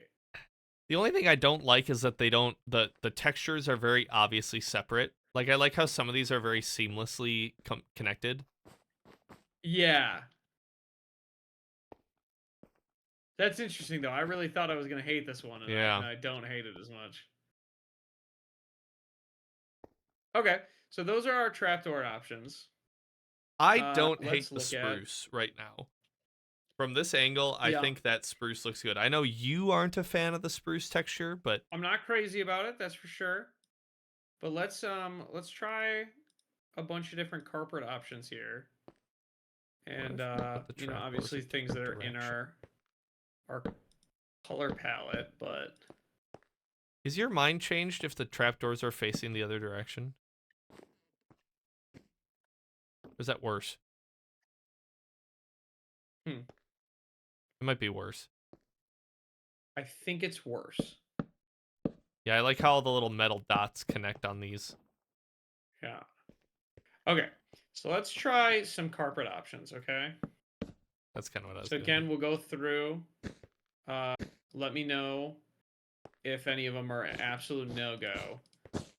Speaker 1: The only thing I don't like is that they don't the textures are very obviously separate. Like I like how some of these are very seamlessly connected.
Speaker 2: Yeah. That's interesting though. I really thought I was gonna hate this one, and
Speaker 1: Yeah.
Speaker 2: I don't hate it as much. Okay, so those are our trapdoor options.
Speaker 1: I don't
Speaker 2: Let's
Speaker 1: hate the
Speaker 2: look at.
Speaker 1: spruce right now. From this angle, I
Speaker 2: Yeah.
Speaker 1: think that spruce looks good. I know you aren't a fan of the spruce texture, but
Speaker 2: I'm not crazy about it, that's for sure. But let's try a bunch of different carpet options here. And
Speaker 1: put the
Speaker 2: you know,
Speaker 1: trapdoors
Speaker 2: obviously
Speaker 1: a
Speaker 2: things that are
Speaker 1: different
Speaker 2: in
Speaker 1: direction?
Speaker 2: our color palette, but
Speaker 1: Is your mind changed if the trapdoors are facing the other direction? Or is that worse?
Speaker 2: Hmm.
Speaker 1: It might be worse.
Speaker 2: I think it's worse.
Speaker 1: Yeah, I like how all the little metal dots connect on these.
Speaker 2: Yeah. Okay. So let's try some carpet options, okay?
Speaker 1: That's kind of what I was
Speaker 2: So
Speaker 1: gonna do.
Speaker 2: again, we'll go through. Let me know if any of them are absolute no-go,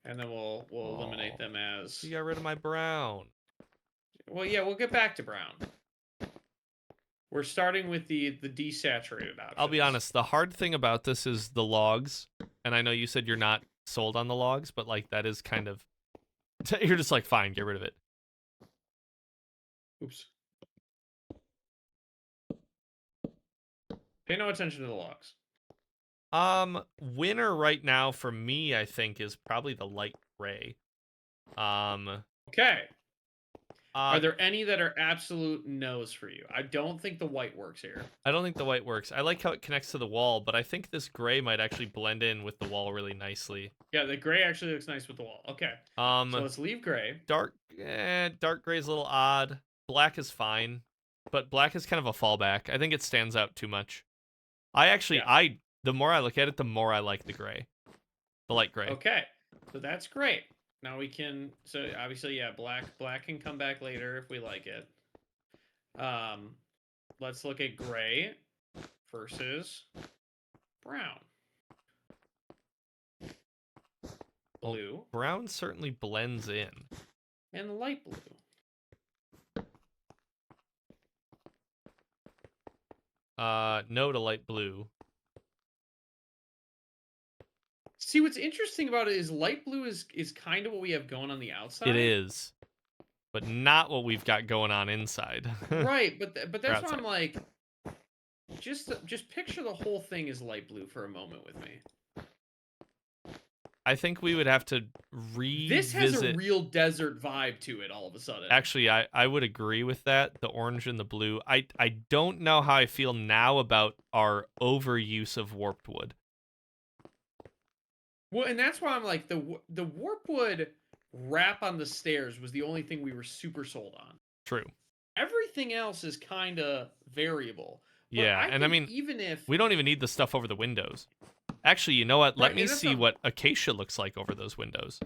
Speaker 2: and then we'll eliminate them as.
Speaker 1: You got rid of my brown.
Speaker 2: Well, yeah, we'll get back to brown. We're starting with the desaturated options.
Speaker 1: I'll be honest, the hard thing about this is the logs. And I know you said you're not sold on the logs, but like that is kind of you're just like, fine, get rid of it.
Speaker 2: Oops. Pay no attention to the logs.
Speaker 1: Winner right now for me, I think, is probably the light gray.
Speaker 2: Okay. Are there any that are absolute no's for you? I don't think the white works here.
Speaker 1: I don't think the white works. I like how it connects to the wall, but I think this gray might actually blend in with the wall really nicely.
Speaker 2: Yeah, the gray actually looks nice with the wall. Okay. So let's leave gray.
Speaker 1: Dark gray is a little odd. Black is fine, but black is kind of a fallback. I think it stands out too much. The more I look at it, the more I like the gray. The light gray.
Speaker 2: Okay. So that's great. Now we can, so obviously, yeah, black can come back later if we like it. Let's look at gray versus brown. Blue.
Speaker 1: Well, brown certainly blends in.
Speaker 2: And light blue.
Speaker 1: No to light blue.
Speaker 2: See, what's interesting about it is light blue is kind of what we have going on the outside.
Speaker 1: It is, but not what we've got going on inside.
Speaker 2: Right, but
Speaker 1: Or
Speaker 2: that's why
Speaker 1: outside.
Speaker 2: I'm like, just picture the whole thing as light blue for a moment with me.
Speaker 1: I think we would have to
Speaker 2: This has a
Speaker 1: revisit.
Speaker 2: real desert vibe to it all of a sudden.
Speaker 1: Actually, I would agree with that. The orange and the blue. I don't know how I feel now about our overuse of warped wood.
Speaker 2: Well, and that's why I'm like the warp wood wrap on the stairs was the only thing we were super sold on.
Speaker 1: True.
Speaker 2: Everything else is kind of variable. But
Speaker 1: Yeah,
Speaker 2: I
Speaker 1: and I
Speaker 2: think
Speaker 1: mean,
Speaker 2: even if
Speaker 1: we don't even need the stuff over the windows. Actually, you know what? Let
Speaker 2: right,
Speaker 1: me
Speaker 2: and that's
Speaker 1: see what acacia looks like over those windows.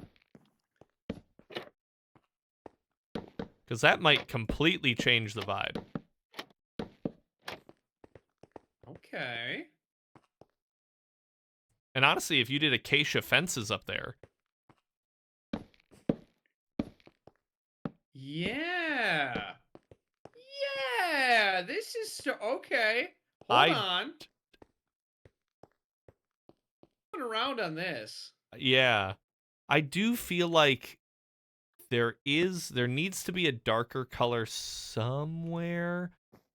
Speaker 1: Because that might completely change the vibe.
Speaker 2: okay.
Speaker 1: And honestly, if you did acacia fences up there.
Speaker 2: Yeah. Yeah, this is okay. Hold
Speaker 1: I
Speaker 2: on. Moving around on this.
Speaker 1: Yeah. I do feel like there needs to be a darker color somewhere,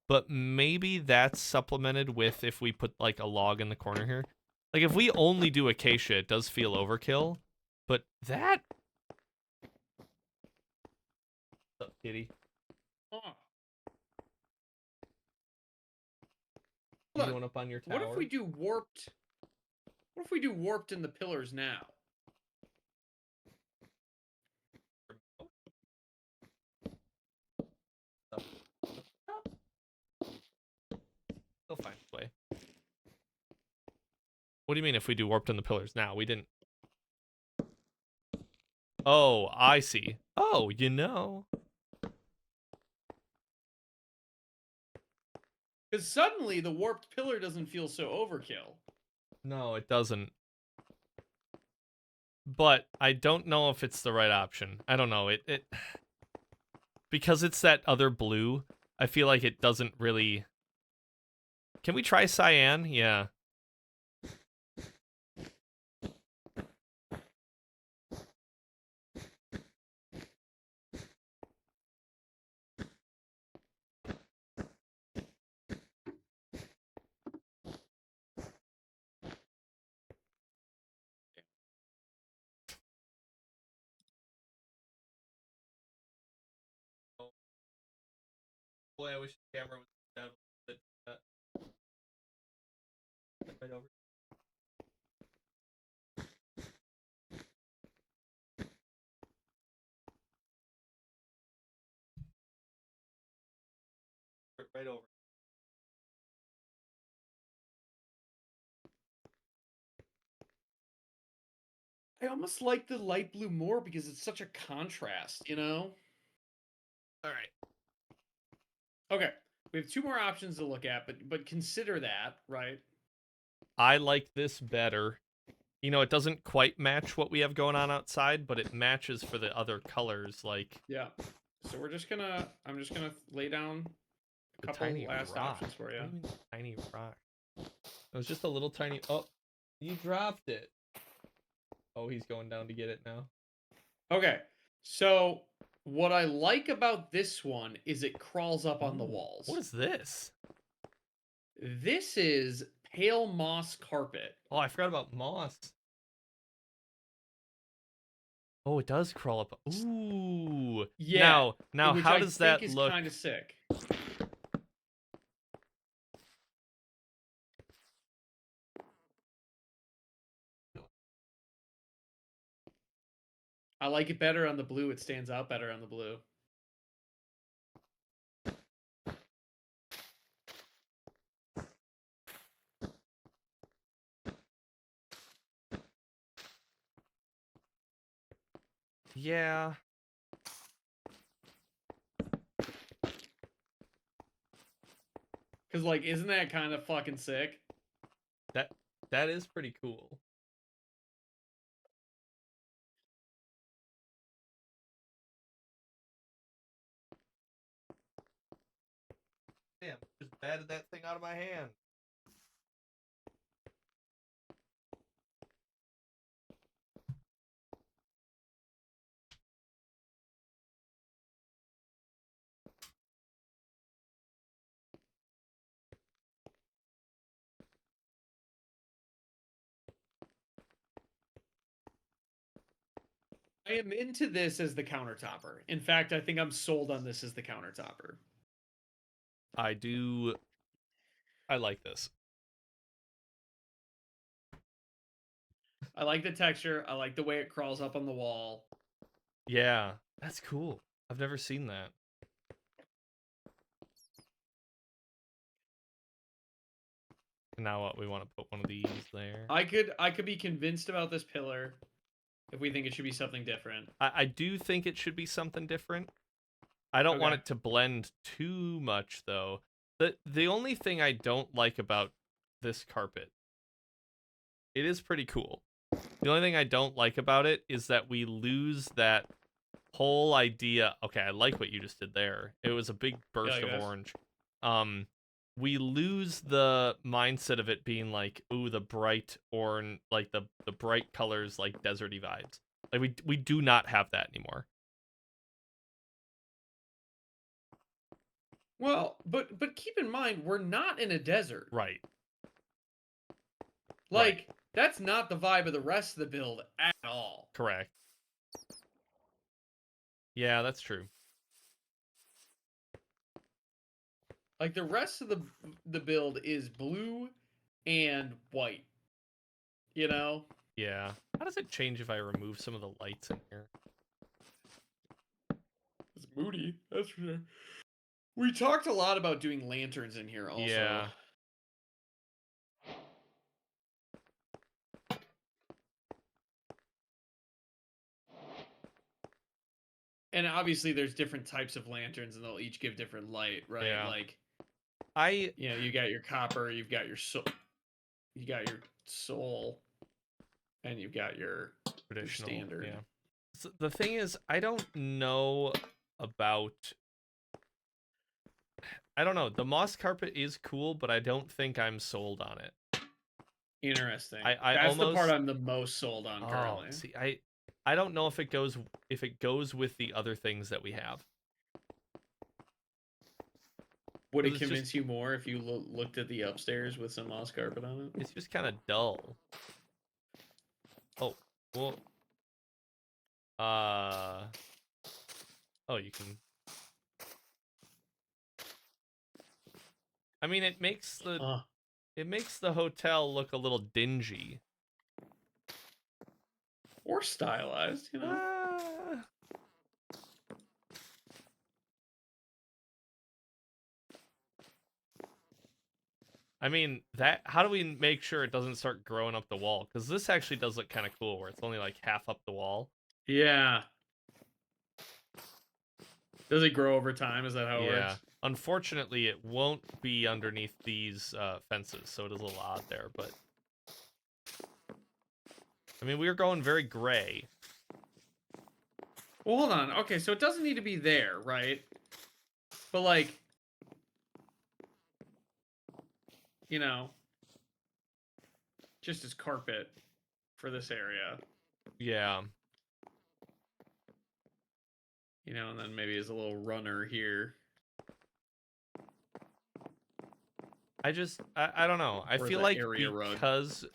Speaker 1: but maybe that's supplemented with if we put like a log in the corner here. Like if we only do acacia, it does feel overkill, but that What's up, kitty?
Speaker 2: Oh.
Speaker 1: You
Speaker 2: Look,
Speaker 1: going up on your tower?
Speaker 2: what if we do warped? What if we do warped in the pillars now?
Speaker 1: He'll find a way. What do you mean if we do warped in the pillars now? We didn't. Oh, I see. Oh, you know.
Speaker 2: Because suddenly the warped pillar doesn't feel so overkill.
Speaker 1: No, it doesn't. But I don't know if it's the right option. I don't know. It because it's that other blue, I feel like it doesn't really. Can we try cyan? Yeah. Boy, I wish the camera was down. Right over. Right over.
Speaker 2: I almost like the light blue more because it's such a contrast, you know?
Speaker 1: All right.
Speaker 2: Okay. We have two more options to look at, but consider that, right?
Speaker 1: I like this better. You know, it doesn't quite match what we have going on outside, but it matches for the other colors, like
Speaker 2: Yeah. So I'm just gonna lay down a
Speaker 1: the
Speaker 2: couple
Speaker 1: tiny
Speaker 2: last
Speaker 1: rock.
Speaker 2: options for you.
Speaker 1: What do you mean, tiny rock? It was just a little tiny. Oh, you dropped it. Oh, he's going down to get it now.
Speaker 2: Okay. So what I like about this one is it crawls up on the
Speaker 1: Ooh,
Speaker 2: walls.
Speaker 1: what is this?
Speaker 2: This is pale moss carpet.
Speaker 1: Oh, I forgot about moss. Oh, it does crawl up. Ooh.
Speaker 2: Yeah.
Speaker 1: Now,
Speaker 2: Which
Speaker 1: how
Speaker 2: I
Speaker 1: does
Speaker 2: think
Speaker 1: that
Speaker 2: is
Speaker 1: look?
Speaker 2: kind of sick. I like it better on the blue. It stands out better on the blue.
Speaker 1: Yeah.
Speaker 2: Cause like, isn't that kind of fucking sick?
Speaker 1: That is pretty cool. Damn, just batted that thing out of my hand.
Speaker 2: I am into this as the countertopper. In fact, I think I'm sold on this as the countertopper.
Speaker 1: I like this.
Speaker 2: I like the texture. I like the way it crawls up on the wall.
Speaker 1: Yeah, that's cool. I've never seen that. Now what? We want to put one of these there.
Speaker 2: I could be convinced about this pillar if we think it should be something different.
Speaker 1: I do think it should be something different. I don't want
Speaker 2: Okay.
Speaker 1: it to blend too much, though. The only thing I don't like about this carpet, it is pretty cool. The only thing I don't like about it is that we lose that whole idea. Okay, I like what you just did there. It was a big burst of orange. We lose the mindset of it being like, ooh, the bright orange, like the bright colors, like deserty vibes. Like we do not have that anymore.
Speaker 2: Well, but keep in mind we're not in a desert.
Speaker 1: Right.
Speaker 2: Like that's not the vibe of the rest of the build at all.
Speaker 1: Correct. Yeah, that's true.
Speaker 2: Like the rest of the build is blue and white. You know?
Speaker 1: Yeah. How does it change if I remove some of the lights in here?
Speaker 2: It's moody, that's for sure. We talked a lot about doing lanterns in here also.
Speaker 1: Yeah.
Speaker 2: And obviously there's different types of lanterns and they'll each give different light, right?
Speaker 1: Yeah.
Speaker 2: Like
Speaker 1: you know,
Speaker 2: you got your copper, you've got your soul, and you've got your
Speaker 1: traditional
Speaker 2: standard.
Speaker 1: Yeah. So the thing is, I don't know. The moss carpet is cool, but I don't think I'm sold on it.
Speaker 2: Interesting.
Speaker 1: That's
Speaker 2: the part I'm the most sold on currently.
Speaker 1: See, I don't know if it goes with the other things that we have.
Speaker 2: Would it convince you more if you looked at the upstairs with some moss carpet on it?
Speaker 1: It's just kind of dull. Oh, well. Oh, you can. I mean, it makes the hotel look a little dingy.
Speaker 2: Or stylized, you know?
Speaker 1: I mean, how do we make sure it doesn't start growing up the wall? Because this actually does look kind of cool, where it's only like half up the wall.
Speaker 2: Yeah. Does it grow over time? Is that how it works?
Speaker 1: Unfortunately, it won't be underneath these fences, so it is a little odd there, but... I mean, we are going very gray.
Speaker 2: Well, hold on. Okay, so it doesn't need to be there, right? But, like... You know... Just as carpet for this area.
Speaker 1: Yeah.
Speaker 2: You know, and then maybe as a little runner here.
Speaker 1: I don't know. I feel like because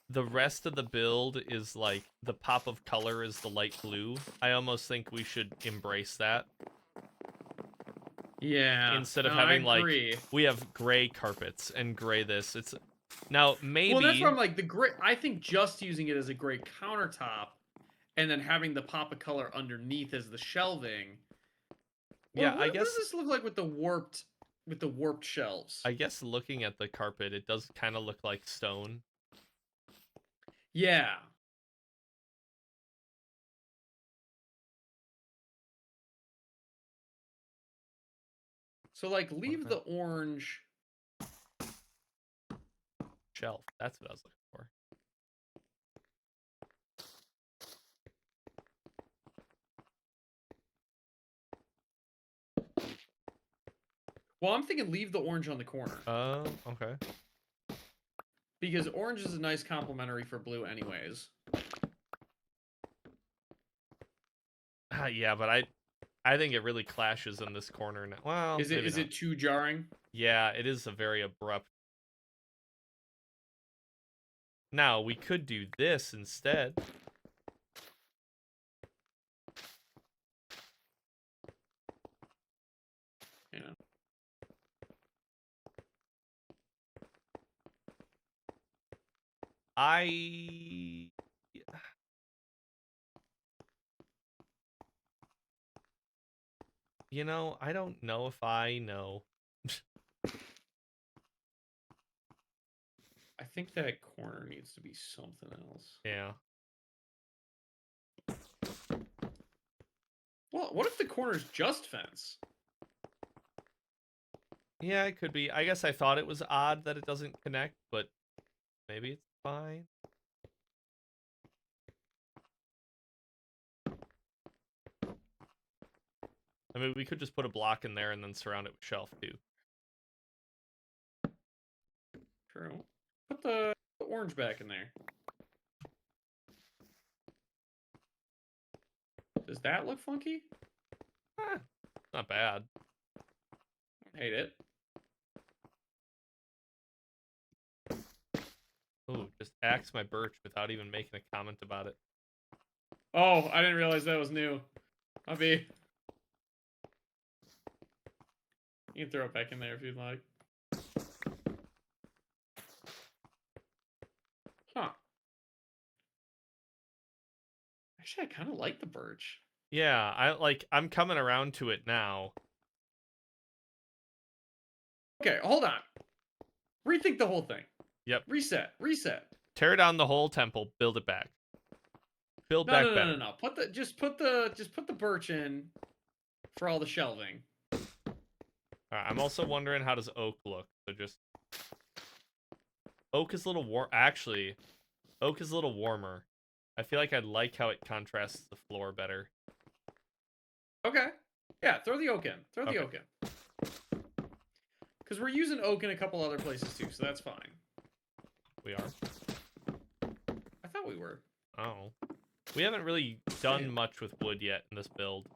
Speaker 1: the rest of the build is like the pop of color is the light blue, I almost think we should embrace that.
Speaker 2: Yeah.
Speaker 1: Instead of having we have gray carpets and gray this. It's now maybe.
Speaker 2: Well, that's why I'm like the gray. I think just using it as a gray countertop, and then having the pop of color underneath as the shelving.
Speaker 1: Yeah,
Speaker 2: I guess. What does this look like with the warped shelves?
Speaker 1: I guess looking at the carpet, it does kind of look like stone.
Speaker 2: Yeah. So, like, leave the orange...
Speaker 1: Shelf. That's what I was looking for.
Speaker 2: Well, I'm thinking leave the orange on the corner.
Speaker 1: Oh, okay.
Speaker 2: Because orange is a nice complementary for blue anyways.
Speaker 1: Yeah, but I think it really clashes in this corner now. Well,
Speaker 2: is it too jarring?
Speaker 1: Yeah, it is a very abrupt. Now, we could do this instead. I I don't know if I know.
Speaker 2: I think that corner needs to be something else.
Speaker 1: Yeah.
Speaker 2: Well, what if the corner's just fence?
Speaker 1: Yeah, it could be. I guess I thought it was odd that it doesn't connect, but maybe it's fine. I mean, we could just put a block in there and then surround it with shelf, too.
Speaker 2: True. Put the orange back in there. Does that look funky?
Speaker 1: Not bad.
Speaker 2: I hate it.
Speaker 1: Ooh, just axe my birch without even making a comment about it.
Speaker 2: Oh, I didn't realize that was new. I'll be. You can throw it back in there if you'd like. Huh. Actually, I kind of like the birch.
Speaker 1: Yeah, I'm coming around to it now.
Speaker 2: Okay, hold on. Rethink the whole thing.
Speaker 1: Yep.
Speaker 2: Reset.
Speaker 1: Tear down the whole temple, build it back. Build back better.
Speaker 2: No. Put the birch in for all the shelving.
Speaker 1: Alright, I'm also wondering, how does oak look? So just oak is a little warm. Actually, oak is a little warmer. I feel like I like how it contrasts the floor better.
Speaker 2: Okay. Yeah, throw the oak in. Throw the oak in. Because we're using oak in a couple other places too, so that's fine.
Speaker 1: We are?
Speaker 2: I thought we were.
Speaker 1: Oh. We haven't really done much with wood yet in this build.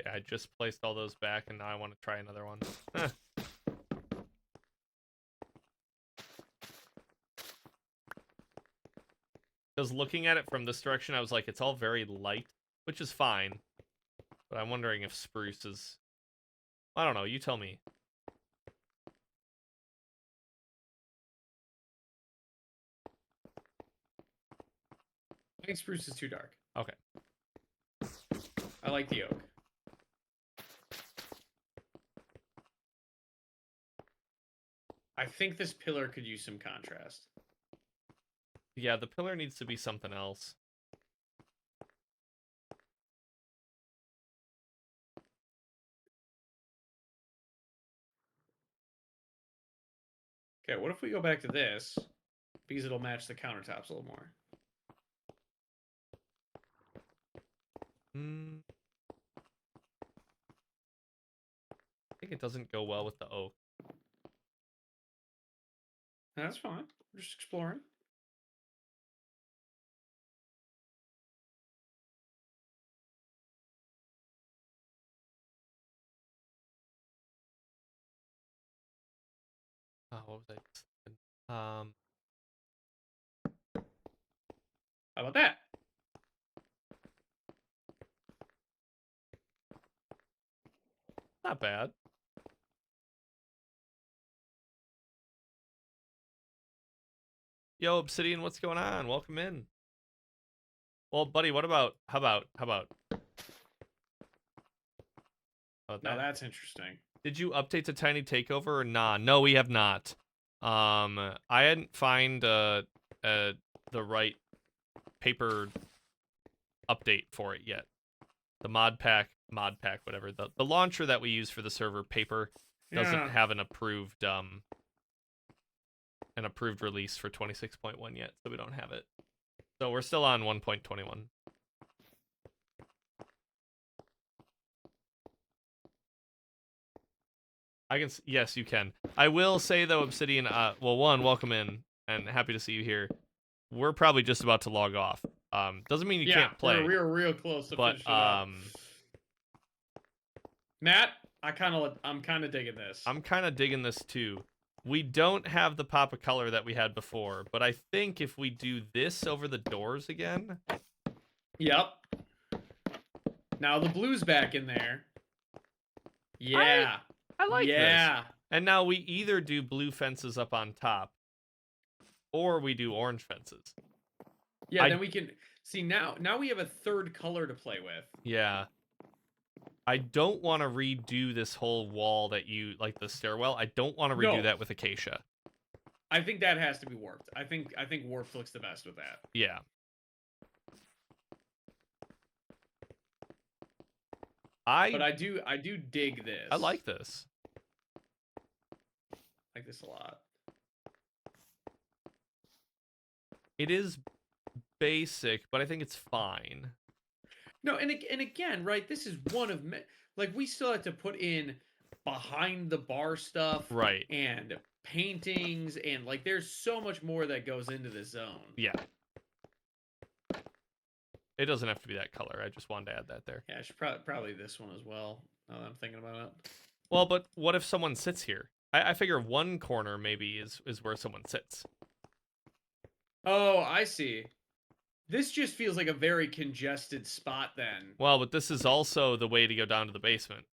Speaker 1: Yeah, I just placed all those back, and now I want to try another one. Because looking at it from this direction, I was like, it's all very light, which is fine. But I'm wondering if spruce is... I don't know, you tell me.
Speaker 2: I think spruce is too dark.
Speaker 1: Okay.
Speaker 2: I like the oak. I think this pillar could use some contrast.
Speaker 1: Yeah, the pillar needs to be something else.
Speaker 2: Okay, what if we go back to this? Because it'll match the countertops a little more.
Speaker 1: I think it doesn't go well with the oak.
Speaker 2: That's fine. We're just exploring.
Speaker 1: Oh, what was I thinking?
Speaker 2: How about that?
Speaker 1: Not bad. Yo, Obsidian, what's going on? Welcome in. Well, buddy, how about
Speaker 2: Now that's interesting.
Speaker 1: Did you update to Tiny Takeover or nah? No, we have not. I hadn't find the right paper update for it yet. The mod pack, whatever. The launcher that we use for the server, paper, doesn't have an approved release for 26.1 yet, so we don't have it. So we're still on 1.21. Yes, you can. I will say though, Obsidian. Well, one, welcome in, and happy to see you here. We're probably just about to log off. Doesn't mean you can't play.
Speaker 2: We're real close to
Speaker 1: but
Speaker 2: finishing up. Matt, I'm kind of digging this.
Speaker 1: I'm kind of digging this too. We don't have the pop of color that we had before, but I think if we do this over the doors again.
Speaker 2: Yep. Now the blue's back in there. Yeah.
Speaker 1: I like this. And now we either do blue fences up on top, or we do orange fences.
Speaker 2: Yeah, then we can see now we have a third color to play with.
Speaker 1: Yeah. I don't want to redo this whole wall that you like the stairwell. I don't want to redo that with acacia.
Speaker 2: I think that has to be warped. I think warped looks the best with that.
Speaker 1: Yeah.
Speaker 2: But I do dig this.
Speaker 1: I like this.
Speaker 2: I like this a lot.
Speaker 1: It is basic, but I think it's fine.
Speaker 2: No, and again, right? This is one of like we still have to put in behind the bar stuff,
Speaker 1: right?
Speaker 2: And paintings, and like there's so much more that goes into this zone.
Speaker 1: Yeah. It doesn't have to be that color. I just wanted to add that there.
Speaker 2: Yeah, I should probably this one as well. Now that I'm thinking about it.
Speaker 1: Well, but what if someone sits here? I figure one corner maybe is where someone sits.
Speaker 2: Oh, I see. This just feels like a very congested spot then.
Speaker 1: Well, but this is also the way to go down to the basement.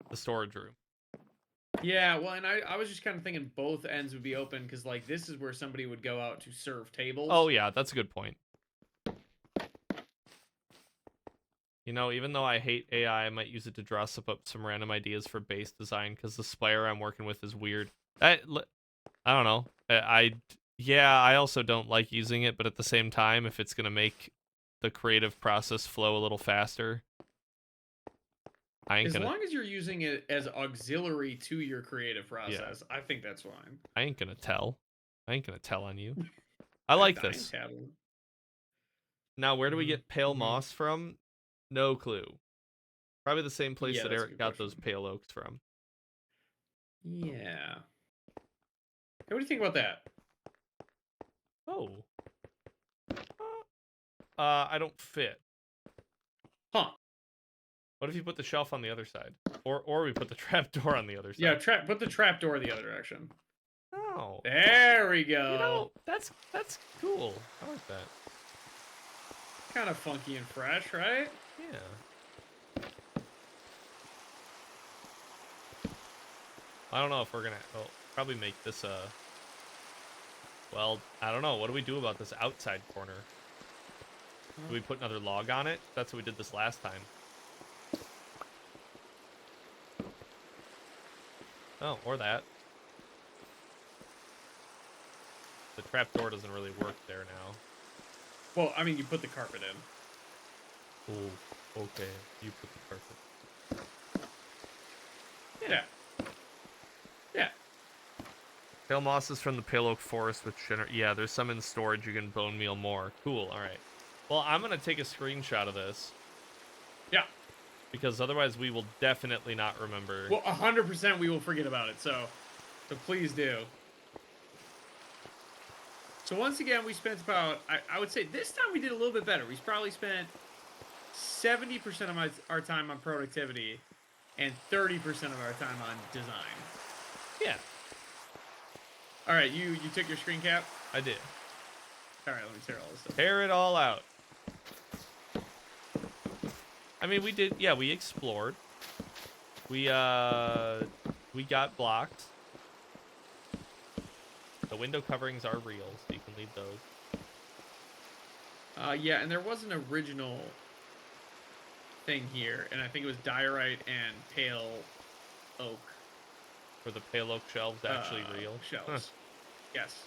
Speaker 1: The storage room.
Speaker 2: Yeah, well, and I was just kind of thinking both ends would be open because, like, this is where somebody would go out to serve tables.
Speaker 1: Oh, yeah, that's a good point. You know, even though I hate AI, I might use it to draw up some random ideas for base design because the spire I'm working with is weird. I don't know. I also don't like using it, but at the same time, if it's going to make the creative process flow a little faster,
Speaker 2: as long as you're using it as auxiliary to your creative process, I think that's fine.
Speaker 1: I ain't gonna tell. I ain't gonna tell on you. I like this. Now, where do we get pale moss from? No clue. Probably the same place that Eric got those pale oaks from.
Speaker 2: Yeah. Hey, what do you think about that?
Speaker 1: Oh. I don't fit.
Speaker 2: Huh.
Speaker 1: What if you put the shelf on the other side? Or we put the trap door on the other side?
Speaker 2: Yeah, put the trap door the other direction.
Speaker 1: Oh.
Speaker 2: There we go.
Speaker 1: You know, that's cool. I like that.
Speaker 2: Kind of funky and fresh, right?
Speaker 1: Yeah. I don't know if we're gonna probably make this well, I don't know. What do we do about this outside corner? Do we put another log on it? That's what we did this last time. Oh, or that. The trapdoor doesn't really work there now.
Speaker 2: Well, I mean, you put the carpet in.
Speaker 1: Oh, okay. You put the carpet.
Speaker 2: Yeah. Yeah.
Speaker 1: Pale moss is from the pale oak forest, which yeah, there's some in storage. You can bone meal more. Cool. All right. Well, I'm gonna take a screenshot of this.
Speaker 2: Yeah.
Speaker 1: Because otherwise, we will definitely not remember.
Speaker 2: Well, 100% we will forget about it. So please do. So once again, we spent about, I would say this time we did a little bit better. We probably spent 70% of our time on productivity and 30% of our time on design.
Speaker 1: Yeah.
Speaker 2: All right, you took your screen cap?
Speaker 1: I did.
Speaker 2: All right, let me tear all this stuff.
Speaker 1: Tear it all out. I mean, we did, yeah, we explored. We got blocked. The window coverings are real, so you can leave those.
Speaker 2: Yeah, and there was an original thing here, and I think it was diorite and pale oak.
Speaker 1: Were the pale oak shelves actually real?
Speaker 2: Shelves.
Speaker 1: Huh.
Speaker 2: Yes.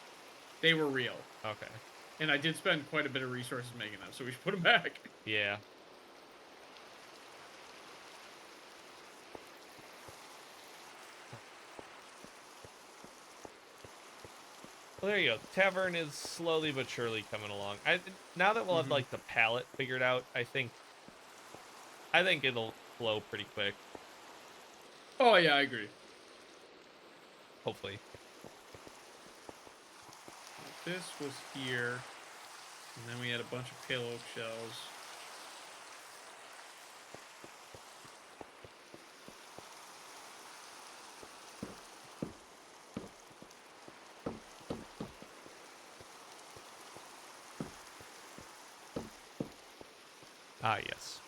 Speaker 2: They were real.
Speaker 1: Okay.
Speaker 2: And I did spend quite a bit of resources making them, so we should put them back.
Speaker 1: Yeah. Well, there you go. The tavern is slowly but surely coming along. Now that we'll have like the palette figured out, I think it'll flow pretty quick.
Speaker 2: Oh yeah, I agree.
Speaker 1: hopefully.
Speaker 2: This was here, and then we had a bunch of pale oak shells.
Speaker 1: Ah, yes.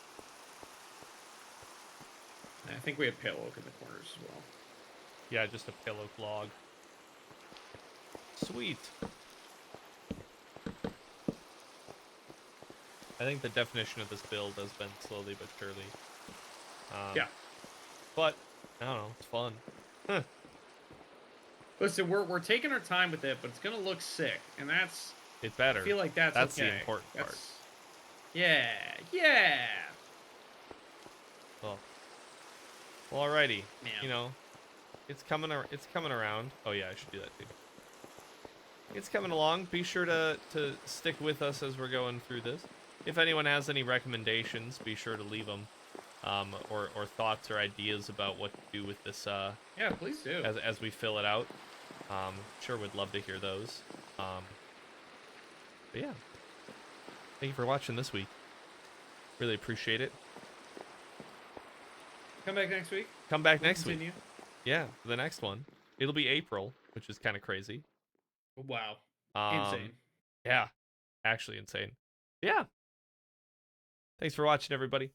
Speaker 2: And I think we had pale oak in the corners as well.
Speaker 1: Yeah, just a pale oak log. Sweet. I think the definition of this build has been slowly but surely.
Speaker 2: Yeah.
Speaker 1: But, I don't know, it's fun. Huh.
Speaker 2: Listen, we're taking our time with it, but it's gonna look sick, and that's.
Speaker 1: It better.
Speaker 2: I feel like that's okay.
Speaker 1: the important part.
Speaker 2: Yeah, yeah.
Speaker 1: Well, alrighty.
Speaker 2: Yeah.
Speaker 1: You know, it's coming around. Oh yeah, I should do that too. It's coming along. Be sure to stick with us as we're going through this. If anyone has any recommendations, be sure to leave them, or thoughts or ideas about what to do with this.
Speaker 2: Yeah, please do.
Speaker 1: As we fill it out. Sure would love to hear those. But yeah, thank you for watching this week. Really appreciate it.
Speaker 2: Come back next week.
Speaker 1: Come back next
Speaker 2: Continue.
Speaker 1: week. Yeah, the next one. It'll be April, which is kind of crazy.
Speaker 2: Wow. Insane.
Speaker 1: Yeah, actually insane. Yeah. Thanks for watching, everybody.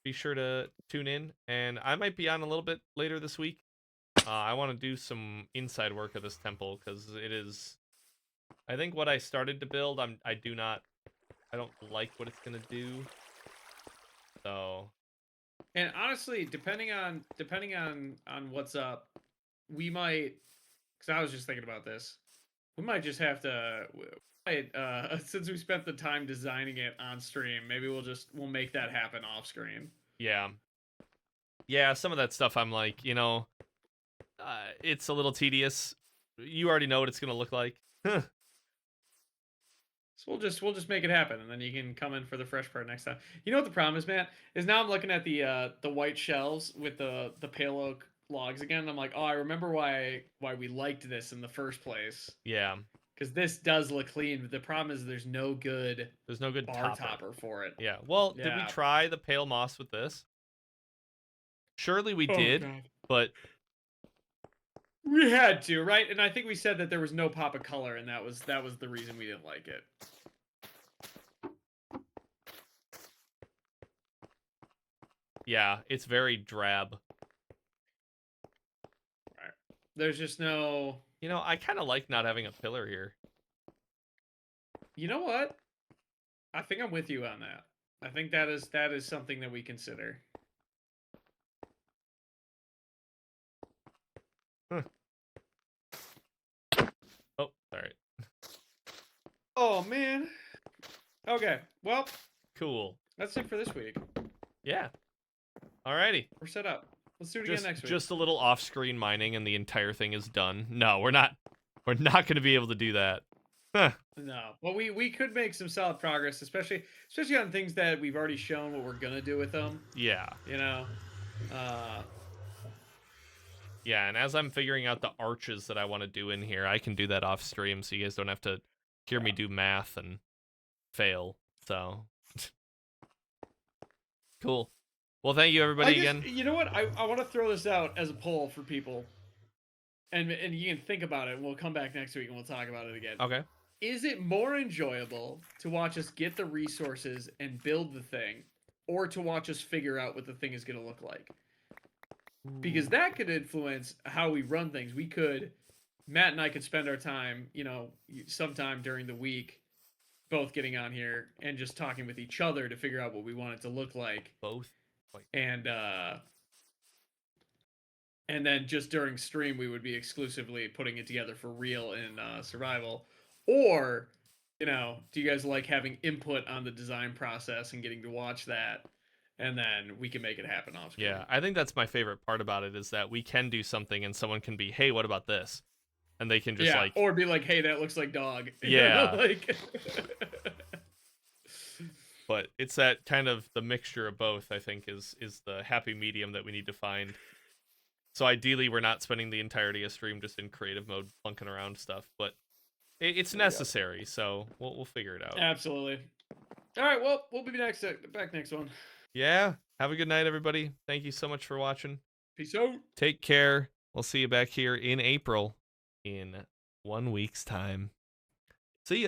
Speaker 1: Be sure to tune in, and I might be on a little bit later this week. I want to do some inside work of this temple because it is. I think what I started to build, I don't like what it's gonna do. So.
Speaker 2: And honestly, depending on what's up, we might. Because I was just thinking about this, we might just have to. Since we spent the time designing it on stream, maybe we'll make that happen off screen.
Speaker 1: Yeah. Yeah, some of that stuff I'm like, it's a little tedious. You already know what it's gonna look like.
Speaker 2: So we'll just make it happen, and then you can come in for the fresh part next time. You know what the problem is, man? Is now I'm looking at the white shells with the pale oak logs again, and I'm like, oh, I remember why we liked this in the first place.
Speaker 1: Yeah.
Speaker 2: Because this does look clean, but the problem is there's no good bar
Speaker 1: topper
Speaker 2: for it.
Speaker 1: Yeah. Well, did we try the pale moss with this? Surely we did,
Speaker 2: God.
Speaker 1: but
Speaker 2: we had to, right? And I think we said that there was no pop of color, and that was the reason we didn't like it.
Speaker 1: Yeah, it's very drab.
Speaker 2: Right. There's just no.
Speaker 1: I kind of like not having a pillar here.
Speaker 2: You know what? I think I'm with you on that. I think that is something that we consider.
Speaker 1: Huh. Oh, sorry.
Speaker 2: Oh man. Okay. Well.
Speaker 1: Cool.
Speaker 2: That's it for this week.
Speaker 1: Yeah. Alrighty.
Speaker 2: We're set up. Let's do it again next week.
Speaker 1: Just a little off-screen mining, and the entire thing is done. No, we're not. We're not going to be able to do that. Huh.
Speaker 2: No. Well, we could make some solid progress, especially on things that we've already shown what we're gonna do with them.
Speaker 1: Yeah. Yeah, and as I'm figuring out the arches that I want to do in here, I can do that off stream, so you guys don't have to hear me do math and fail. So. Cool. Well, thank you, everybody, again.
Speaker 2: You know what? I want to throw this out as a poll for people. And you can think about it, and we'll come back next week, and we'll talk about it again.
Speaker 1: Okay.
Speaker 2: Is it more enjoyable to watch us get the resources and build the thing, or to watch us figure out what the thing is going to look like? Because that could influence how we run things. Matt and I could spend our time, sometime during the week, both getting on here and just talking with each other to figure out what we want it to look like.
Speaker 1: Both.
Speaker 2: And then just during stream, we would be exclusively putting it together for real in survival. Or, do you guys like having input on the design process and getting to watch that? And then we can make it happen off screen.
Speaker 1: Yeah, I think that's my favorite part about it is that we can do something and someone can be, hey, what about this? And they can just
Speaker 2: or be like, hey, that looks like dog.
Speaker 1: Yeah. But it's that kind of the mixture of both, I think, is the happy medium that we need to find. So ideally, we're not spending the entirety of stream just in creative mode, plunking around stuff. But it's necessary, so we'll figure it out.
Speaker 2: Absolutely. All right, well, we'll be back next one.
Speaker 1: Yeah. Have a good night, everybody. Thank you so much for watching.
Speaker 2: Peace out.
Speaker 1: Take care. We'll see you back here in April in 1 week's time. See ya.